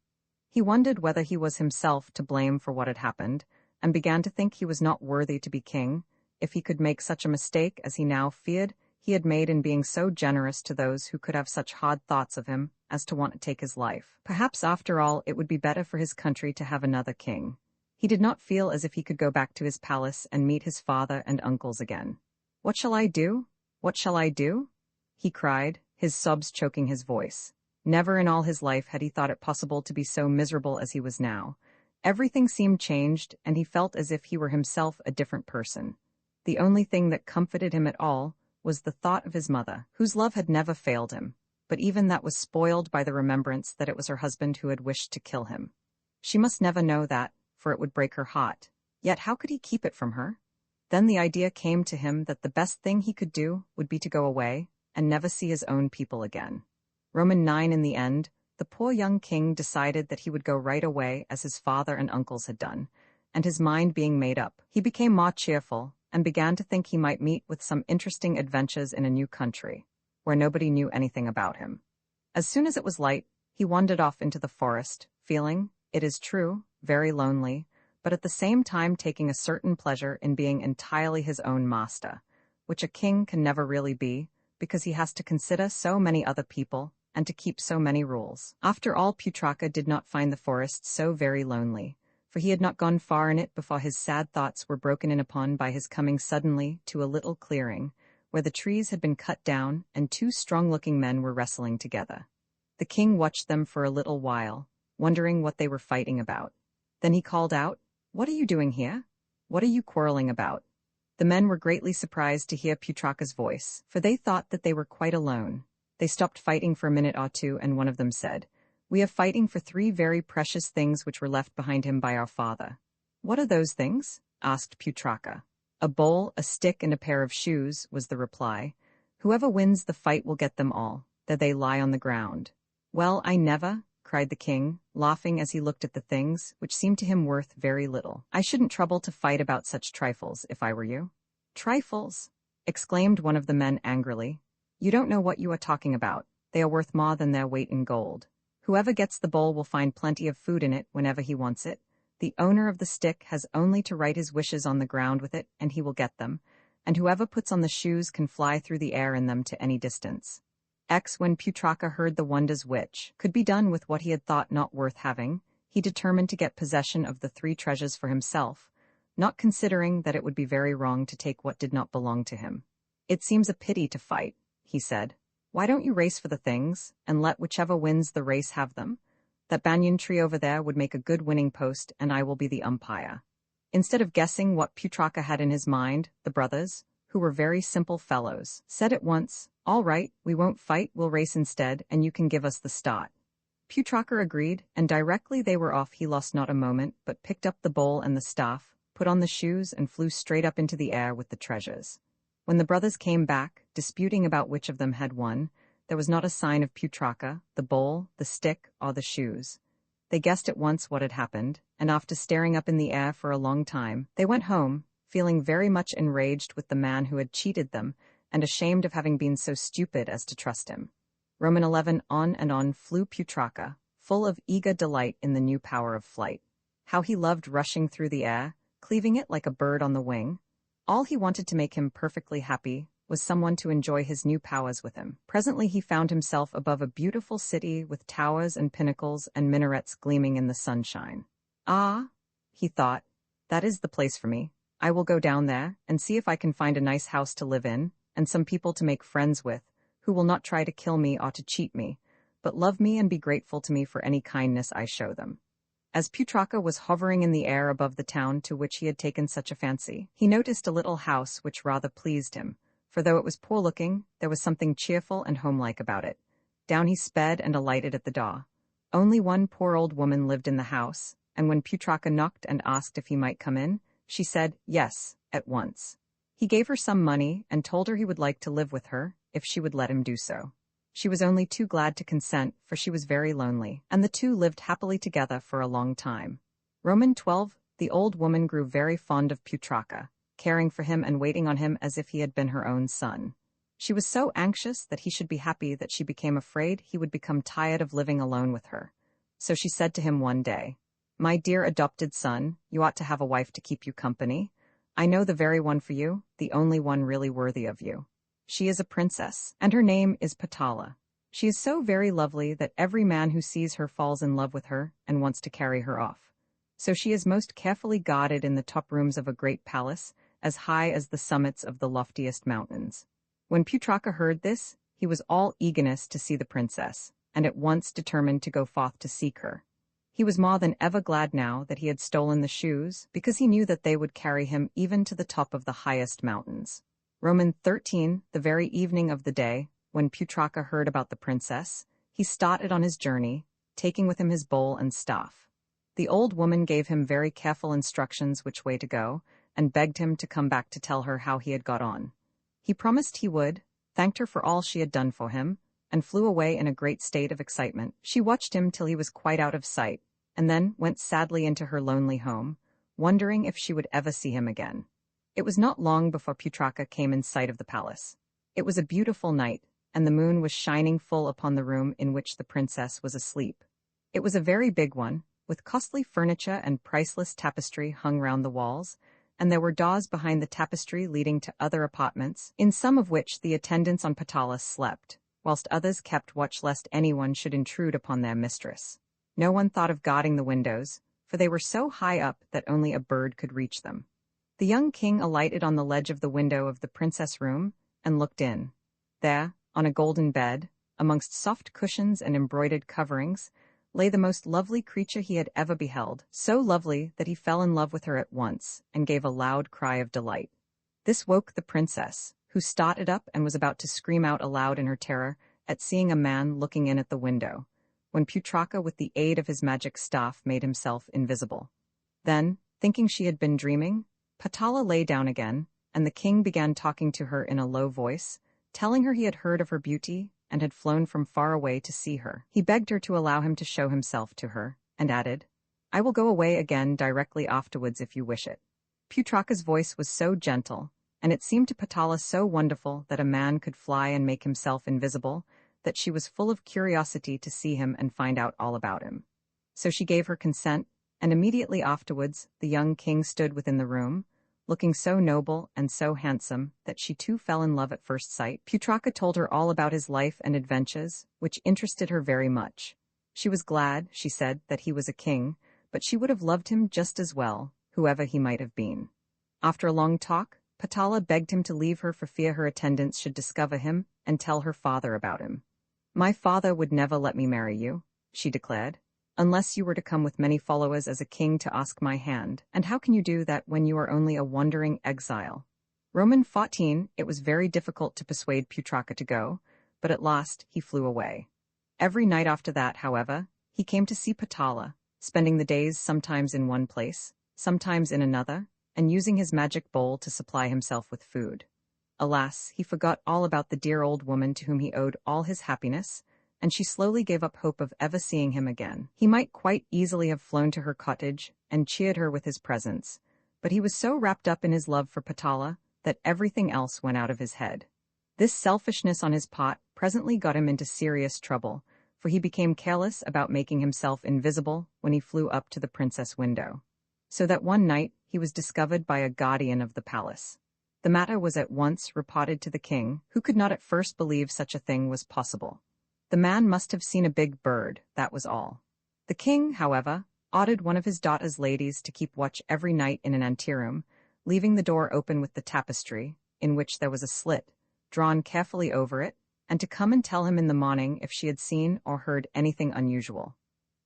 He wondered whether he was himself to blame for what had happened, and began to think he was not worthy to be king, if he could make such a mistake as he now feared he had made in being so generous to those who could have such hard thoughts of him as to want to take his life. Perhaps after all it would be better for his country to have another king. He did not feel as if he could go back to his palace and meet his father and uncles again. "What shall I do? What shall I do?" he cried, his sobs choking his voice. Never in all his life had he thought it possible to be so miserable as he was now. Everything seemed changed, and he felt as if he were himself a different person. The only thing that comforted him at all was the thought of his mother, whose love had never failed him, but even that was spoiled by the remembrance that it was her husband who had wished to kill him. She must never know that, for it would break her heart. Yet how could he keep it from her? Then the idea came to him that the best thing he could do would be to go away and never see his own people again. Roman 9 in the end, the poor young king decided that he would go right away as his father and uncles had done, and his mind being made up, he became more cheerful and began to think he might meet with some interesting adventures in a new country, where nobody knew anything about him. As soon as it was light, he wandered off into the forest, feeling, it is true, very lonely, but at the same time taking a certain pleasure in being entirely his own master, which a king can never really be, because he has to consider so many other people and to keep so many rules. After all, Putraka did not find the forest so very lonely, for he had not gone far in it before his sad thoughts were broken in upon by his coming suddenly to a little clearing, where the trees had been cut down and two strong-looking men were wrestling together. The king watched them for a little while, wondering what they were fighting about. Then he called out, "What are you doing here? What are you quarreling about?" The men were greatly surprised to hear Putraka's voice, for they thought that they were quite alone. They stopped fighting for a minute or two, and one of them said, "We are fighting for 3 very precious things which were left behind him by our father." "What are those things?" asked Putraka. "A bowl, a stick, and a pair of shoes," was the reply. "Whoever wins the fight will get them all. There they lie on the ground." "Well, I never," cried the king, laughing as he looked at the things, which seemed to him worth very little. "I shouldn't trouble to fight about such trifles, if I were you." "Trifles!" exclaimed one of the men angrily. "You don't know what you are talking about. They are worth more than their weight in gold. Whoever gets the bowl will find plenty of food in it whenever he wants it. The owner of the stick has only to write his wishes on the ground with it, and he will get them. And whoever puts on the shoes can fly through the air in them to any distance." When Putraka heard the wonders which could be done with what he had thought not worth having, he determined to get possession of the 3 treasures for himself, not considering that it would be very wrong to take what did not belong to him. "It seems a pity to fight," he said. "Why don't you race for the things, and let whichever wins the race have them? That banyan tree over there would make a good winning post, and I will be the umpire." Instead of guessing what Putraka had in his mind, the brothers, who were very simple fellows, said at once, "All right, we won't fight, we'll race instead, and you can give us the start." Putraka agreed, and directly they were off he lost not a moment, but picked up the bowl and the staff, put on the shoes, and flew straight up into the air with the treasures. When the brothers came back, disputing about which of them had won, there was not a sign of Putraka, the bowl, the stick, or the shoes. They guessed at once what had happened, and after staring up in the air for a long time, they went home, feeling very much enraged with the man who had cheated them, and ashamed of having been so stupid as to trust him. Roman 11 On and on flew Putraka, full of eager delight in the new power of flight. How he loved rushing through the air, cleaving it like a bird on the wing. All he wanted to make him perfectly happy was someone to enjoy his new powers with him. Presently he found himself above a beautiful city with towers and pinnacles and minarets gleaming in the sunshine. "Ah," he thought, "that is the place for me. I will go down there and see if I can find a nice house to live in, and some people to make friends with, who will not try to kill me or to cheat me, but love me and be grateful to me for any kindness I show them." As Putraka was hovering in the air above the town to which he had taken such a fancy, he noticed a little house which rather pleased him, for though it was poor-looking, there was something cheerful and homelike about it. Down he sped and alighted at the door. Only one poor old woman lived in the house, and when Putraka knocked and asked if he might come in, she said yes, at once. He gave her some money and told her he would like to live with her, if she would let him do so. She was only too glad to consent, for she was very lonely, and the two lived happily together for a long time. Roman 12 The old woman grew very fond of Putraka, caring for him and waiting on him as if he had been her own son. She was so anxious that he should be happy that she became afraid he would become tired of living alone with her. So she said to him one day, "My dear adopted son, you ought to have a wife to keep you company. I know the very one for you, the only one really worthy of you. She is a princess, and her name is Patala. She is so very lovely that every man who sees her falls in love with her and wants to carry her off. So she is most carefully guarded in the top rooms of a great palace, as high as the summits of the loftiest mountains." When Putraka heard this, he was all eagerness to see the princess, and at once determined to go forth to seek her. He was more than ever glad now that he had stolen the shoes, because he knew that they would carry him even to the top of the highest mountains. Roman 13 The very evening of the day, when Putraka heard about the princess, he started on his journey, taking with him his bowl and staff. The old woman gave him very careful instructions which way to go, and begged him to come back to tell her how he had got on. He promised he would, thanked her for all she had done for him, and flew away in a great state of excitement. She watched him till he was quite out of sight, and then went sadly into her lonely home, wondering if she would ever see him again. It was not long before Putraka came in sight of the palace. It was a beautiful night, and the moon was shining full upon the room in which the princess was asleep. It was a very big one, with costly furniture and priceless tapestry hung round the walls, and there were doors behind the tapestry leading to other apartments, in some of which the attendants on Patala slept, whilst others kept watch lest anyone should intrude upon their mistress. No one thought of guarding the windows, for they were so high up that only a bird could reach them. The young king alighted on the ledge of the window of the princess' room and looked in. There, on a golden bed, amongst soft cushions and embroidered coverings, lay the most lovely creature he had ever beheld, so lovely that he fell in love with her at once and gave a loud cry of delight. This woke the princess, who started up and was about to scream out aloud in her terror at seeing a man looking in at the window, when Putraka with the aid of his magic staff made himself invisible. Then, thinking she had been dreaming, Patala lay down again, and the king began talking to her in a low voice, telling her he had heard of her beauty and had flown from far away to see her. He begged her to allow him to show himself to her, and added, "I will go away again directly afterwards if you wish it." Putraka's voice was so gentle, and it seemed to Patala so wonderful that a man could fly and make himself invisible, that she was full of curiosity to see him and find out all about him. So she gave her consent, and immediately afterwards the young king stood within the room, looking so noble and so handsome that she too fell in love at first sight. Putraka told her all about his life and adventures, which interested her very much. She was glad, she said, that he was a king, but she would have loved him just as well, whoever he might have been. After a long talk, Patala begged him to leave her for fear her attendants should discover him and tell her father about him. "My father would never let me marry you," she declared, "unless you were to come with many followers as a king to ask my hand, and how can you do that when you are only a wandering exile?" Roman 14. It was very difficult to persuade Putraka to go, but at last he flew away. Every night after that, however, he came to see Patala, spending the days sometimes in one place, sometimes in another, and using his magic bowl to supply himself with food. Alas, he forgot all about the dear old woman to whom he owed all his happiness, and she slowly gave up hope of ever seeing him again. He might quite easily have flown to her cottage and cheered her with his presence, but he was so wrapped up in his love for Patala that everything else went out of his head. This selfishness on his part presently got him into serious trouble, for he became careless about making himself invisible when he flew up to the princess' window. So that one night he was discovered by a guardian of the palace. The matter was at once reported to the king, who could not at first believe such a thing was possible. The man must have seen a big bird, that was all. The king, however, ordered one of his daughter's ladies to keep watch every night in an anteroom, leaving the door open with the tapestry, in which there was a slit, drawn carefully over it, and to come and tell him in the morning if she had seen or heard anything unusual.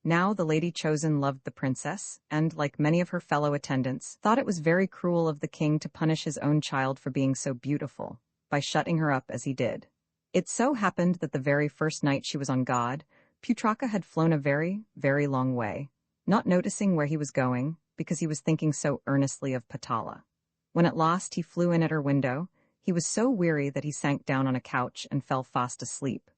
Now the lady chosen loved the princess, and, like many of her fellow attendants, thought it was very cruel of the king to punish his own child for being so beautiful, by shutting her up as he did. It so happened that the very first night she was on guard, Putraka had flown a very, very long way, not noticing where he was going, because he was thinking so earnestly of Patala. When at last he flew in at her window, he was so weary that he sank down on a couch and fell fast asleep.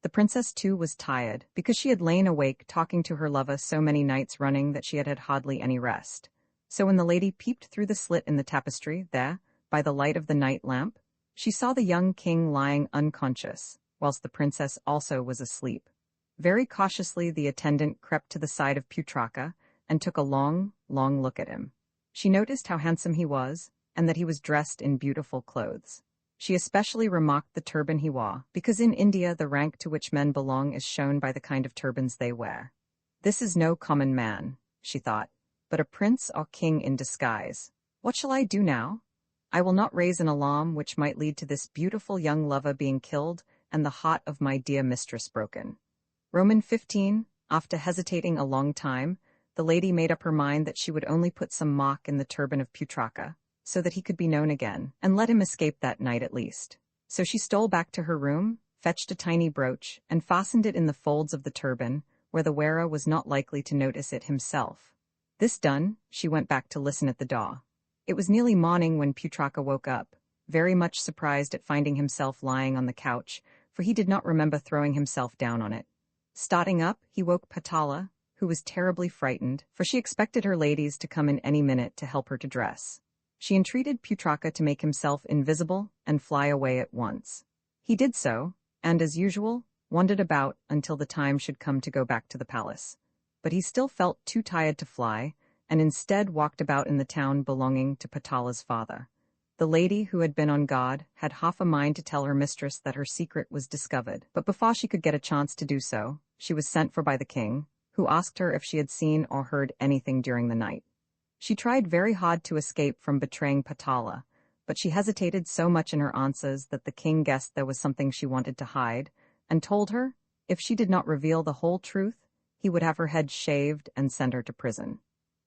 The princess too was tired, because she had lain awake talking to her lover so many nights running that she had had hardly any rest. So when the lady peeped through the slit in the tapestry, there, by the light of the night lamp, she saw the young king lying unconscious, whilst the princess also was asleep. Very cautiously the attendant crept to the side of Putraka and took a long, long look at him. She noticed how handsome he was, and that he was dressed in beautiful clothes. She especially remarked the turban he wore, because in India the rank to which men belong is shown by the kind of turbans they wear. "This is no common man," she thought, "but a prince or king in disguise. What shall I do now? I will not raise an alarm which might lead to this beautiful young lover being killed and the heart of my dear mistress broken." Roman 15. After hesitating a long time, the lady made up her mind that she would only put some mock in the turban of Putraka, so that he could be known again, and let him escape that night at least. So she stole back to her room, fetched a tiny brooch, and fastened it in the folds of the turban, where the wearer was not likely to notice it himself. This done, she went back to listen at the door. It was nearly morning when Putraka woke up, very much surprised at finding himself lying on the couch, for he did not remember throwing himself down on it. Starting up, he woke Patala, who was terribly frightened, for she expected her ladies to come in any minute to help her to dress. She entreated Putraka to make himself invisible and fly away at once. He did so, and, as usual, wandered about until the time should come to go back to the palace. But he still felt too tired to fly, and instead walked about in the town belonging to Patala's father. The lady, who had been on guard, had half a mind to tell her mistress that her secret was discovered, but before she could get a chance to do so, she was sent for by the king, who asked her if she had seen or heard anything during the night. She tried very hard to escape from betraying Patala, but she hesitated so much in her answers that the king guessed there was something she wanted to hide, and told her, if she did not reveal the whole truth, he would have her head shaved and send her to prison.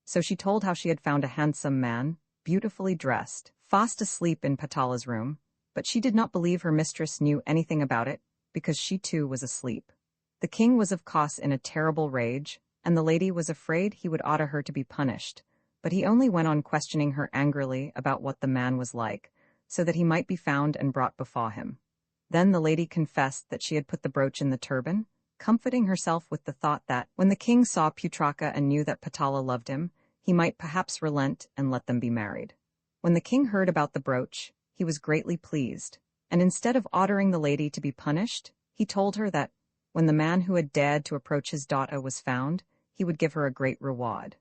So she told how she had found a handsome man, beautifully dressed, fast asleep in Patala's room, but she did not believe her mistress knew anything about it, because she too was asleep. The king was of course in a terrible rage, and the lady was afraid he would order her to be punished, but he only went on questioning her angrily about what the man was like, so that he might be found and brought before him. Then the lady confessed that she had put the brooch in the turban, comforting herself with the thought that, when the king saw Putraka and knew that Patala loved him, he might perhaps relent and let them be married. When the king heard about the brooch, he was greatly pleased, and instead of ordering the lady to be punished, he told her that, when the man who had dared to approach his daughter was found, he would give her a great reward.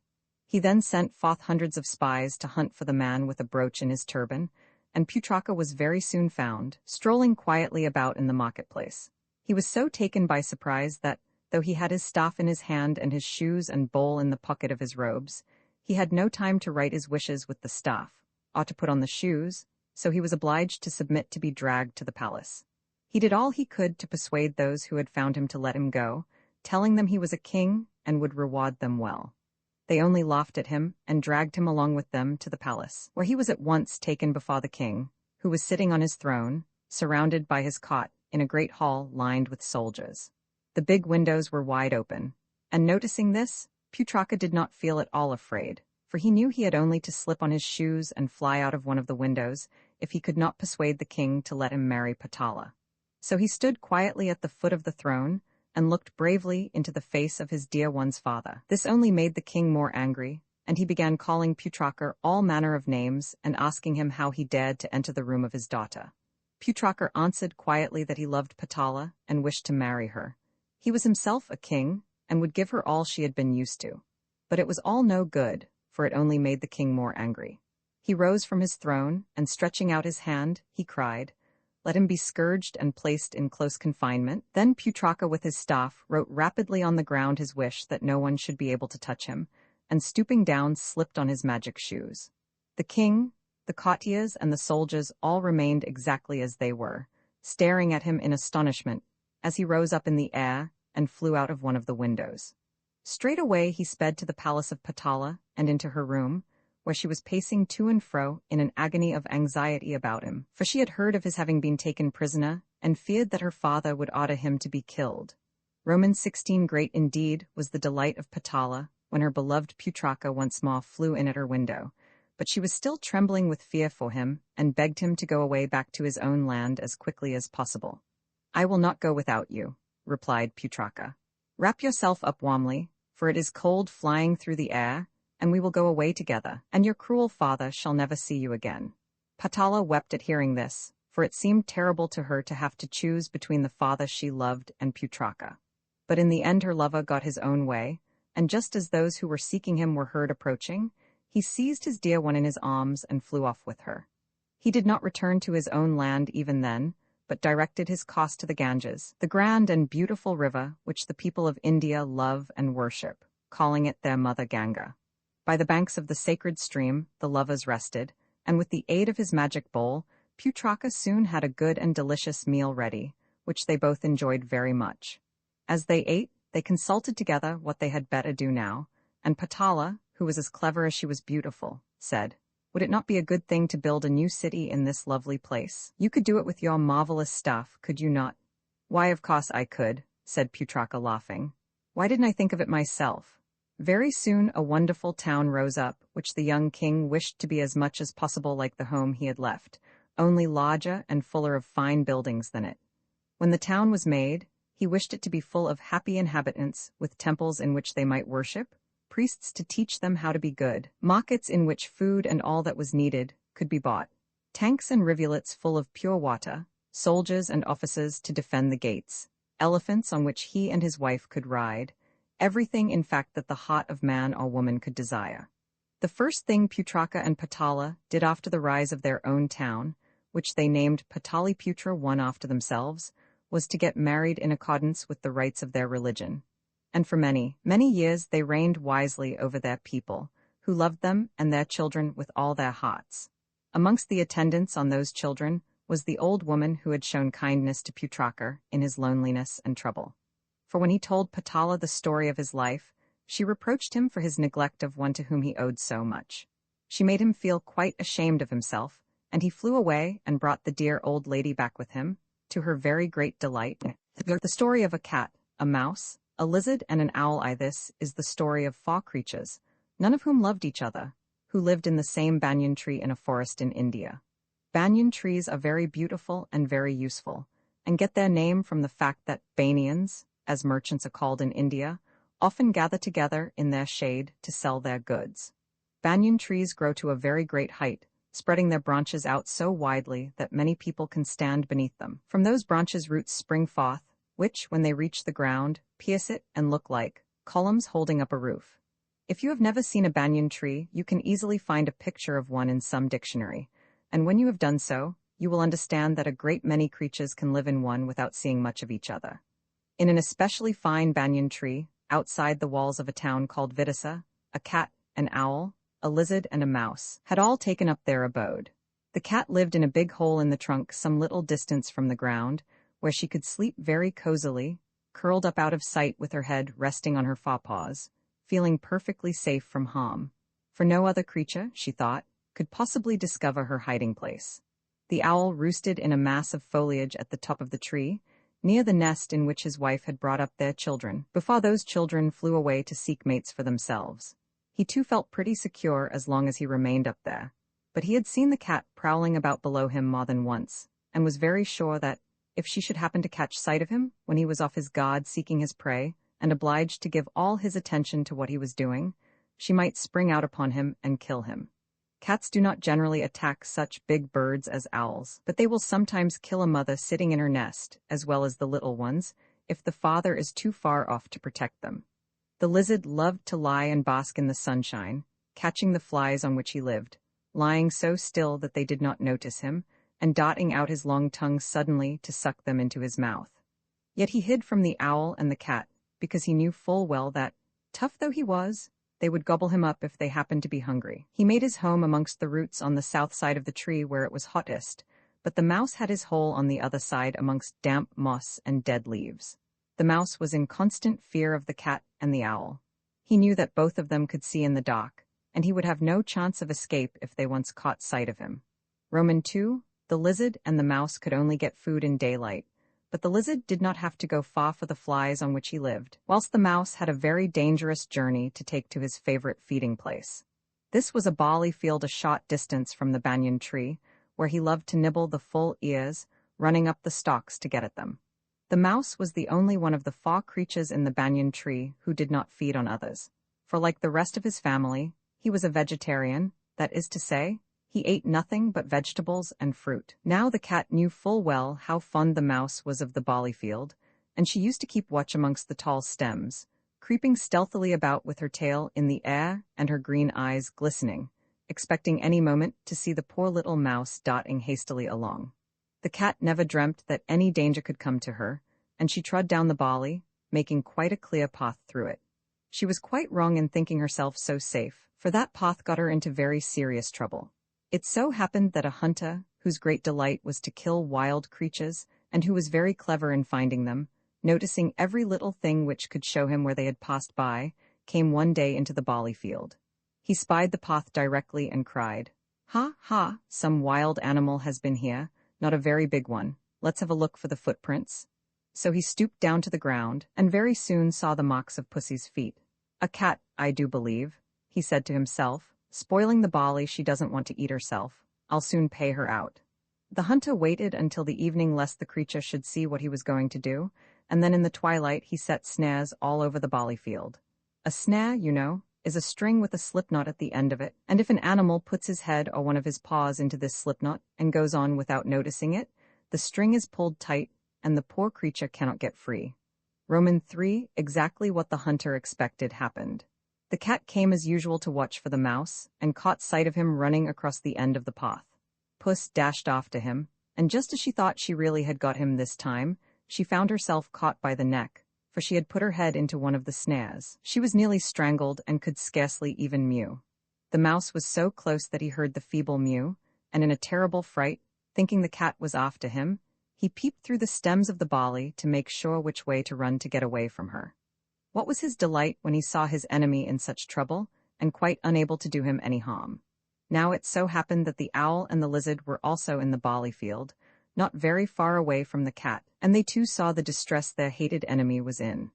He then sent forth hundreds of spies to hunt for the man with a brooch in his turban, and Putraka was very soon found, strolling quietly about in the marketplace. He was so taken by surprise that, though he had his staff in his hand and his shoes and bowl in the pocket of his robes, he had no time to write his wishes with the staff, or to put on the shoes, so he was obliged to submit to be dragged to the palace. He did all he could to persuade those who had found him to let him go, telling them he was a king and would reward them well. They only laughed at him and dragged him along with them to the palace, where he was at once taken before the king, who was sitting on his throne, surrounded by his court, in a great hall lined with soldiers. The big windows were wide open, and noticing this, Putraka did not feel at all afraid, for he knew he had only to slip on his shoes and fly out of one of the windows if he could not persuade the king to let him marry Patala. So he stood quietly at the foot of the throne and looked bravely into the face of his dear one's father. This only made the king more angry, and he began calling Putraka all manner of names and asking him how he dared to enter the room of his daughter. Putraka answered quietly that he loved Patala and wished to marry her. He was himself a king and would give her all she had been used to. But it was all no good, for it only made the king more angry. He rose from his throne, and stretching out his hand, he cried, "Let him be scourged and placed in close confinement." Then Putraka with his staff wrote rapidly on the ground his wish that no one should be able to touch him, and stooping down slipped on his magic shoes. The king, the courtiers, and the soldiers all remained exactly as they were, staring at him in astonishment, as he rose up in the air and flew out of one of the windows. Straightway he sped to the palace of Patala and into her room, where she was pacing to and fro in an agony of anxiety about him, for she had heard of his having been taken prisoner and feared that her father would order him to be killed. Romans 16 Great indeed was the delight of Patala when her beloved Putraka once more flew in at her window, but she was still trembling with fear for him and begged him to go away back to his own land as quickly as possible. "I will not go without you," replied Putraka. "Wrap yourself up warmly, for it is cold flying through the air, and we will go away together, and your cruel father shall never see you again." Patala wept at hearing this, for it seemed terrible to her to have to choose between the father she loved and Putraka. But in the end her lover got his own way, and just as those who were seeking him were heard approaching, he seized his dear one in his arms and flew off with her. He did not return to his own land even then, but directed his course to the Ganges, the grand and beautiful river which the people of India love and worship, calling it their mother Ganga. By the banks of the sacred stream, the lovers rested, and with the aid of his magic bowl, Putraka soon had a good and delicious meal ready, which they both enjoyed very much. As they ate, they consulted together what they had better do now, and Patala, who was as clever as she was beautiful, said, "Would it not be a good thing to build a new city in this lovely place? You could do it with your marvelous stuff, could you not?" "Why, of course I could," said Putraka laughing. "Why didn't I think of it myself?" Very soon a wonderful town rose up, which the young king wished to be as much as possible like the home he had left, only larger and fuller of fine buildings than it. When the town was made, he wished it to be full of happy inhabitants, with temples in which they might worship, priests to teach them how to be good, markets in which food and all that was needed could be bought, tanks and rivulets full of pure water, soldiers and officers to defend the gates, elephants on which he and his wife could ride, everything in fact that the heart of man or woman could desire. The first thing Putraka and Patala did after the rise of their own town, which they named Pataliputra one after themselves, was to get married in accordance with the rites of their religion. And for many, many years they reigned wisely over their people, who loved them and their children with all their hearts. Amongst the attendants on those children was the old woman who had shown kindness to Putraka in his loneliness and trouble. For when he told Patala the story of his life, she reproached him for his neglect of one to whom he owed so much. She made him feel quite ashamed of himself, and he flew away and brought the dear old lady back with him, to her very great delight. The story of a cat, a mouse, a lizard, and an owl. This is the story of 4 creatures, none of whom loved each other, who lived in the same banyan tree in a forest in India. Banyan trees are very beautiful and very useful, and get their name from the fact that Banyans, as merchants are called in India, often gather together in their shade to sell their goods. Banyan trees grow to a very great height, spreading their branches out so widely that many people can stand beneath them. From those branches roots spring forth, which, when they reach the ground, pierce it and look like columns holding up a roof. If you have never seen a banyan tree, you can easily find a picture of one in some dictionary, and when you have done so, you will understand that a great many creatures can live in one without seeing much of each other. In an especially fine banyan tree, outside the walls of a town called Vidisa, a cat, an owl, a lizard, and a mouse had all taken up their abode. The cat lived in a big hole in the trunk some little distance from the ground, where she could sleep very cozily, curled up out of sight with her head resting on her forepaws, feeling perfectly safe from harm. For no other creature, she thought, could possibly discover her hiding place. The owl roosted in a mass of foliage at the top of the tree, near the nest in which his wife had brought up their children, before those children flew away to seek mates for themselves. He too felt pretty secure as long as he remained up there, but he had seen the cat prowling about below him more than once, and was very sure that, if she should happen to catch sight of him when he was off his guard seeking his prey, and obliged to give all his attention to what he was doing, she might spring out upon him and kill him. Cats do not generally attack such big birds as owls, but they will sometimes kill a mother sitting in her nest, as well as the little ones, if the father is too far off to protect them. The lizard loved to lie and bask in the sunshine, catching the flies on which he lived, lying so still that they did not notice him, and darting out his long tongue suddenly to suck them into his mouth. Yet he hid from the owl and the cat, because he knew full well that, tough though he was, they would gobble him up if they happened to be hungry. He made his home amongst the roots on the south side of the tree where it was hottest, but the mouse had his hole on the other side amongst damp moss and dead leaves. The mouse was in constant fear of the cat and the owl. He knew that both of them could see in the dark, and he would have no chance of escape if they once caught sight of him. Roman 2, the lizard and the mouse could only get food in daylight, but the lizard did not have to go far for the flies on which he lived, whilst the mouse had a very dangerous journey to take to his favorite feeding place. This was a barley field a short distance from the banyan tree, where he loved to nibble the full ears, running up the stalks to get at them. The mouse was the only one of the 4 creatures in the banyan tree who did not feed on others, for like the rest of his family, he was a vegetarian, that is to say, he ate nothing but vegetables and fruit. Now the cat knew full well how fond the mouse was of the barley field, and she used to keep watch amongst the tall stems, creeping stealthily about with her tail in the air and her green eyes glistening, expecting any moment to see the poor little mouse darting hastily along. The cat never dreamt that any danger could come to her, and she trod down the barley, making quite a clear path through it. She was quite wrong in thinking herself so safe, for that path got her into very serious trouble. It so happened that a hunter, whose great delight was to kill wild creatures, and who was very clever in finding them, noticing every little thing which could show him where they had passed by, came one day into the barley field. He spied the path directly and cried, "Ha, ha, some wild animal has been here, not a very big one. Let's have a look for the footprints." So he stooped down to the ground, and very soon saw the marks of Pussy's feet. "A cat, I do believe," he said to himself. "Spoiling the barley she doesn't want to eat herself. I'll soon pay her out." The hunter waited until the evening lest the creature should see what he was going to do, and then in the twilight he set snares all over the barley field. A snare, you know, is a string with a slipknot at the end of it, and if an animal puts his head or one of his paws into this slipknot and goes on without noticing it, the string is pulled tight and the poor creature cannot get free. Roman 3, exactly what the hunter expected happened. The The cat came as usual to watch for the mouse, and caught sight of him running across the end of the path. Puss dashed after him, and just as she thought she really had got him this time, she found herself caught by the neck, for she had put her head into one of the snares. She was nearly strangled and could scarcely even mew. The mouse was so close that he heard the feeble mew, and in a terrible fright, thinking the cat was after him, he peeped through the stems of the barley to make sure which way to run to get away from her. What was his delight when he saw his enemy in such trouble, and quite unable to do him any harm. Now it so happened that the owl and the lizard were also in the barley field, not very far away from the cat, and they too saw the distress their hated enemy was in.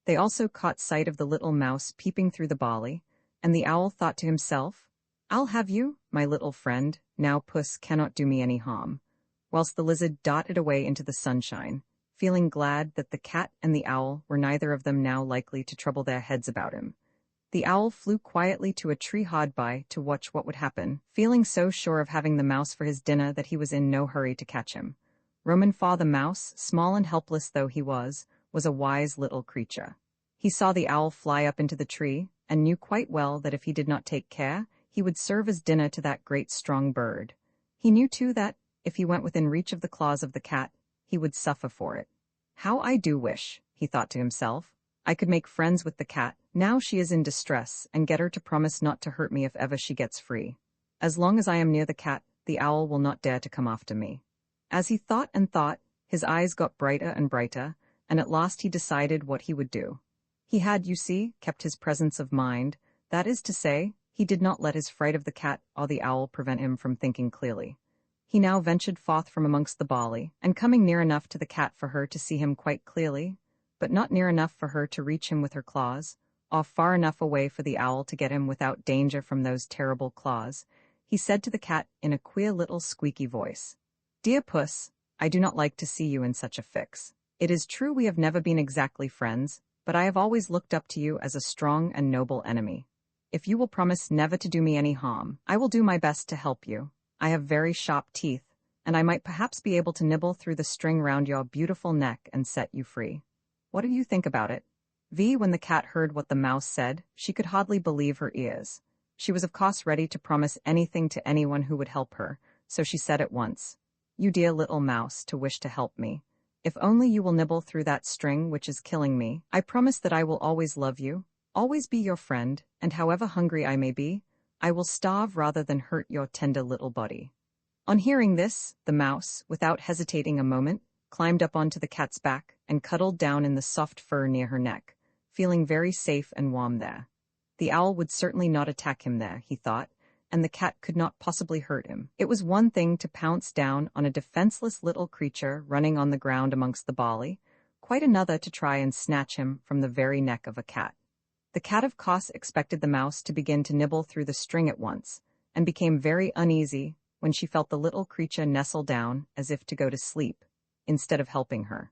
They also caught sight of the little mouse peeping through the barley, and the owl thought to himself, "I'll have you, my little friend, now puss cannot do me any harm," whilst the lizard darted away into the sunshine, feeling glad that the cat and the owl were neither of them now likely to trouble their heads about him. The owl flew quietly to a tree hard by to watch what would happen, feeling so sure of having the mouse for his dinner that he was in no hurry to catch him. Roman Fa the mouse, small and helpless though he was a wise little creature. He saw the owl fly up into the tree, and knew quite well that if he did not take care, he would serve as dinner to that great strong bird. He knew too that, if he went within reach of the claws of the cat, he would suffer for it. "How I do wish," he thought to himself, "I could make friends with the cat, now she is in distress, and get her to promise not to hurt me if ever she gets free. As long as I am near the cat, the owl will not dare to come after me." As he thought and thought, his eyes got brighter and brighter, and at last he decided what he would do. He had, you see, kept his presence of mind, that is to say, he did not let his fright of the cat or the owl prevent him from thinking clearly. He now ventured forth from amongst the barley, and coming near enough to the cat for her to see him quite clearly, but not near enough for her to reach him with her claws, or far enough away for the owl to get him without danger from those terrible claws, he said to the cat in a queer little squeaky voice, "Dear puss, I do not like to see you in such a fix. It is true we have never been exactly friends, but I have always looked up to you as a strong and noble enemy. If you will promise never to do me any harm, I will do my best to help you. I have very sharp teeth, and I might perhaps be able to nibble through the string round your beautiful neck and set you free. What do you think about it?" When the cat heard what the mouse said, she could hardly believe her ears. She was of course ready to promise anything to anyone who would help her, so she said at once, "You dear little mouse, to wish to help me. If only you will nibble through that string which is killing me, I promise that I will always love you, always be your friend, and however hungry I may be, I will starve rather than hurt your tender little body." On hearing this, the mouse, without hesitating a moment, climbed up onto the cat's back and cuddled down in the soft fur near her neck, feeling very safe and warm there. The owl would certainly not attack him there, he thought, and the cat could not possibly hurt him. It was one thing to pounce down on a defenseless little creature running on the ground amongst the barley, quite another to try and snatch him from the very neck of a cat. The cat of course expected the mouse to begin to nibble through the string at once, and became very uneasy when she felt the little creature nestle down as if to go to sleep, instead of helping her.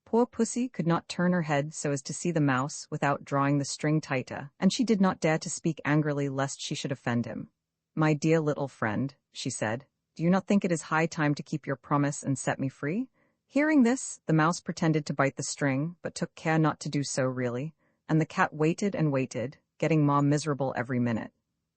Poor pussy could not turn her head so as to see the mouse without drawing the string tighter, and she did not dare to speak angrily lest she should offend him. "My dear little friend," she said, "do you not think it is high time to keep your promise and set me free?" Hearing this, the mouse pretended to bite the string, but took care not to do so really, and the cat waited and waited, getting more miserable every minute.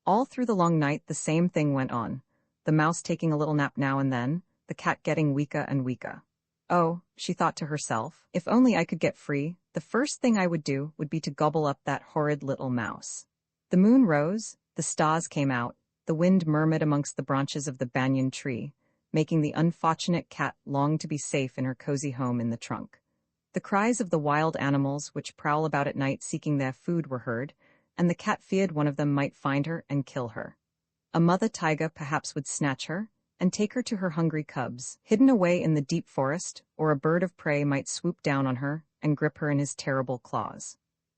All through the long night the same thing went on, the mouse taking a little nap now and then, the cat getting weaker and weaker. "Oh," she thought to herself, "if only I could get free, the first thing I would do would be to gobble up that horrid little mouse." The moon rose, the stars came out, the wind murmured amongst the branches of the banyan tree, making the unfortunate cat long to be safe in her cozy home in the trunk. The cries of the wild animals which prowl about at night seeking their food were heard, and the cat feared one of them might find her and kill her. A mother tiger perhaps would snatch her, and take her to her hungry cubs, hidden away in the deep forest, or a bird of prey might swoop down on her and grip her in his terrible claws.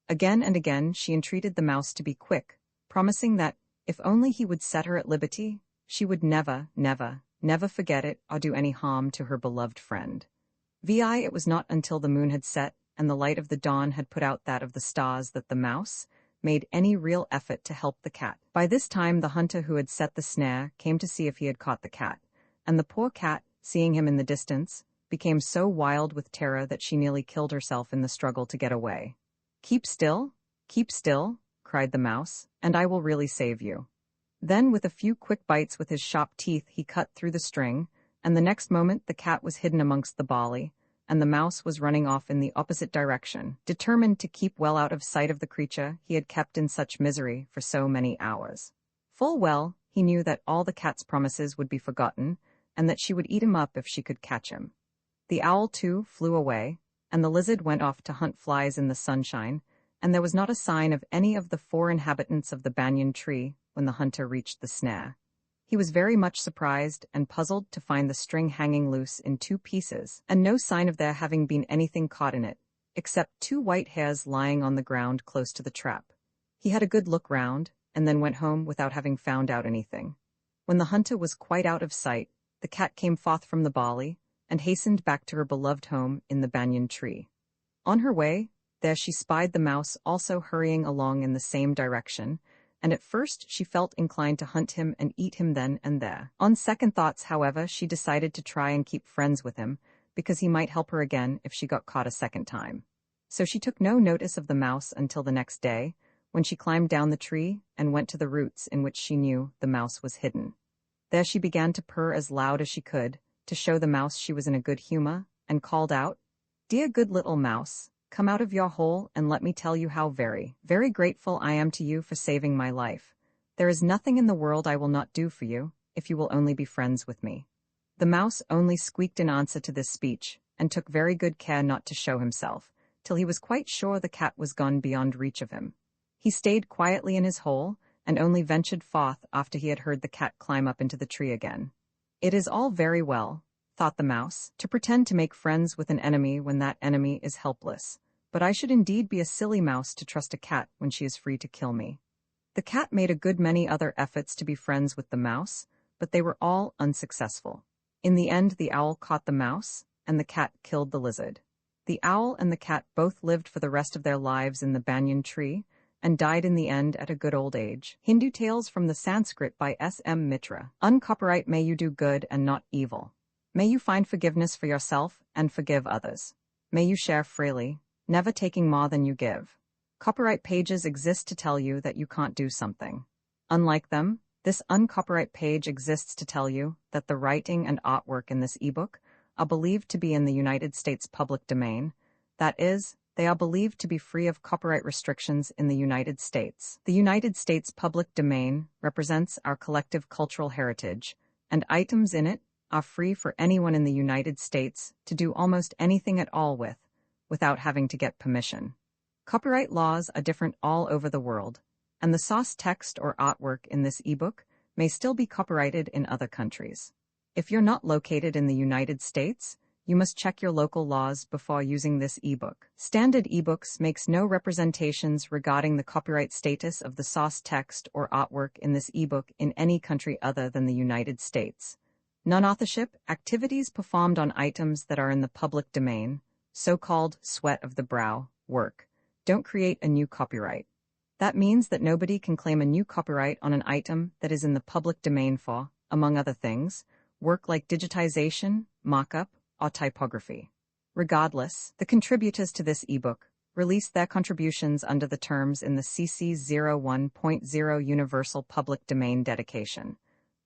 Again and again she entreated the mouse to be quick, promising that, if only he would set her at liberty, she would never, never, never forget it or do any harm to her beloved friend. It was not until the moon had set and the light of the dawn had put out that of the stars that the mouse made any real effort to help the cat. By this time the hunter who had set the snare came to see if he had caught the cat, and the poor cat, seeing him in the distance, became so wild with terror that she nearly killed herself in the struggle to get away. Keep still," cried the mouse, "and I will really save you." Then, with a few quick bites with his sharp teeth, he cut through the string, and the next moment the cat was hidden amongst the barley, and the mouse was running off in the opposite direction, determined to keep well out of sight of the creature he had kept in such misery for so many hours. Full well, he knew that all the cat's promises would be forgotten, and that she would eat him up if she could catch him. The owl, too, flew away, and the lizard went off to hunt flies in the sunshine, and there was not a sign of any of the 4 inhabitants of the banyan tree when the hunter reached the snare. He was very much surprised and puzzled to find the string hanging loose in 2 pieces, and no sign of there having been anything caught in it, except 2 white hairs lying on the ground close to the trap. He had a good look round, and then went home without having found out anything. When the hunter was quite out of sight, the cat came forth from the barley, and hastened back to her beloved home in the banyan tree. On her way, there she spied the mouse also hurrying along in the same direction, and at first she felt inclined to hunt him and eat him then and there. On second thoughts, however, she decided to try and keep friends with him, because he might help her again if she got caught a second time. So she took no notice of the mouse until the next day, when she climbed down the tree and went to the roots in which she knew the mouse was hidden. There she began to purr as loud as she could, to show the mouse she was in a good humor, and called out, "Dear good little mouse, come out of your hole and let me tell you how very, very grateful I am to you for saving my life. There is nothing in the world I will not do for you, if you will only be friends with me." The mouse only squeaked in answer to this speech, and took very good care not to show himself, till he was quite sure the cat was gone beyond reach of him. He stayed quietly in his hole, and only ventured forth after he had heard the cat climb up into the tree again. It is all very well, thought the mouse, to pretend to make friends with an enemy when that enemy is helpless, but I should indeed be a silly mouse to trust a cat when she is free to kill me. The cat made a good many other efforts to be friends with the mouse, but they were all unsuccessful. In the end, the owl caught the mouse, and the cat killed the lizard. The owl and the cat both lived for the rest of their lives in the banyan tree, and died in the end at a good old age. Hindu Tales from the Sanskrit by S.M. Mitra. Uncopyright. May you do good and not evil. May you find forgiveness for yourself and forgive others. May you share freely, never taking more than you give. Copyright pages exist to tell you that you can't do something. Unlike them, this uncopyright page exists to tell you that the writing and artwork in this ebook are believed to be in the United States public domain. That is, they are believed to be free of copyright restrictions in the United States. The United States public domain represents our collective cultural heritage, and items in it are free for anyone in the United States to do almost anything at all with, without having to get permission. Copyright laws are different all over the world, and the source text or artwork in this ebook may still be copyrighted in other countries. If you're not located in the United States, you must check your local laws before using this ebook. Standard ebooks makes no representations regarding the copyright status of the source text or artwork in this ebook in any country other than the United States. Non-authorship activities performed on items that are in the public domain, so-called sweat of the brow work, don't create a new copyright. That means that nobody can claim a new copyright on an item that is in the public domain for, among other things, work like digitization, mock-up, or typography. Regardless, the contributors to this ebook released their contributions under the terms in the CC 01.0 Universal Public Domain dedication,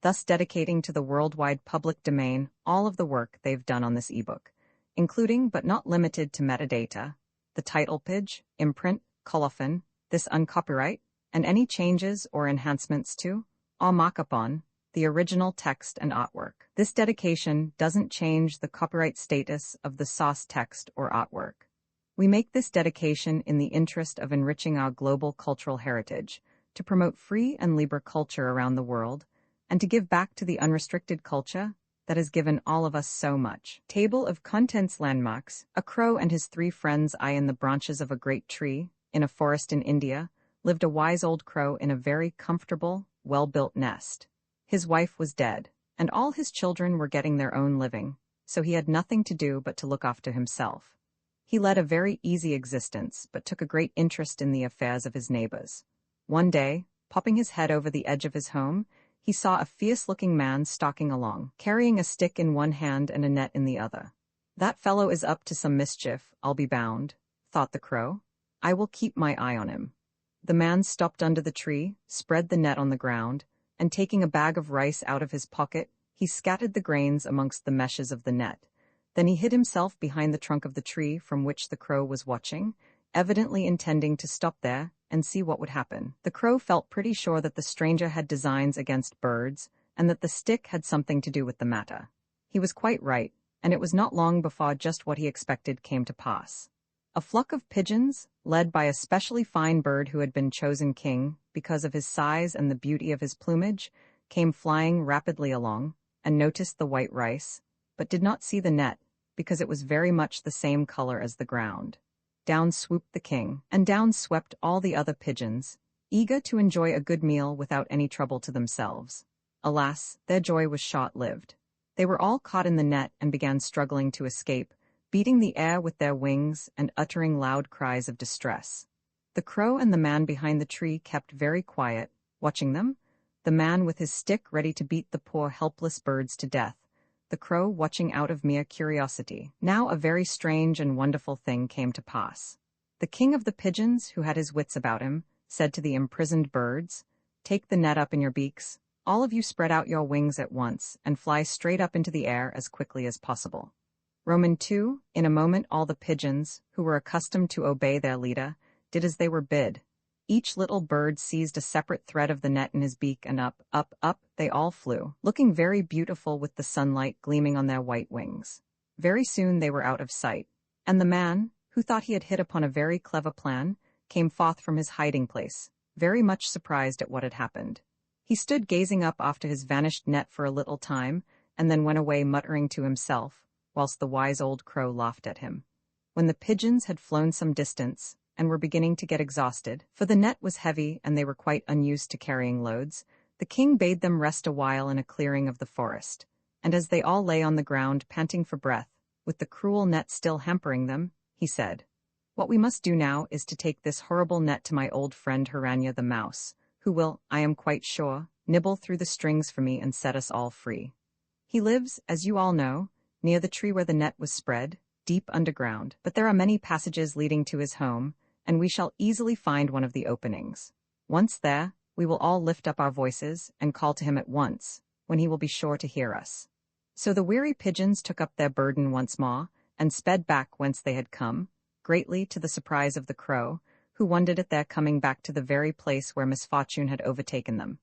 thus dedicating to the worldwide public domain all of the work they've done on this ebook, including but not limited to metadata, the title page, imprint, colophon, this uncopyright, and any changes or enhancements to, or mock-up on, the original text and artwork. This dedication doesn't change the copyright status of the source text or artwork. We make this dedication in the interest of enriching our global cultural heritage, to promote free and libre culture around the world, and to give back to the unrestricted culture that has given all of us so much. Table of Contents. Landmarks. A crow and his 3 friends. In the branches of a great tree, in a forest in India, lived a wise old crow in a very comfortable, well-built nest. His wife was dead, and all his children were getting their own living, so he had nothing to do but to look after himself. He led a very easy existence, but took a great interest in the affairs of his neighbors. One day, popping his head over the edge of his home, he saw a fierce-looking man stalking along, carrying a stick in one hand and a net in the other. "That fellow is up to some mischief, I'll be bound," thought the crow. "I will keep my eye on him." The man stopped under the tree, spread the net on the ground, and taking a bag of rice out of his pocket, he scattered the grains amongst the meshes of the net. Then he hid himself behind the trunk of the tree from which the crow was watching, evidently intending to stop there and see what would happen. The crow felt pretty sure that the stranger had designs against birds, and that the stick had something to do with the matter. He was quite right, and it was not long before just what he expected came to pass. A flock of pigeons, led by a specially fine bird who had been chosen king because of his size and the beauty of his plumage, came flying rapidly along, and noticed the white rice, but did not see the net, because it was very much the same color as the ground. Down swooped the king, and down swept all the other pigeons, eager to enjoy a good meal without any trouble to themselves. Alas, their joy was short-lived. They were all caught in the net and began struggling to escape, beating the air with their wings and uttering loud cries of distress. The crow and the man behind the tree kept very quiet, watching them, the man with his stick ready to beat the poor helpless birds to death, the crow watching out of mere curiosity. Now a very strange and wonderful thing came to pass. The king of the pigeons, who had his wits about him, said to the imprisoned birds, "Take the net up in your beaks. All of you spread out your wings at once and fly straight up into the air as quickly as possible." Roman 2, in a moment all the pigeons, who were accustomed to obey their leader, did as they were bid. Each little bird seized a separate thread of the net in his beak and up, up, up, they all flew, looking very beautiful with the sunlight gleaming on their white wings. Very soon they were out of sight, and the man, who thought he had hit upon a very clever plan, came forth from his hiding place, very much surprised at what had happened. He stood gazing up after his vanished net for a little time, and then went away muttering to himself, whilst the wise old crow laughed at him. When the pigeons had flown some distance, and were beginning to get exhausted, for the net was heavy and they were quite unused to carrying loads, the king bade them rest a while in a clearing of the forest, and as they all lay on the ground panting for breath, with the cruel net still hampering them, he said, "What we must do now is to take this horrible net to my old friend Hiranya the mouse, who will, I am quite sure, nibble through the strings for me and set us all free. He lives, as you all know, near the tree where the net was spread, deep underground, but there are many passages leading to his home, and we shall easily find one of the openings. Once there, we will all lift up our voices and call to him at once, when he will be sure to hear us." So the weary pigeons took up their burden once more, and sped back whence they had come, greatly to the surprise of the crow, who wondered at their coming back to the very place where misfortune had overtaken them.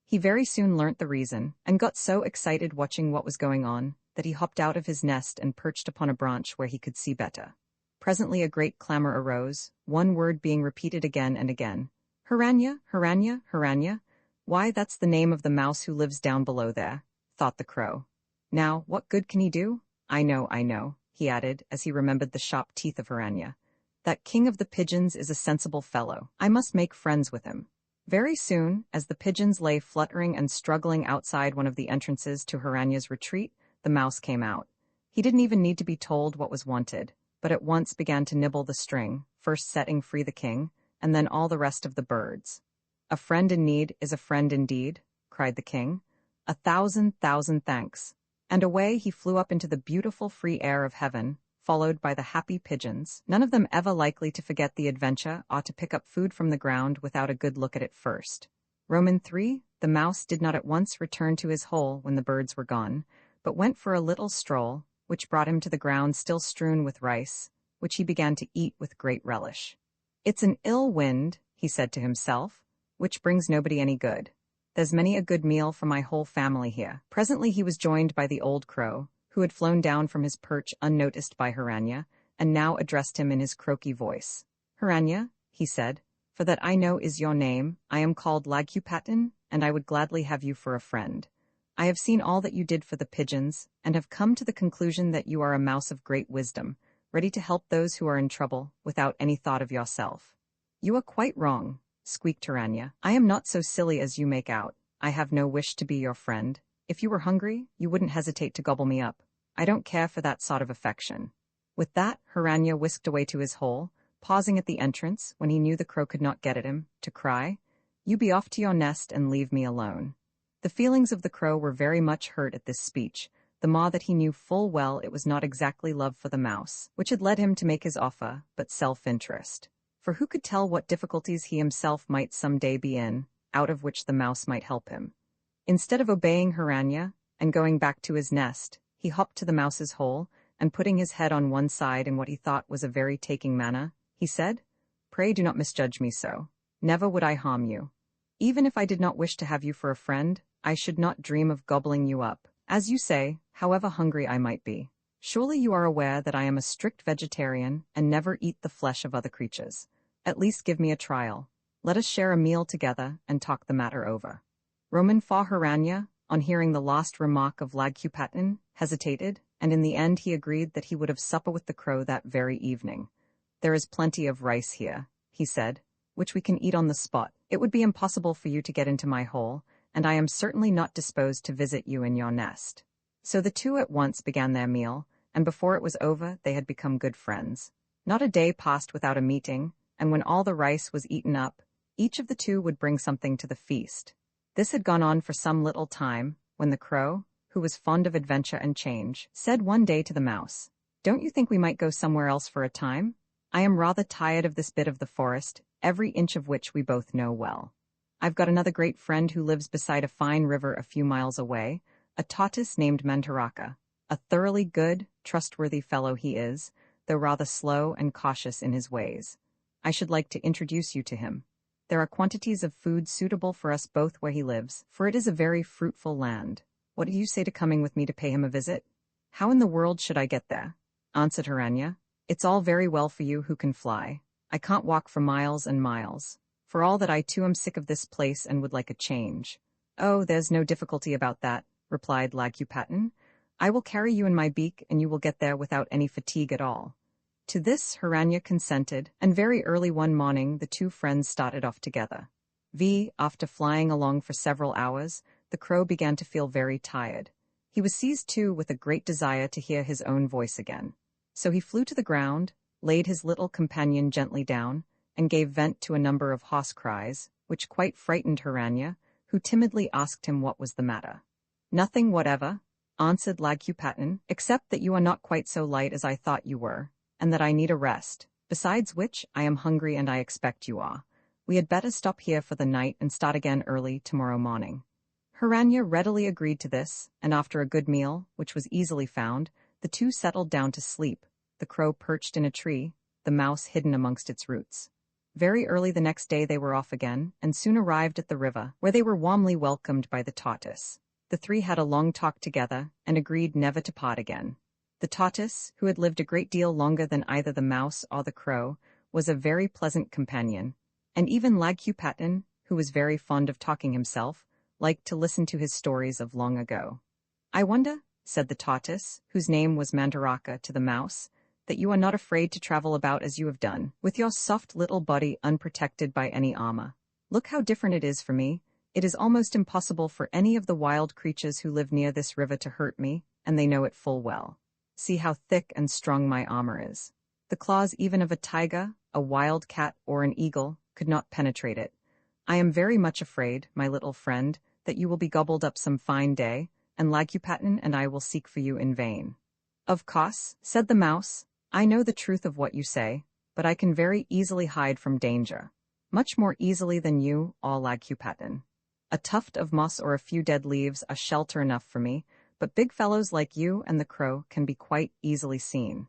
He very soon learnt the reason, and got so excited watching what was going on, that he hopped out of his nest and perched upon a branch where he could see better. Presently a great clamor arose, one word being repeated again and again. "Hiranya, Hiranya, Hiranya. Why, that's the name of the mouse who lives down below there," thought the crow. "Now, what good can he do? I know," he added, as he remembered the sharp teeth of Hiranya. "That king of the pigeons is a sensible fellow. I must make friends with him." Very soon, as the pigeons lay fluttering and struggling outside one of the entrances to Hiranya's retreat, the mouse came out. He didn't even need to be told what was wanted, but at once began to nibble the string, first setting free the king, and then all the rest of the birds. "A friend in need is a friend indeed," cried the king. "A thousand thanks." And away he flew up into the beautiful free air of heaven, followed by the happy pigeons, none of them ever likely to forget the adventure or to pick up food from the ground without a good look at it first. Roman 3, the mouse did not at once return to his hole when the birds were gone, but went for a little stroll, which brought him to the ground still strewn with rice, which he began to eat with great relish. "It's an ill wind," he said to himself, "which brings nobody any good. There's many a good meal for my whole family here." Presently he was joined by the old crow, who had flown down from his perch unnoticed by Hiranya, and now addressed him in his croaky voice. "Hiranya," he said, "for that I know is your name, I am called Lagupatan, and I would gladly have you for a friend. I have seen all that you did for the pigeons, and have come to the conclusion that you are a mouse of great wisdom, ready to help those who are in trouble, without any thought of yourself." "You are quite wrong," squeaked Hiranya. "I am not so silly as you make out. I have no wish to be your friend. If you were hungry, you wouldn't hesitate to gobble me up. I don't care for that sort of affection." With that, Hiranya whisked away to his hole, pausing at the entrance, when he knew the crow could not get at him, to cry, "You be off to your nest and leave me alone." The feelings of the crow were very much hurt at this speech, the more that he knew full well it was not exactly love for the mouse, which had led him to make his offer, but self-interest. for who could tell what difficulties he himself might some day be in, out of which the mouse might help him. Instead of obeying Hiranya and going back to his nest, he hopped to the mouse's hole, and putting his head on one side in what he thought was a very taking manner, he said, "Pray do not misjudge me so. Never would I harm you. Even if I did not wish to have you for a friend, I should not dream of gobbling you up, as you say, however hungry I might be. Surely you are aware that I am a strict vegetarian and never eat the flesh of other creatures. At least give me a trial. Let us share a meal together and talk the matter over." Roman Hiranya, on hearing the last remark of Laghupatin, hesitated, and in the end he agreed that he would have supper with the crow that very evening. "There is plenty of rice here," he said, "which we can eat on the spot. It would be impossible for you to get into my hole, and I am certainly not disposed to visit you in your nest." So the two at once began their meal, and before it was over they had become good friends. Not a day passed without a meeting, and when all the rice was eaten up, each of the two would bring something to the feast. This had gone on for some little time, when the crow, who was fond of adventure and change, said one day to the mouse, "Don't you think we might go somewhere else for a time? I am rather tired of this bit of the forest, every inch of which we both know well. I've got another great friend who lives beside a fine river a few miles away, a tortoise named Mantaraka. A thoroughly good, trustworthy fellow he is, though rather slow and cautious in his ways. I should like to introduce you to him. There are quantities of food suitable for us both where he lives, for it is a very fruitful land. What do you say to coming with me to pay him a visit?" "How in the world should I get there?" answered Hiranya. "It's all very well for you who can fly. I can't walk for miles and miles. For all that I too am sick of this place and would like a change." "Oh, there's no difficulty about that," replied Laghupatin. "I will carry you in my beak and you will get there without any fatigue at all." To this Hiranya consented, and very early one morning the two friends started off together. After flying along for several hours, the crow began to feel very tired. He was seized too with a great desire to hear his own voice again. So he flew to the ground, laid his little companion gently down, and gave vent to a number of hoarse cries, which quite frightened Hiranya, who timidly asked him what was the matter. "Nothing whatever," answered Laghupatin, "except that you are not quite so light as I thought you were, and that I need a rest, besides which I am hungry and I expect you are. We had better stop here for the night and start again early tomorrow morning." Hiranya readily agreed to this, and after a good meal, which was easily found, the two settled down to sleep, the crow perched in a tree, the mouse hidden amongst its roots. Very early the next day they were off again, and soon arrived at the river, where they were warmly welcomed by the tortoise. The three had a long talk together, and agreed never to part again. The tortoise, who had lived a great deal longer than either the mouse or the crow, was a very pleasant companion, and even Laghupatin, who was very fond of talking himself, liked to listen to his stories of long ago. "I wonder," said the tortoise, whose name was Mantaraka, to the mouse, "that you are not afraid to travel about as you have done, with your soft little body unprotected by any armor. Look how different it is for me. It is almost impossible for any of the wild creatures who live near this river to hurt me, and they know it full well. See how thick and strong my armor is. The claws even of a tiger, a wild cat, or an eagle could not penetrate it. I am very much afraid, my little friend, that you will be gobbled up some fine day, and Laghupatin and I will seek for you in vain." "Of course," said the mouse, "I know the truth of what you say, but I can very easily hide from danger. Much more easily than you, all Laghupatin. A tuft of moss or a few dead leaves are shelter enough for me, but big fellows like you and the crow can be quite easily seen.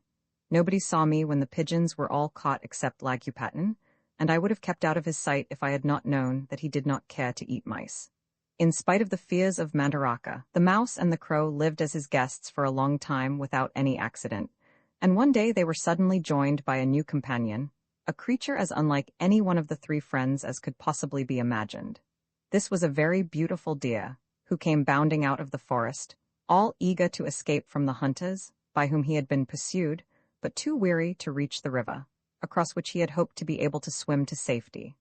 Nobody saw me when the pigeons were all caught except Laghupatin, and I would have kept out of his sight if I had not known that he did not care to eat mice." In spite of the fears of Mantaraka, the mouse and the crow lived as his guests for a long time without any accident, and one day they were suddenly joined by a new companion, a creature as unlike any one of the three friends as could possibly be imagined. This was a very beautiful deer, who came bounding out of the forest, all eager to escape from the hunters, by whom he had been pursued, but too weary to reach the river, across which he had hoped to be able to swim to safety.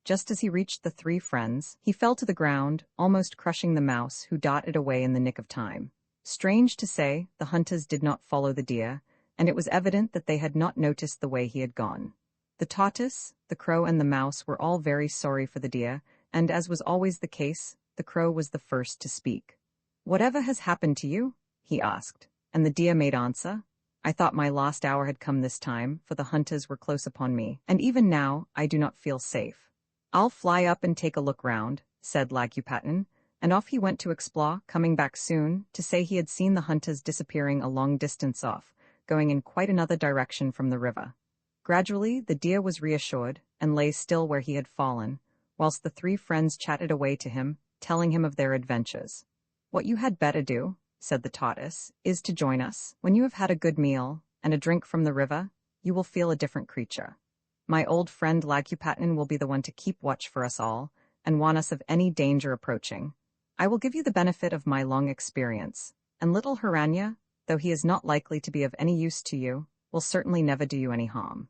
Just as he reached the three friends, he fell to the ground, almost crushing the mouse, who darted away in the nick of time. Strange to say, the hunters did not follow the deer, and it was evident that they had not noticed the way he had gone. The tortoise, the crow, and the mouse were all very sorry for the deer, and as was always the case, the crow was the first to speak. "Whatever has happened to you?" he asked, and the deer made answer, I thought my last hour had come this time, for the hunters were close upon me, and even now I do not feel safe. I'll fly up and take a look round, said Lagupatan, and off he went to explore, coming back soon to say he had seen the hunters disappearing a long distance off, going in quite another direction from the river. Gradually the deer was reassured, and lay still where he had fallen, whilst the three friends chatted away to him, telling him of their adventures. "What you had better do," said the tortoise, "is to join us. When you have had a good meal, and a drink from the river, you will feel a different creature. My old friend Lagupatan will be the one to keep watch for us all, and warn us of any danger approaching. I will give you the benefit of my long experience, and little Hiranya, though he is not likely to be of any use to you, will certainly never do you any harm."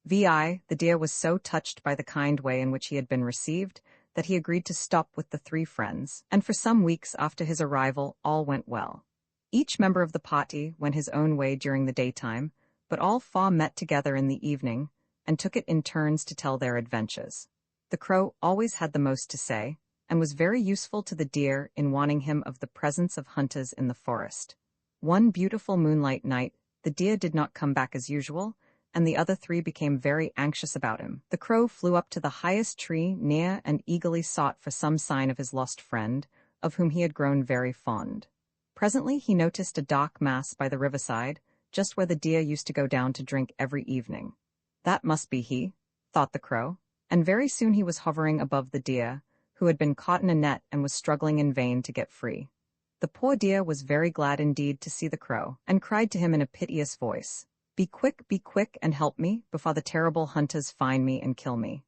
The deer was so touched by the kind way in which he had been received that he agreed to stop with the three friends, and for some weeks after his arrival all went well. Each member of the party went his own way during the daytime, but all four met together in the evening, and took it in turns to tell their adventures. The crow always had the most to say, and was very useful to the deer in warning him of the presence of hunters in the forest. One beautiful moonlight night, the deer did not come back as usual, and the other three became very anxious about him. The crow flew up to the highest tree near and eagerly sought for some sign of his lost friend, of whom he had grown very fond. Presently he noticed a dark mass by the riverside, just where the deer used to go down to drink every evening. "That must be he," thought the crow, and very soon he was hovering above the deer, who had been caught in a net and was struggling in vain to get free. The poor deer was very glad indeed to see the crow, and cried to him in a piteous voice, be quick, and help me, before the terrible hunters find me and kill me."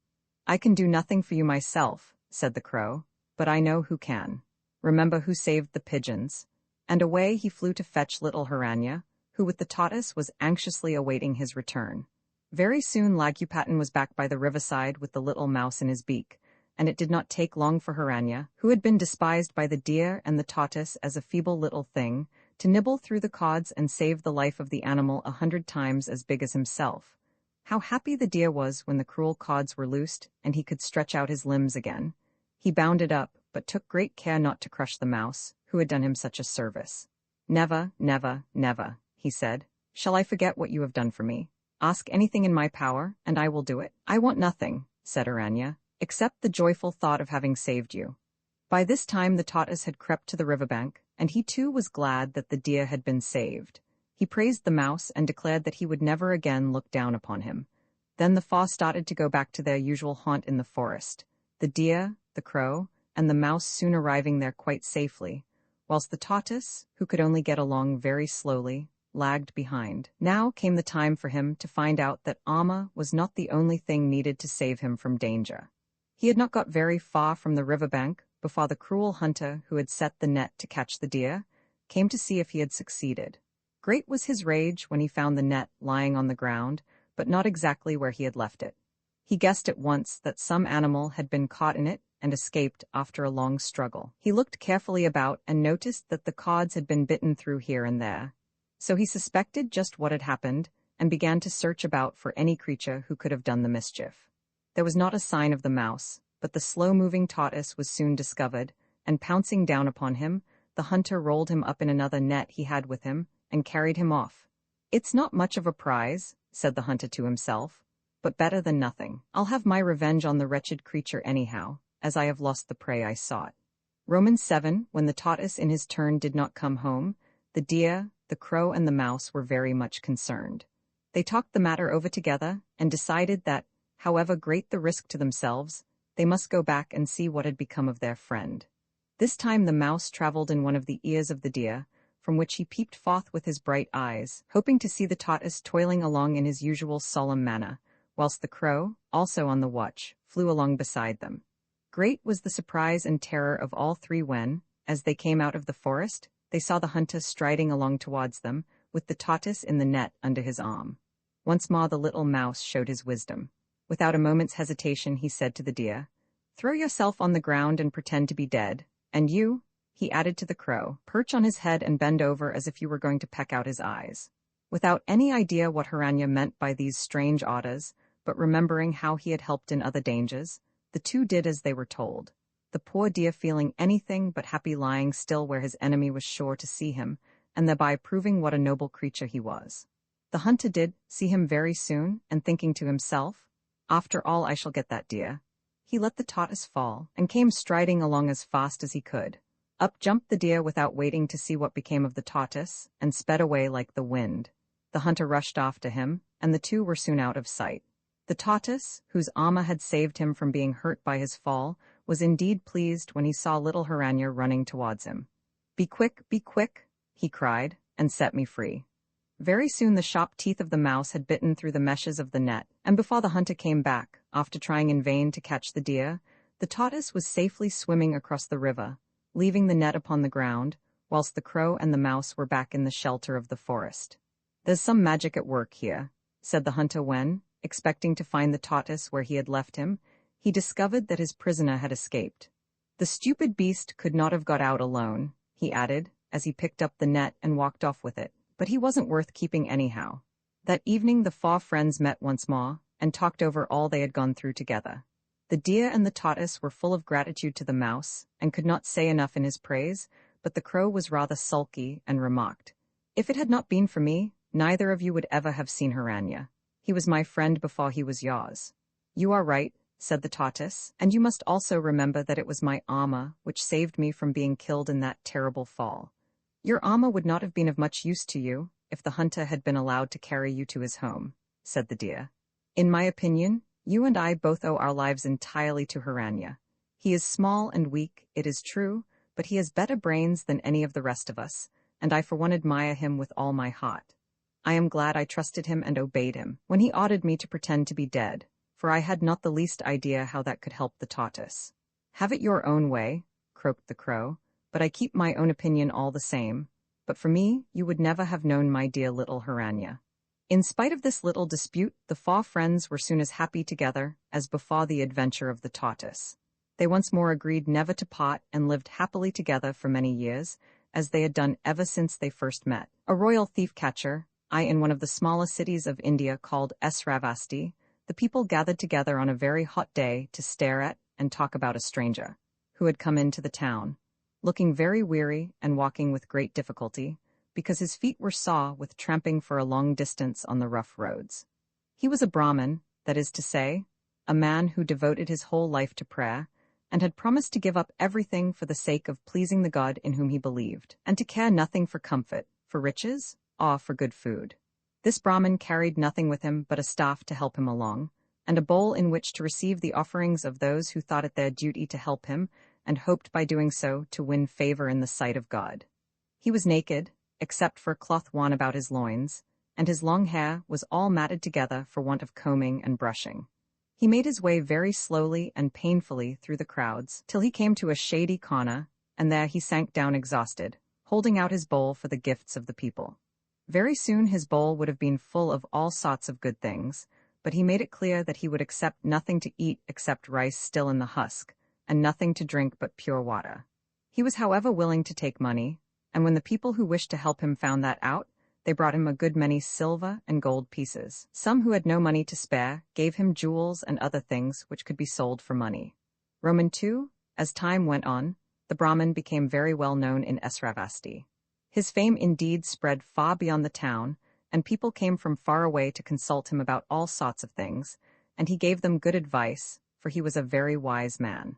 "I can do nothing for you myself," said the crow, "but I know who can. Remember who saved the pigeons." And away he flew to fetch little Hiranya, who with the tortoise was anxiously awaiting his return. Very soon Lagupatan was back by the riverside with the little mouse in his beak, and it did not take long for Hiranya, who had been despised by the deer and the tortoise as a feeble little thing, to nibble through the cods and save the life of the animal 100 times as big as himself. How happy the deer was when the cruel cods were loosed and he could stretch out his limbs again. He bounded up, but took great care not to crush the mouse, who had done him such a service. "Never, never, never," he said, "shall I forget what you have done for me. Ask anything in my power, and I will do it." "I want nothing," said Hiranya, "except the joyful thought of having saved you." By this time the tortoise had crept to the riverbank, and he too was glad that the deer had been saved. He praised the mouse and declared that he would never again look down upon him. Then the four started to go back to their usual haunt in the forest, the deer, the crow, and the mouse soon arriving there quite safely, whilst the tortoise, who could only get along very slowly, lagged behind. Now came the time for him to find out that armor was not the only thing needed to save him from danger. He had not got very far from the riverbank before the cruel hunter who had set the net to catch the deer came to see if he had succeeded. Great was his rage when he found the net lying on the ground, but not exactly where he had left it. He guessed at once that some animal had been caught in it and escaped after a long struggle. He looked carefully about and noticed that the cods had been bitten through here and there. So he suspected just what had happened and began to search about for any creature who could have done the mischief. There was not a sign of the mouse, but the slow-moving tortoise was soon discovered, and pouncing down upon him, the hunter rolled him up in another net he had with him and carried him off. "It's not much of a prize," said the hunter to himself, "but better than nothing. I'll have my revenge on the wretched creature anyhow, as I have lost the prey I sought." Romans 7, when the tortoise in his turn did not come home, the deer, the crow, and the mouse were very much concerned. They talked the matter over together and decided that, however great the risk to themselves, they must go back and see what had become of their friend. This time the mouse traveled in one of the ears of the deer, from which he peeped forth with his bright eyes, hoping to see the tortoise toiling along in his usual solemn manner, whilst the crow, also on the watch, flew along beside them. Great was the surprise and terror of all three when, as they came out of the forest, they saw the hunter striding along towards them, with the tortoise in the net under his arm. Once more the little mouse showed his wisdom. Without a moment's hesitation he said to the deer, "Throw yourself on the ground and pretend to be dead, and you," he added to the crow, "perch on his head and bend over as if you were going to peck out his eyes." Without any idea what Hiranya meant by these strange orders, but remembering how he had helped in other dangers, the two did as they were told, the poor deer feeling anything but happy lying still where his enemy was sure to see him, and thereby proving what a noble creature he was. The hunter did see him very soon, and thinking to himself, "After all, I shall get that deer." He let the tortoise fall, and came striding along as fast as he could. Up jumped the deer without waiting to see what became of the tortoise, and sped away like the wind. The hunter rushed after him, and the two were soon out of sight. The tortoise, whose armor had saved him from being hurt by his fall, was indeed pleased when he saw little Hirannya running towards him. Be quick, he cried, and set me free." Very soon the sharp teeth of the mouse had bitten through the meshes of the net, and before the hunter came back, after trying in vain to catch the deer, the tortoise was safely swimming across the river, leaving the net upon the ground, whilst the crow and the mouse were back in the shelter of the forest. "There's some magic at work here," said the hunter when, expecting to find the tortoise where he had left him, he discovered that his prisoner had escaped. "The stupid beast could not have got out alone," he added, as he picked up the net and walked off with it, "but he wasn't worth keeping anyhow." That evening the four friends met once more, and talked over all they had gone through together. The deer and the tortoise were full of gratitude to the mouse, and could not say enough in his praise, but the crow was rather sulky, and remarked, "If it had not been for me, neither of you would ever have seen Hirannya. He was my friend before he was yours." "You are right," said the tortoise, "and you must also remember that it was my armor which saved me from being killed in that terrible fall. Your armor would not have been of much use to you if the hunter had been allowed to carry you to his home," said the deer. "In my opinion, you and I both owe our lives entirely to Hirannya. He is small and weak, it is true, but he has better brains than any of the rest of us, and I for one admire him with all my heart. I am glad I trusted him and obeyed him when he ordered me to pretend to be dead, for I had not the least idea how that could help the tortoise." "Have it your own way," croaked the crow, "but I keep my own opinion all the same. But for me, you would never have known my dear little Hirannya." In spite of this little dispute, the four friends were soon as happy together as before the adventure of the tortoise. They once more agreed never to part and lived happily together for many years, as they had done ever since they first met. A royal thief-catcher, in one of the smallest cities of India called Sravasti, the people gathered together on a very hot day to stare at and talk about a stranger who had come into the town, looking very weary and walking with great difficulty, because his feet were sore with tramping for a long distance on the rough roads. He was a Brahmin, that is to say, a man who devoted his whole life to prayer, and had promised to give up everything for the sake of pleasing the God in whom he believed, and to care nothing for comfort, for riches, or for good food. This Brahmin carried nothing with him but a staff to help him along, and a bowl in which to receive the offerings of those who thought it their duty to help him, and hoped by doing so to win favor in the sight of God. He was naked, except for a cloth worn about his loins, and his long hair was all matted together for want of combing and brushing. He made his way very slowly and painfully through the crowds, till he came to a shady corner, and there he sank down exhausted, holding out his bowl for the gifts of the people. Very soon his bowl would have been full of all sorts of good things, but he made it clear that he would accept nothing to eat except rice still in the husk, and nothing to drink but pure water. He was however willing to take money, and when the people who wished to help him found that out, they brought him a good many silver and gold pieces. Some who had no money to spare gave him jewels and other things which could be sold for money. Roman 2, as time went on, the Brahmin became very well known in Sravasti. His fame indeed spread far beyond the town, and people came from far away to consult him about all sorts of things, and he gave them good advice, for he was a very wise man.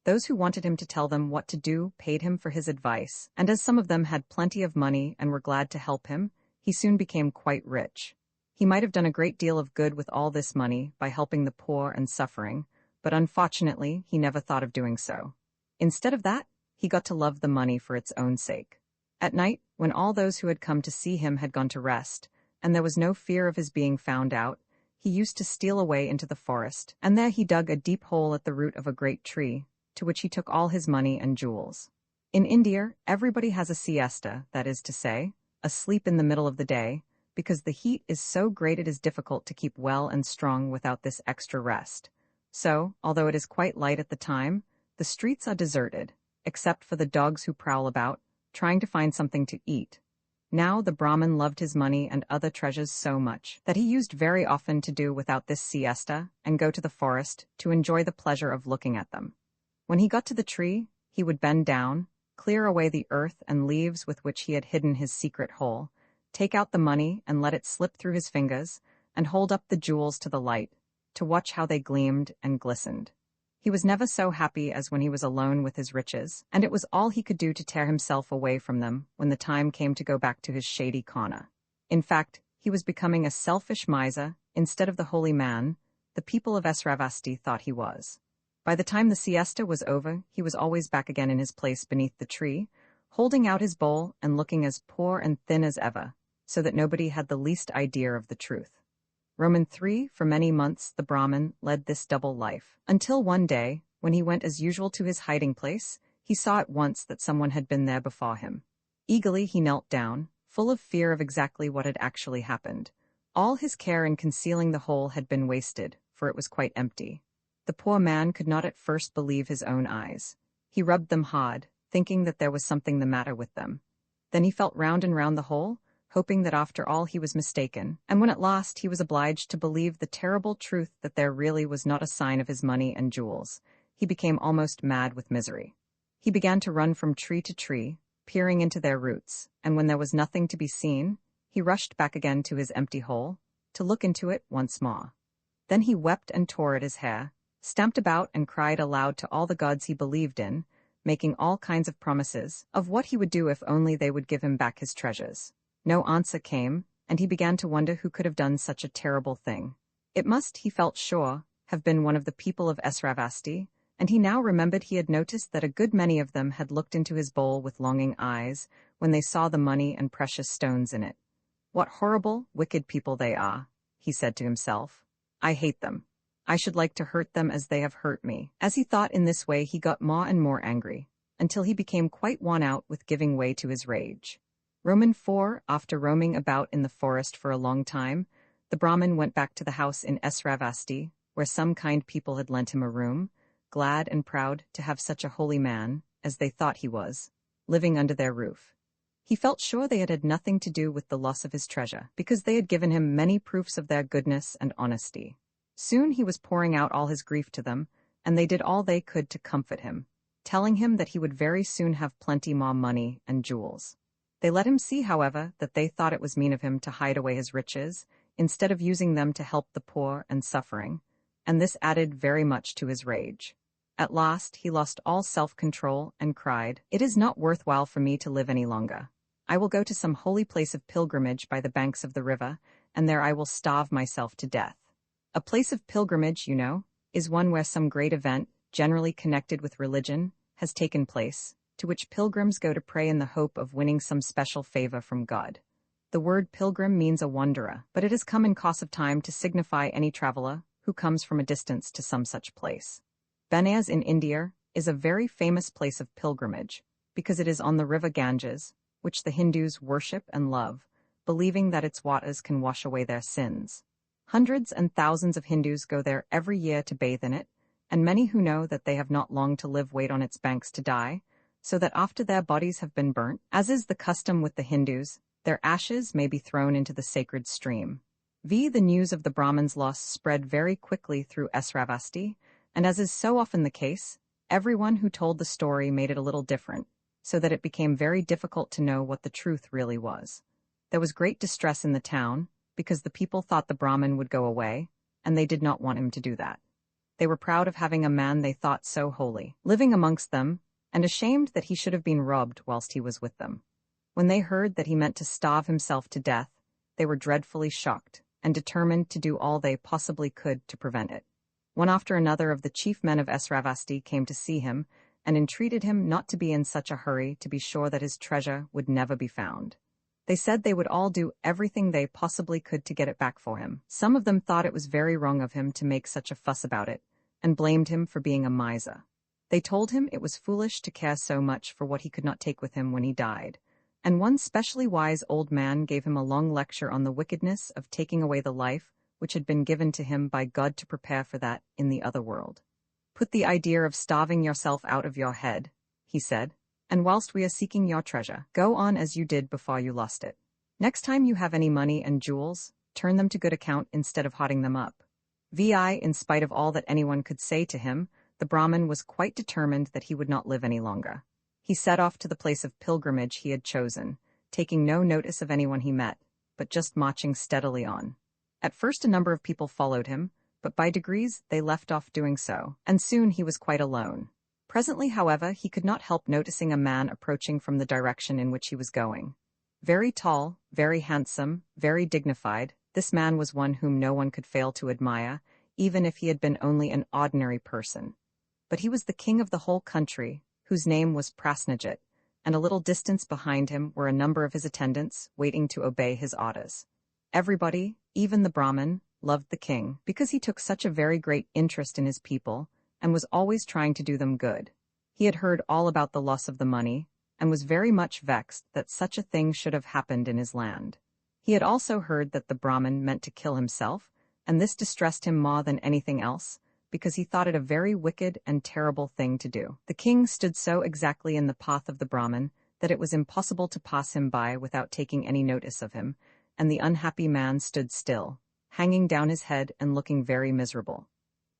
Those who wanted him to tell them what to do paid him for his advice, and as some of them had plenty of money and were glad to help him, he soon became quite rich. He might have done a great deal of good with all this money by helping the poor and suffering, but unfortunately he never thought of doing so. Instead of that, he got to love the money for its own sake. At night, when all those who had come to see him had gone to rest, and there was no fear of his being found out, he used to steal away into the forest, and there he dug a deep hole at the root of a great tree, to which he took all his money and jewels. In India, everybody has a siesta, that is to say, a sleep in the middle of the day, because the heat is so great it is difficult to keep well and strong without this extra rest. So, although it is quite light at the time, the streets are deserted, except for the dogs who prowl about, trying to find something to eat. Now the Brahmin loved his money and other treasures so much that he used very often to do without this siesta and go to the forest to enjoy the pleasure of looking at them. When he got to the tree, he would bend down, clear away the earth and leaves with which he had hidden his secret hole, take out the money and let it slip through his fingers, and hold up the jewels to the light, to watch how they gleamed and glistened. He was never so happy as when he was alone with his riches, and it was all he could do to tear himself away from them when the time came to go back to his shady corner. In fact, he was becoming a selfish miser instead of the holy man the people of Esravasti thought he was. By the time the siesta was over, he was always back again in his place beneath the tree, holding out his bowl and looking as poor and thin as ever, so that nobody had the least idea of the truth. Roman 3, for many months the Brahmin led this double life, until one day, when he went as usual to his hiding place, he saw at once that someone had been there before him. Eagerly he knelt down, full of fear of exactly what had actually happened. All his care in concealing the hole had been wasted, for it was quite empty. The poor man could not at first believe his own eyes. He rubbed them hard, thinking that there was something the matter with them. Then he felt round and round the hole, hoping that after all he was mistaken, and when at last he was obliged to believe the terrible truth that there really was not a sign of his money and jewels, he became almost mad with misery. He began to run from tree to tree, peering into their roots, and when there was nothing to be seen, he rushed back again to his empty hole, to look into it once more. Then he wept and tore at his hair, stamped about and cried aloud to all the gods he believed in, making all kinds of promises of what he would do if only they would give him back his treasures. No answer came, and he began to wonder who could have done such a terrible thing. It must, he felt sure, have been one of the people of Esravasti, and he now remembered he had noticed that a good many of them had looked into his bowl with longing eyes when they saw the money and precious stones in it. What horrible, wicked people they are, he said to himself. I hate them. I should like to hurt them as they have hurt me. As he thought in this way, he got more and more angry, until he became quite worn out with giving way to his rage. Roman 4, after roaming about in the forest for a long time, the Brahmin went back to the house in Esravasti, where some kind people had lent him a room, glad and proud to have such a holy man, as they thought he was, living under their roof. He felt sure they had had nothing to do with the loss of his treasure, because they had given him many proofs of their goodness and honesty. Soon he was pouring out all his grief to them, and they did all they could to comfort him, telling him that he would very soon have plenty more money and jewels. They let him see, however, that they thought it was mean of him to hide away his riches, instead of using them to help the poor and suffering, and this added very much to his rage. At last he lost all self-control and cried, "It is not worthwhile for me to live any longer. I will go to some holy place of pilgrimage by the banks of the river, and there I will starve myself to death." A place of pilgrimage, you know, is one where some great event, generally connected with religion, has taken place, to which pilgrims go to pray in the hope of winning some special favor from God. The word pilgrim means a wanderer, but it has come in course of time to signify any traveler who comes from a distance to some such place. Benares in India is a very famous place of pilgrimage, because it is on the river Ganges, which the Hindus worship and love, believing that its waters can wash away their sins. Hundreds and thousands of Hindus go there every year to bathe in it, and many who know that they have not long to live wait on its banks to die, so that after their bodies have been burnt, as is the custom with the Hindus, their ashes may be thrown into the sacred stream. The news of the Brahmin's loss spread very quickly through Esravasti, and as is so often the case, everyone who told the story made it a little different, so that it became very difficult to know what the truth really was. There was great distress in the town, because the people thought the Brahmin would go away, and they did not want him to do that. They were proud of having a man they thought so holy living amongst them, and ashamed that he should have been robbed whilst he was with them. When they heard that he meant to starve himself to death, they were dreadfully shocked, and determined to do all they possibly could to prevent it. One after another of the chief men of Esravasti came to see him, and entreated him not to be in such a hurry to be sure that his treasure would never be found. They said they would all do everything they possibly could to get it back for him. Some of them thought it was very wrong of him to make such a fuss about it, and blamed him for being a miser. They told him it was foolish to care so much for what he could not take with him when he died, and one specially wise old man gave him a long lecture on the wickedness of taking away the life which had been given to him by God to prepare for that in the other world. "Put the idea of starving yourself out of your head," he said, "and whilst we are seeking your treasure, go on as you did before you lost it. Next time you have any money and jewels, turn them to good account instead of hoarding them up." In spite of all that anyone could say to him, the Brahmin was quite determined that he would not live any longer. He set off to the place of pilgrimage he had chosen, taking no notice of anyone he met, but just marching steadily on. At first a number of people followed him, but by degrees they left off doing so, and soon he was quite alone. Presently, however, he could not help noticing a man approaching from the direction in which he was going. Very tall, very handsome, very dignified, this man was one whom no one could fail to admire, even if he had been only an ordinary person. But he was the king of the whole country, whose name was Prasnajit, and a little distance behind him were a number of his attendants waiting to obey his orders. Everybody, even the Brahmin, loved the king because he took such a very great interest in his people and was always trying to do them good. He had heard all about the loss of the money and was very much vexed that such a thing should have happened in his land. He had also heard that the Brahmin meant to kill himself, and this distressed him more than anything else, because he thought it a very wicked and terrible thing to do. The king stood so exactly in the path of the Brahmin that it was impossible to pass him by without taking any notice of him, and the unhappy man stood still, hanging down his head and looking very miserable.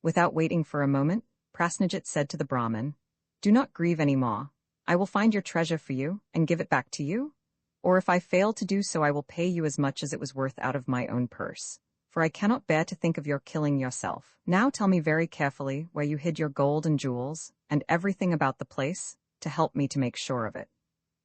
Without waiting for a moment, Prasnajit said to the Brahmin, "Do not grieve any more. I will find your treasure for you and give it back to you. Or if I fail to do so, I will pay you as much as it was worth out of my own purse. For I cannot bear to think of your killing yourself. Now tell me very carefully where you hid your gold and jewels, and everything about the place, to help me to make sure of it."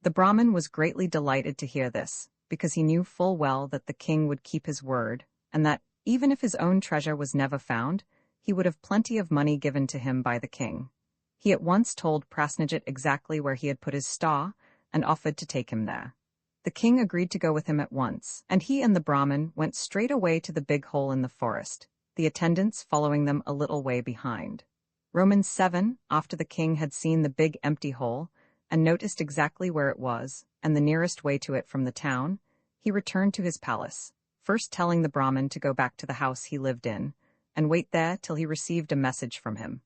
The Brahmin was greatly delighted to hear this, because he knew full well that the king would keep his word, and that, even if his own treasure was never found, he would have plenty of money given to him by the king. He at once told Prasnajit exactly where he had put his star, and offered to take him there. The king agreed to go with him at once, and he and the Brahmin went straight away to the big hole in the forest, the attendants following them a little way behind. Romans 7, after the king had seen the big empty hole, and noticed exactly where it was, and the nearest way to it from the town, he returned to his palace, first telling the Brahmin to go back to the house he lived in, and wait there till he received a message from him.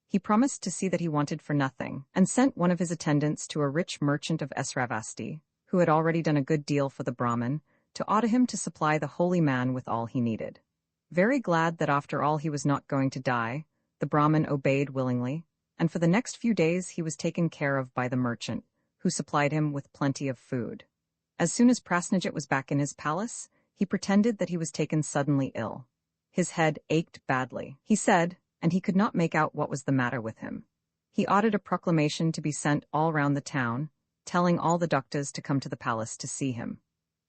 He promised to see that he wanted for nothing, and sent one of his attendants to a rich merchant of Esravasti, who had already done a good deal for the Brahmin, to order him to supply the holy man with all he needed. Very glad that after all he was not going to die, the Brahmin obeyed willingly, and for the next few days he was taken care of by the merchant, who supplied him with plenty of food. As soon as Prasnajit was back in his palace, he pretended that he was taken suddenly ill. His head ached badly, he said, and he could not make out what was the matter with him. He ordered a proclamation to be sent all round the town, telling all the doctors to come to the palace to see him.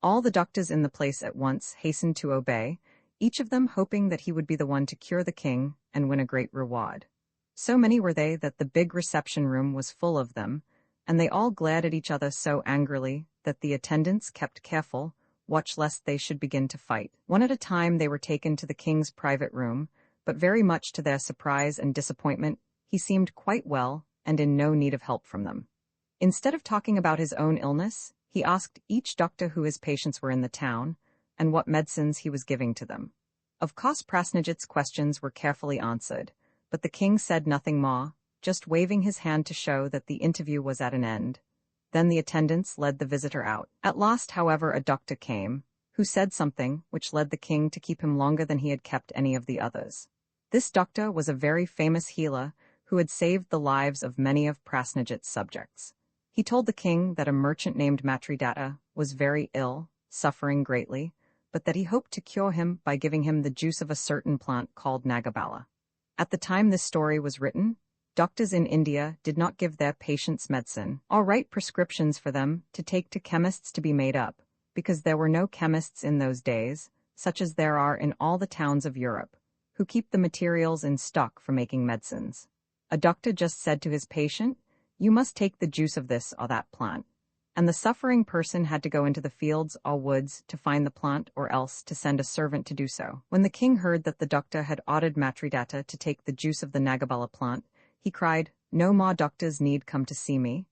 All the doctors in the place at once hastened to obey, each of them hoping that he would be the one to cure the king and win a great reward. So many were they that the big reception room was full of them, and they all glared at each other so angrily that the attendants kept careful watch lest they should begin to fight. One at a time they were taken to the king's private room, but very much to their surprise and disappointment, he seemed quite well and in no need of help from them. Instead of talking about his own illness, he asked each doctor who his patients were in the town, and what medicines he was giving to them. Of course Prasnajit's questions were carefully answered, but the king said nothing more, just waving his hand to show that the interview was at an end. Then the attendants led the visitor out. At last, however, a doctor came, who said something which led the king to keep him longer than he had kept any of the others. This doctor was a very famous healer who had saved the lives of many of Prasnajit's subjects. He told the king that a merchant named Mitra was very ill, suffering greatly, but that he hoped to cure him by giving him the juice of a certain plant called Nagabala. At the time this story was written, doctors in India did not give their patients medicine or write prescriptions for them to take to chemists to be made up, because there were no chemists in those days, such as there are in all the towns of Europe, who keep the materials in stock for making medicines. A doctor just said to his patient, "You must take the juice of this or that plant," and the suffering person had to go into the fields or woods to find the plant or else to send a servant to do so. When the king heard that the doctor had ordered Matridatta to take the juice of the Nagabala plant, he cried, "No more doctors need come to see me,"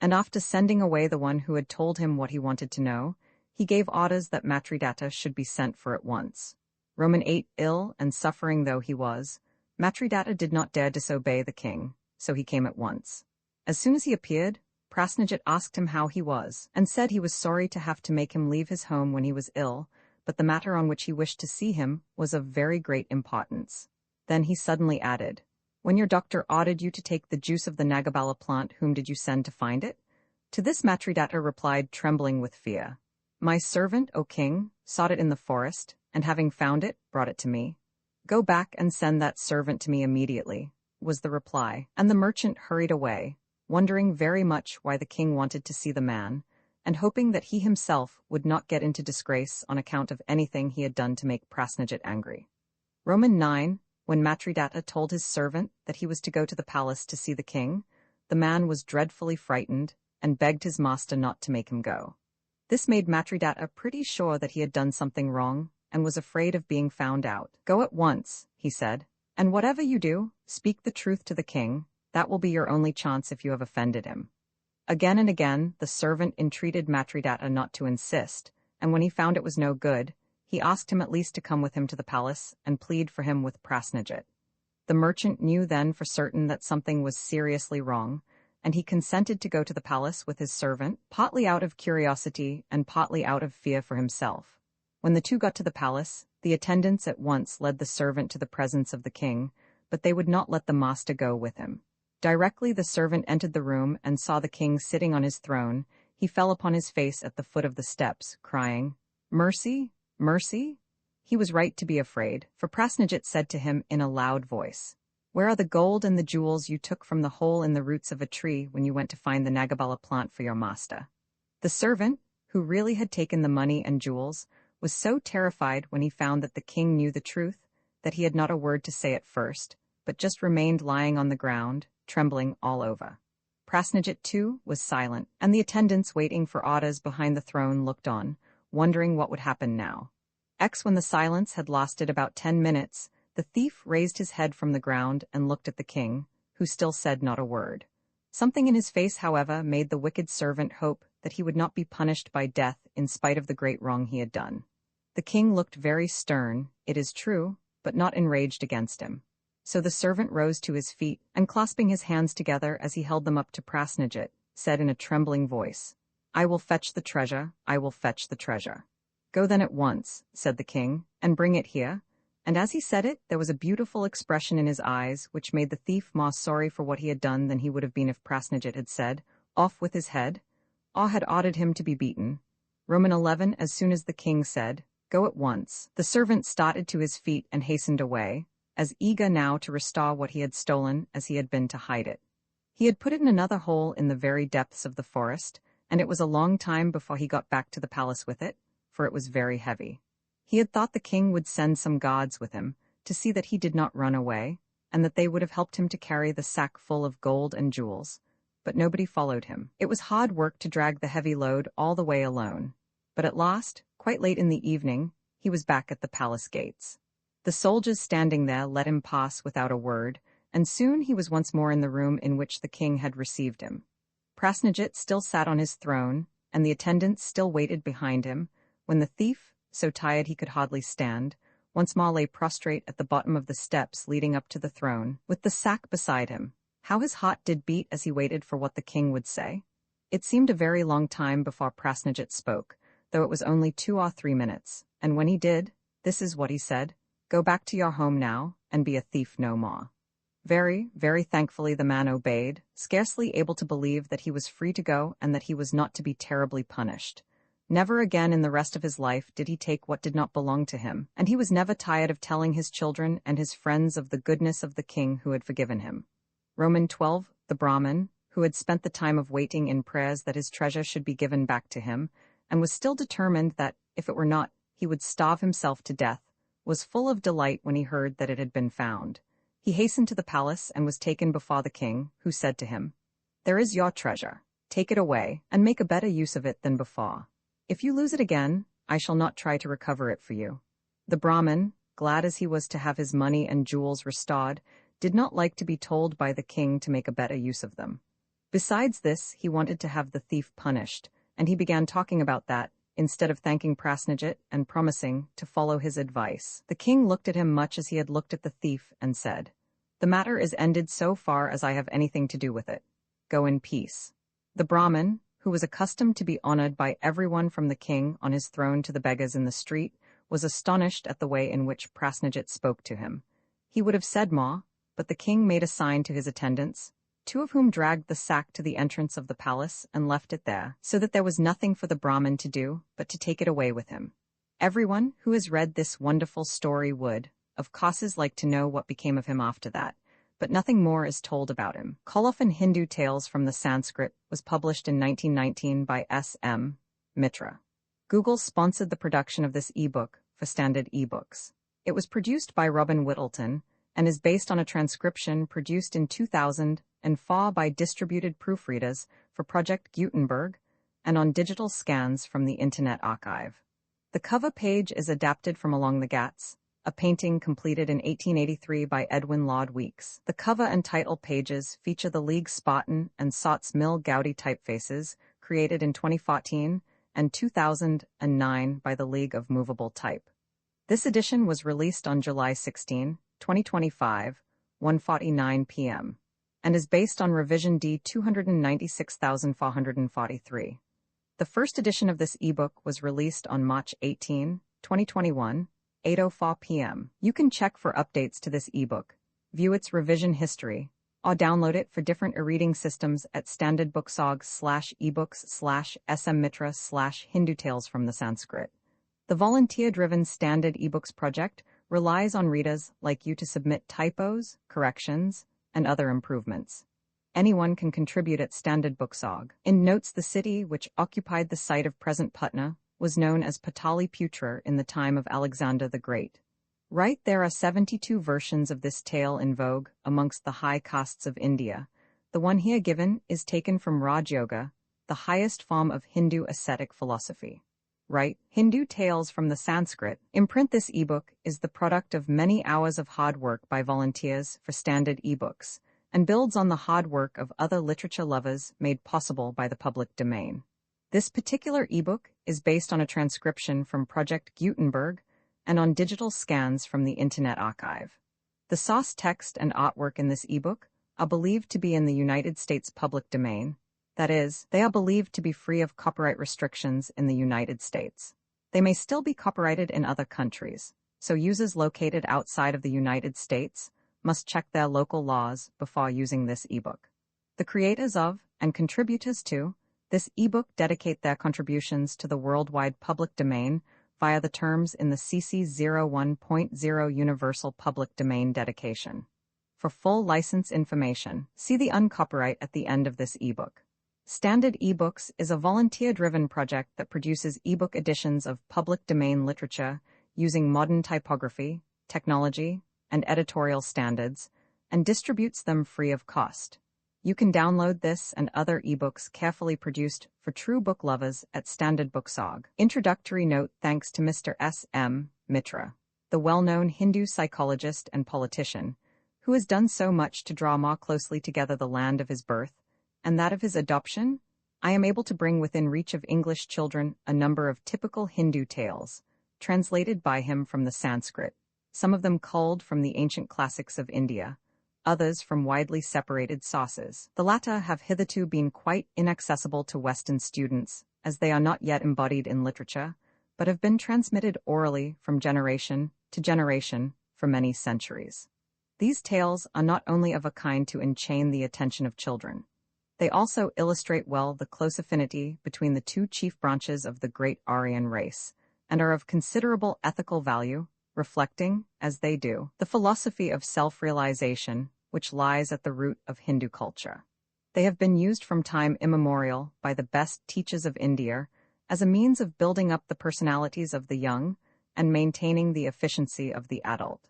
and after sending away the one who had told him what he wanted to know, he gave orders that Matridatta should be sent for at once. Roman 8, ill and suffering though he was, Matridatta did not dare disobey the king, so he came at once. As soon as he appeared, Prasnajit asked him how he was, and said he was sorry to have to make him leave his home when he was ill, but the matter on which he wished to see him was of very great importance. Then he suddenly added, "When your doctor ordered you to take the juice of the Nagabala plant, whom did you send to find it?" To this Matridatta replied, trembling with fear, "My servant, O king, sought it in the forest, and having found it, brought it to me. Go back and send that servant to me immediately," was the reply, and the merchant hurried away, wondering very much why the king wanted to see the man, and hoping that he himself would not get into disgrace on account of anything he had done to make Prasnajit angry. Roman 9. When Matridatta told his servant that he was to go to the palace to see the king, the man was dreadfully frightened and begged his master not to make him go. This made Matridatta pretty sure that he had done something wrong and was afraid of being found out. "Go at once," he said, "and whatever you do, speak the truth to the king. That will be your only chance if you have offended him." Again and again, the servant entreated Matridatta not to insist, and when he found it was no good, he asked him at least to come with him to the palace and plead for him with Prasnajit. The merchant knew then for certain that something was seriously wrong, and he consented to go to the palace with his servant, partly out of curiosity and partly out of fear for himself. When the two got to the palace, the attendants at once led the servant to the presence of the king, but they would not let the master go with him. Directly the servant entered the room and saw the king sitting on his throne, he fell upon his face at the foot of the steps, crying, "Mercy, mercy!" He was right to be afraid, for Prasnajit said to him in a loud voice, "Where are the gold and the jewels you took from the hole in the roots of a tree when you went to find the Nagabala plant for your master?" The servant, who really had taken the money and jewels, was so terrified when he found that the king knew the truth that he had not a word to say at first, but just remained lying on the ground, trembling all over. Prasnajit, too, was silent, and the attendants waiting for orders behind the throne looked on, wondering what would happen now. When the silence had lasted about 10 minutes, the thief raised his head from the ground and looked at the king, who still said not a word. Something in his face, however, made the wicked servant hope that he would not be punished by death in spite of the great wrong he had done. The king looked very stern, it is true, but not enraged against him. So the servant rose to his feet, and clasping his hands together as he held them up to Prasnajit, said in a trembling voice, "I will fetch the treasure, I will fetch the treasure." "Go then at once," said the king, "and bring it here." And as he said it, there was a beautiful expression in his eyes which made the thief more sorry for what he had done than he would have been if Prasnajit had said, "Off with his head." Awe had ordered him to be beaten. Roman 11. As soon as the king said, "Go at once," the servant started to his feet and hastened away, as eager now to restore what he had stolen as he had been to hide it. He had put it in another hole in the very depths of the forest, and it was a long time before he got back to the palace with it, for it was very heavy. He had thought the king would send some guards with him to see that he did not run away, and that they would have helped him to carry the sack full of gold and jewels, but nobody followed him. It was hard work to drag the heavy load all the way alone, but at last, quite late in the evening, he was back at the palace gates. The soldiers standing there let him pass without a word, and soon he was once more in the room in which the king had received him. Prasnajit still sat on his throne, and the attendants still waited behind him, when the thief, so tired he could hardly stand, once more lay prostrate at the bottom of the steps leading up to the throne, with the sack beside him. How his heart did beat as he waited for what the king would say. It seemed a very long time before Prasnajit spoke, though it was only 2 or 3 minutes, and when he did, this is what he said: "Go back to your home now, and be a thief no more." Very, very thankfully the man obeyed, scarcely able to believe that he was free to go and that he was not to be terribly punished. Never again in the rest of his life did he take what did not belong to him, and he was never tired of telling his children and his friends of the goodness of the king who had forgiven him. Roman 12. The Brahmin, who had spent the time of waiting in prayers that his treasure should be given back to him, and was still determined that, if it were not, he would starve himself to death, was full of delight when he heard that it had been found. He hastened to the palace and was taken before the king, who said to him, "There is your treasure. Take it away, and make a better use of it than before. If you lose it again, I shall not try to recover it for you." The Brahmin, glad as he was to have his money and jewels restored, did not like to be told by the king to make a better use of them. Besides this, he wanted to have the thief punished, and he began talking about that, instead of thanking Prasnajit and promising to follow his advice. The king looked at him much as he had looked at the thief and said, "The matter is ended so far as I have anything to do with it. Go in peace." The Brahmin, who was accustomed to be honored by everyone from the king on his throne to the beggars in the street, was astonished at the way in which Prasnajit spoke to him. He would have said more, but the king made a sign to his attendants, two of whom dragged the sack to the entrance of the palace and left it there, so that there was nothing for the Brahmin to do but to take it away with him. Everyone who has read this wonderful story would, of course, like to know what became of him after that, but nothing more is told about him. Colophon Hindu Tales from the Sanskrit was published in 1919 by S.M. Mitra. Google sponsored the production of this ebook for Standard eBooks. It was produced by Robin Whittleton and is based on a transcription produced in 2004 by distributed proofreaders for Project Gutenberg and on digital scans from the Internet Archive. The cover page is adapted from Along the Ghats, a painting completed in 1883 by Edwin Laud Weeks. The cover and title pages feature the League Spartan and Sots Mill Gaudi typefaces created in 2014 and 2009 by the League of Movable Type. This edition was released on July 16, 2025, 1:49 p.m., and is based on revision D 296,443. The first edition of this ebook was released on March 18, 2021, 8:04 p.m. You can check for updates to this ebook, view its revision history, or download it for different e-reading systems at standardbooksorg/ebooks/smmitra/Hindu Tales from the Sanskrit. The volunteer-driven Standard eBooks project relies on readers like you to submit typos, corrections, and other improvements. Anyone can contribute at standardbooksorg. In notes, the city which occupied the site of present Putna was known as Pataliputra in the time of Alexander the Great. Right, there are 72 versions of this tale in vogue amongst the high castes of India. The one here given is taken from Raj Yoga, the highest form of Hindu ascetic philosophy. Right, Hindu Tales from the Sanskrit. Imprint this ebook is the product of many hours of hard work by volunteers for Standard eBooks, and builds on the hard work of other literature lovers made possible by the public domain. This particular ebook is based on a transcription from Project Gutenberg and on digital scans from the Internet Archive. The source text and artwork in this ebook are believed to be in the United States public domain. That is, they are believed to be free of copyright restrictions in the United States. They may still be copyrighted in other countries, so users located outside of the United States must check their local laws before using this ebook. The creators of, and contributors to, this ebook dedicate their contributions to the worldwide public domain via the terms in the CC 01.0 Universal Public Domain Dedication. For full license information, see the uncopyright at the end of this ebook. Standard eBooks is a volunteer-driven project that produces ebook editions of public domain literature using modern typography, technology, and editorial standards, and distributes them free of cost. You can download this and other ebooks carefully produced for true book lovers at standardbooksorg. Introductory note: thanks to Mr. S.M. Mitra, the well-known Hindu psychologist and politician, who has done so much to draw more closely together the land of his birth and that of his adoption, I am able to bring within reach of English children a number of typical Hindu tales, translated by him from the Sanskrit, some of them culled from the ancient classics of India, others from widely separated sources. The latter have hitherto been quite inaccessible to Western students, as they are not yet embodied in literature, but have been transmitted orally from generation to generation for many centuries. These tales are not only of a kind to enchain the attention of children, they also illustrate well the close affinity between the two chief branches of the great Aryan race, and are of considerable ethical value, reflecting, as they do, the philosophy of self-realization which lies at the root of Hindu culture. They have been used from time immemorial by the best teachers of India as a means of building up the personalities of the young and maintaining the efficiency of the adult.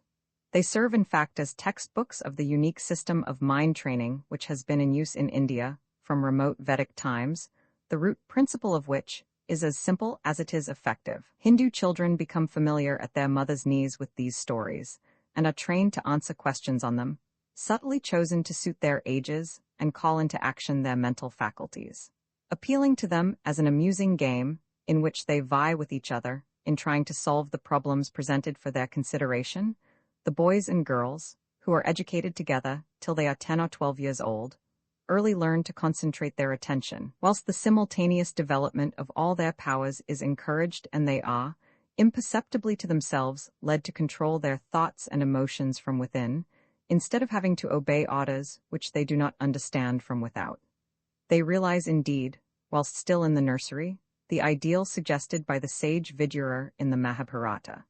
They serve in fact as textbooks of the unique system of mind training which has been in use in India from remote Vedic times, the root principle of which is as simple as it is effective. Hindu children become familiar at their mother's knees with these stories, and are trained to answer questions on them, subtly chosen to suit their ages and call into action their mental faculties. Appealing to them as an amusing game in which they vie with each other in trying to solve the problems presented for their consideration, the boys and girls, who are educated together till they are 10 or 12 years old, early learn to concentrate their attention, whilst the simultaneous development of all their powers is encouraged, and they are, imperceptibly to themselves, led to control their thoughts and emotions from within, instead of having to obey orders which they do not understand from without. They realize indeed, whilst still in the nursery, the ideal suggested by the sage Vidurer in the Mahabharata.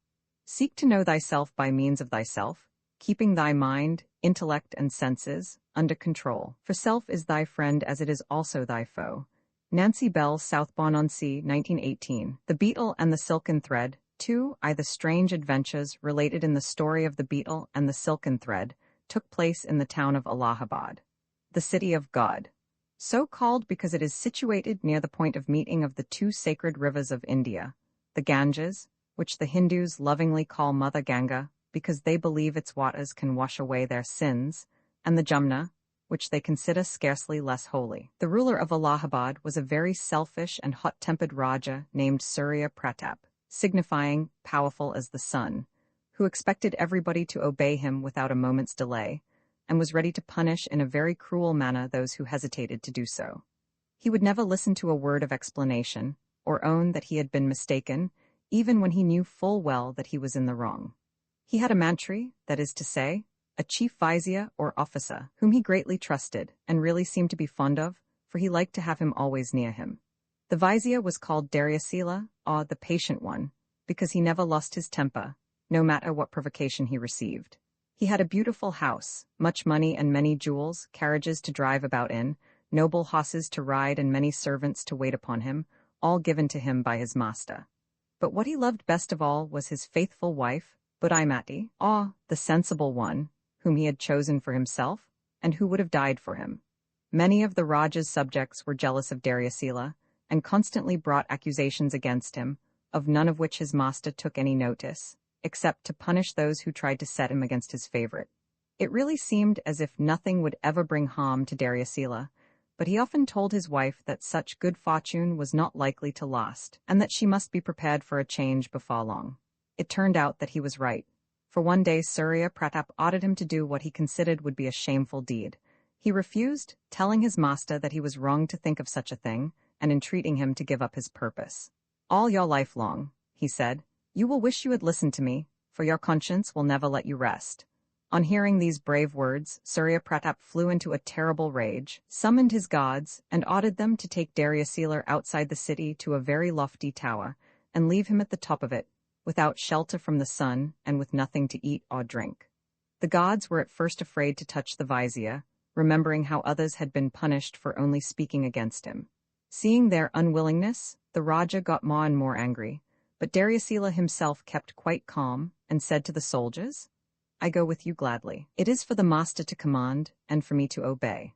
Seek to know thyself by means of thyself, keeping thy mind, intellect, and senses under control. For self is thy friend as it is also thy foe. Nancy Bell, Southbourne-on-Sea, 1918. The Beetle and the Silken Thread. 2. The strange adventures related in the story of the Beetle and the Silken Thread took place in the town of Allahabad, the city of God, so called because it is situated near the point of meeting of the two sacred rivers of India, the Ganges, which the Hindus lovingly call Mother Ganga because they believe its waters can wash away their sins, and the Jamna, which they consider scarcely less holy. The ruler of Allahabad was a very selfish and hot-tempered Raja named Surya Pratap, signifying powerful as the sun, who expected everybody to obey him without a moment's delay, and was ready to punish in a very cruel manner those who hesitated to do so. He would never listen to a word of explanation, or own that he had been mistaken, even when he knew full well that he was in the wrong. He had a mantri, that is to say, a chief vizier or officer, whom he greatly trusted, and really seemed to be fond of, for he liked to have him always near him. The vizier was called Daryasila, or the patient one, because he never lost his temper, no matter what provocation he received. He had a beautiful house, much money and many jewels, carriages to drive about in, noble horses to ride and many servants to wait upon him, all given to him by his master. But what he loved best of all was his faithful wife, Budaimati, the sensible one, whom he had chosen for himself, and who would have died for him. Many of the Raja's subjects were jealous of Daryasila, and constantly brought accusations against him, of none of which his master took any notice, except to punish those who tried to set him against his favorite. It really seemed as if nothing would ever bring harm to Daryasila, but he often told his wife that such good fortune was not likely to last, and that she must be prepared for a change before long. It turned out that he was right, for one day Surya Pratap ordered him to do what he considered would be a shameful deed. He refused, telling his master that he was wrong to think of such a thing, and entreating him to give up his purpose. All your life long, he said, you will wish you had listened to me, for your conscience will never let you rest. On hearing these brave words, Surya Pratap flew into a terrible rage, summoned his gods, and ordered them to take Daryasila outside the city to a very lofty tower, and leave him at the top of it, without shelter from the sun and with nothing to eat or drink. The gods were at first afraid to touch the vizier, remembering how others had been punished for only speaking against him. Seeing their unwillingness, the Raja got more and more angry, but Daryasila himself kept quite calm and said to the soldiers, I go with you gladly. It is for the master to command and for me to obey.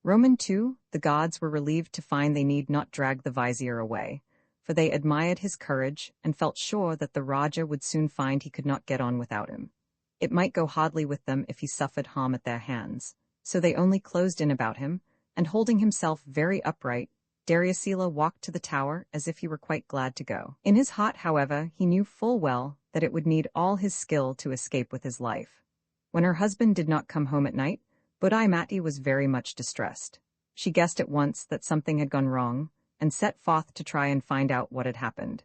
Roman 2, the gods were relieved to find they need not drag the vizier away, for they admired his courage and felt sure that the Raja would soon find he could not get on without him. It might go hardly with them if he suffered harm at their hands, so they only closed in about him, and holding himself very upright, Daryasila walked to the tower as if he were quite glad to go. In his heart, however, he knew full well that it would need all his skill to escape with his life. When her husband did not come home at night, Budaimati was very much distressed. She guessed at once that something had gone wrong, and set forth to try and find out what had happened.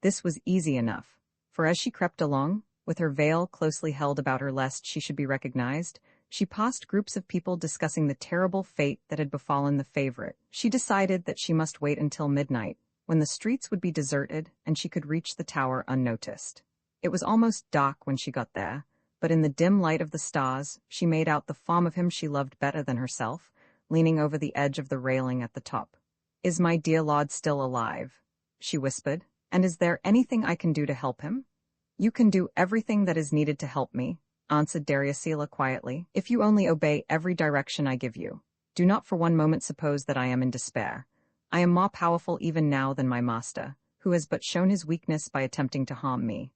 This was easy enough, for as she crept along, with her veil closely held about her lest she should be recognized, she passed groups of people discussing the terrible fate that had befallen the favorite. She decided that she must wait until midnight, when the streets would be deserted and she could reach the tower unnoticed. It was almost dark when she got there, but in the dim light of the stars, she made out the form of him she loved better than herself, leaning over the edge of the railing at the top. Is my dear lord still alive? She whispered. And is there anything I can do to help him? You can do everything that is needed to help me, answered Daryasila quietly, if you only obey every direction I give you. Do not for one moment suppose that I am in despair. I am more powerful even now than my master, who has but shown his weakness by attempting to harm me.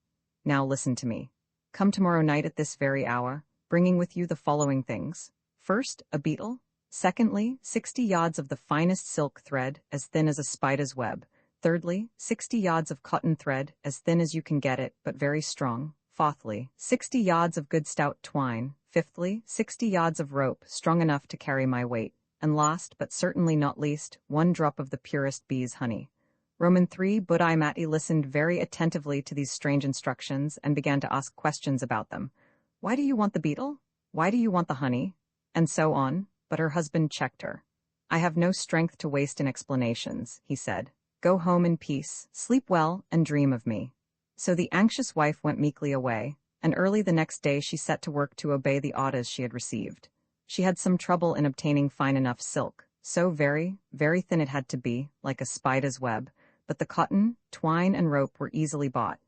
Now listen to me. Come tomorrow night at this very hour, bringing with you the following things. First, a beetle. Secondly, 60 yards of the finest silk thread, as thin as a spider's web. Thirdly, 60 yards of cotton thread, as thin as you can get it, but very strong. Fourthly, 60 yards of good stout twine. Fifthly, 60 yards of rope, strong enough to carry my weight. And last, but certainly not least, 1 drop of the purest bee's honey. Roman 3, Budaimati listened very attentively to these strange instructions and began to ask questions about them. Why do you want the beetle? "Why do you want the honey?" and so on, but her husband checked her. "I have no strength to waste in explanations," he said. "Go home in peace, sleep well, and dream of me." So the anxious wife went meekly away, and early the next day she set to work to obey the orders she had received. She had some trouble in obtaining fine enough silk, so very, very thin it had to be, like a spider's web, but the cotton, twine, and rope were easily bought,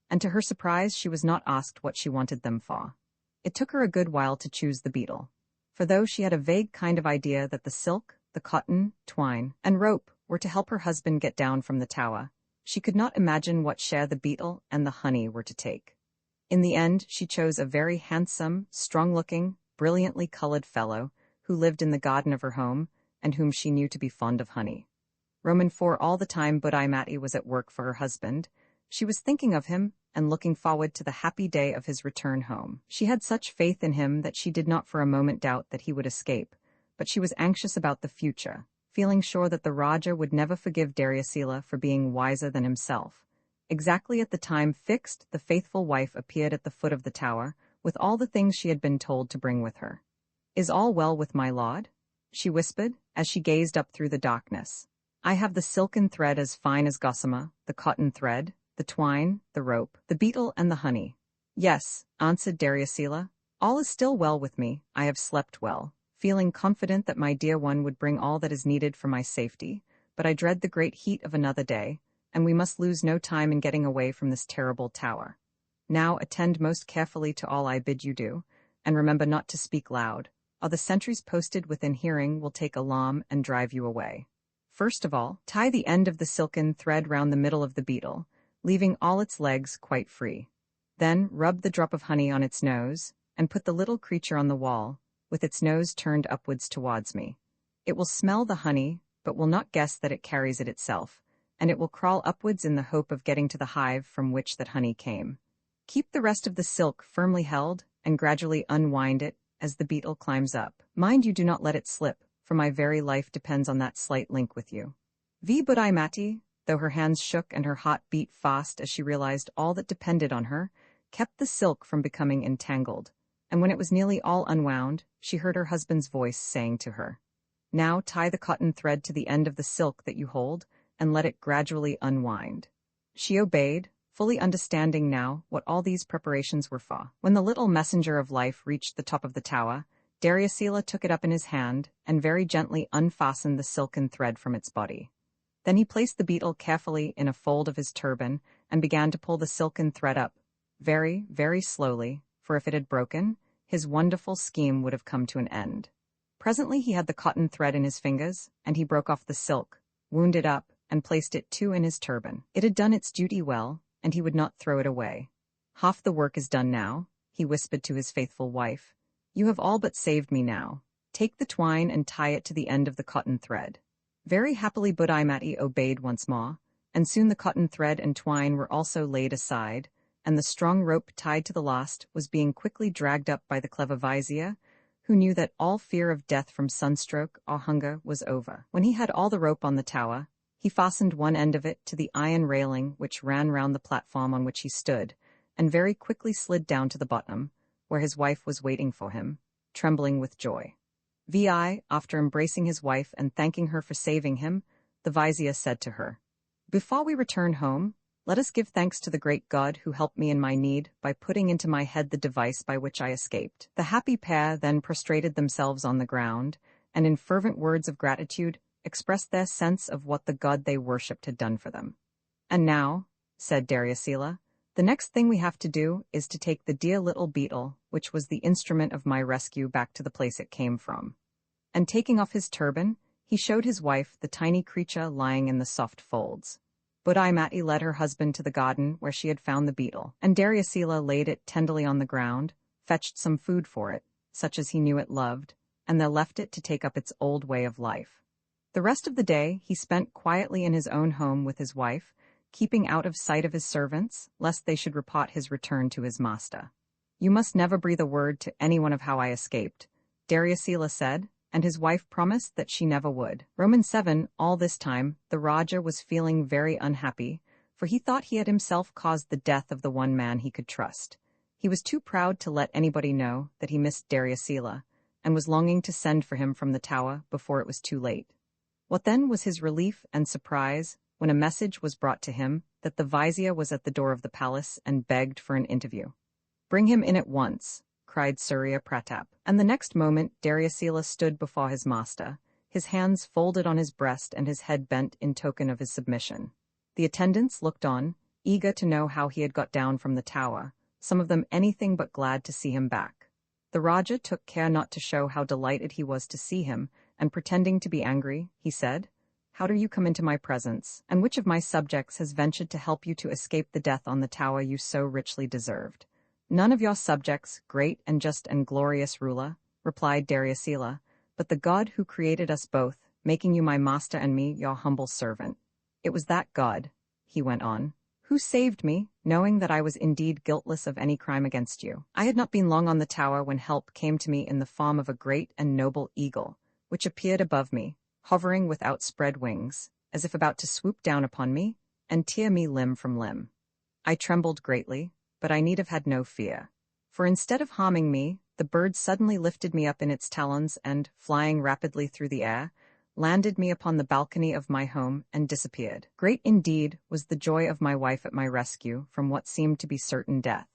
and to her surprise she was not asked what she wanted them for. It took her a good while to choose the beetle, for though she had a vague kind of idea that the silk, the cotton, twine, and rope were to help her husband get down from the tower, she could not imagine what share the beetle and the honey were to take. In the end, she chose a very handsome, strong-looking, brilliantly colored fellow who lived in the garden of her home and whom she knew to be fond of honey. For all the time Budai Matti was at work for her husband, she was thinking of him and looking forward to the happy day of his return home. She had such faith in him that she did not for a moment doubt that he would escape, but she was anxious about the future, feeling sure that the Raja would never forgive Daryasila for being wiser than himself. Exactly at the time fixed, the faithful wife appeared at the foot of the tower, with all the things she had been told to bring with her. "Is all well with my lord?" she whispered, as she gazed up through the darkness. "I have the silken thread as fine as gossamer, the cotton thread, the twine, the rope, the beetle, and the honey." "Yes," answered Daryasila, "all is still well with me. I have slept well, feeling confident that my dear one would bring all that is needed for my safety, but I dread the great heat of another day, and we must lose no time in getting away from this terrible tower. Now attend most carefully to all I bid you do, and remember not to speak loud, or the sentries posted within hearing will take alarm and drive you away. First of all, tie the end of the silken thread round the middle of the beetle, leaving all its legs quite free. Then rub the drop of honey on its nose, and put the little creature on the wall, with its nose turned upwards towards me. It will smell the honey, but will not guess that it carries it itself, and it will crawl upwards in the hope of getting to the hive from which that honey came. Keep the rest of the silk firmly held, and gradually unwind it as the beetle climbs up. Mind you do not let it slip, for my very life depends on that slight link with you." V. Budai Matti, though her hands shook and her heart beat fast as she realized all that depended on her, kept the silk from becoming entangled, and when it was nearly all unwound, she heard her husband's voice saying to her, "Now tie the cotton thread to the end of the silk that you hold, and let it gradually unwind." She obeyed, fully understanding now what all these preparations were for. When the little messenger of life reached the top of the tower, Daryasila took it up in his hand and very gently unfastened the silken thread from its body. Then he placed the beetle carefully in a fold of his turban and began to pull the silken thread up, very, very slowly, for if it had broken, his wonderful scheme would have come to an end. Presently he had the cotton thread in his fingers, and he broke off the silk, wound it up, and placed it too in his turban. It had done its duty well, and he would not throw it away. "Half the work is done now," he whispered to his faithful wife. "You have all but saved me now. Take the twine and tie it to the end of the cotton thread." Very happily Budai Matti obeyed once more, and soon the cotton thread and twine were also laid aside, and the strong rope tied to the last was being quickly dragged up by the clever vizier, who knew that all fear of death from sunstroke or hunger was over. When he had all the rope on the tower, he fastened one end of it to the iron railing which ran round the platform on which he stood, and very quickly slid down to the bottom, where his wife was waiting for him, trembling with joy. After embracing his wife and thanking her for saving him, the vizier said to her, "Before we return home, let us give thanks to the great God who helped me in my need by putting into my head the device by which I escaped." The happy pair then prostrated themselves on the ground, and in fervent words of gratitude expressed their sense of what the God they worshipped had done for them. "And now," said Daryasila, "the next thing we have to do is to take the dear little beetle, which was the instrument of my rescue, back to the place it came from." And taking off his turban, he showed his wife the tiny creature lying in the soft folds. Budai Matti led her husband to the garden where she had found the beetle, and Daryasila laid it tenderly on the ground, fetched some food for it, such as he knew it loved, and then left it to take up its old way of life. The rest of the day he spent quietly in his own home with his wife, keeping out of sight of his servants, lest they should report his return to his master. "You must never breathe a word to anyone of how I escaped," Daryasila said, and his wife promised that she never would. Roman 7. All this time, the Raja was feeling very unhappy, for he thought he had himself caused the death of the one man he could trust. He was too proud to let anybody know that he missed Dariusila, and was longing to send for him from the tower before it was too late. What then was his relief and surprise when a message was brought to him that the vizier was at the door of the palace and begged for an interview. "Bring him in at once," cried Surya Pratap, and the next moment Dariusila stood before his master, his hands folded on his breast and his head bent in token of his submission. The attendants looked on, eager to know how he had got down from the tower, some of them anything but glad to see him back. The Raja took care not to show how delighted he was to see him, and pretending to be angry, he said, "How do you come into my presence, and which of my subjects has ventured to help you to escape the death on the tower you so richly deserved?" "None of your subjects, great and just and glorious ruler," replied Dariusila, "but the God who created us both, making you my master and me your humble servant. It was that God," he went on, "who saved me, knowing that I was indeed guiltless of any crime against you. I had not been long on the tower when help came to me in the form of a great and noble eagle, which appeared above me, hovering with outspread wings, as if about to swoop down upon me and tear me limb from limb. I trembled greatly, but I need have had no fear. For instead of harming me, the bird suddenly lifted me up in its talons and, flying rapidly through the air, landed me upon the balcony of my home and disappeared. Great indeed was the joy of my wife at my rescue from what seemed to be certain death.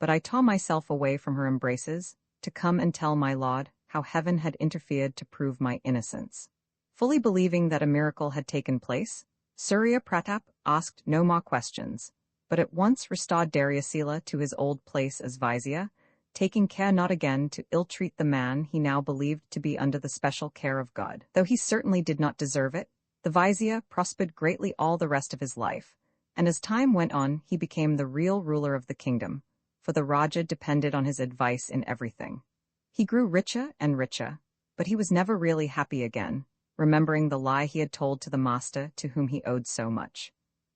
But I tore myself away from her embraces to come and tell my lord how heaven had interfered to prove my innocence." Fully believing that a miracle had taken place, Surya Pratap asked no more questions, but at once restored Dariusila to his old place as vizier, taking care not again to ill-treat the man he now believed to be under the special care of God. Though he certainly did not deserve it, the vizier prospered greatly all the rest of his life, and as time went on he became the real ruler of the kingdom, for the Raja depended on his advice in everything. He grew richer and richer, but he was never really happy again, remembering the lie he had told to the master to whom he owed so much.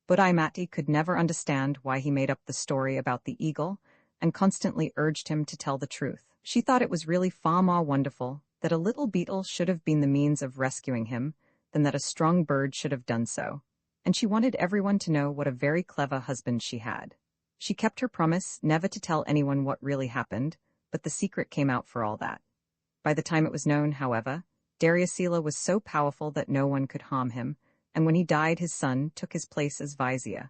Mati could never understand why he made up the story about the eagle, and constantly urged him to tell the truth. She thought it was really far more wonderful that a little beetle should have been the means of rescuing him than that a strong bird should have done so, and she wanted everyone to know what a very clever husband she had. She kept her promise never to tell anyone what really happened, but the secret came out for all that. By the time it was known, however, Dariusila was so powerful that no one could harm him, and when he died his son took his place as vizier.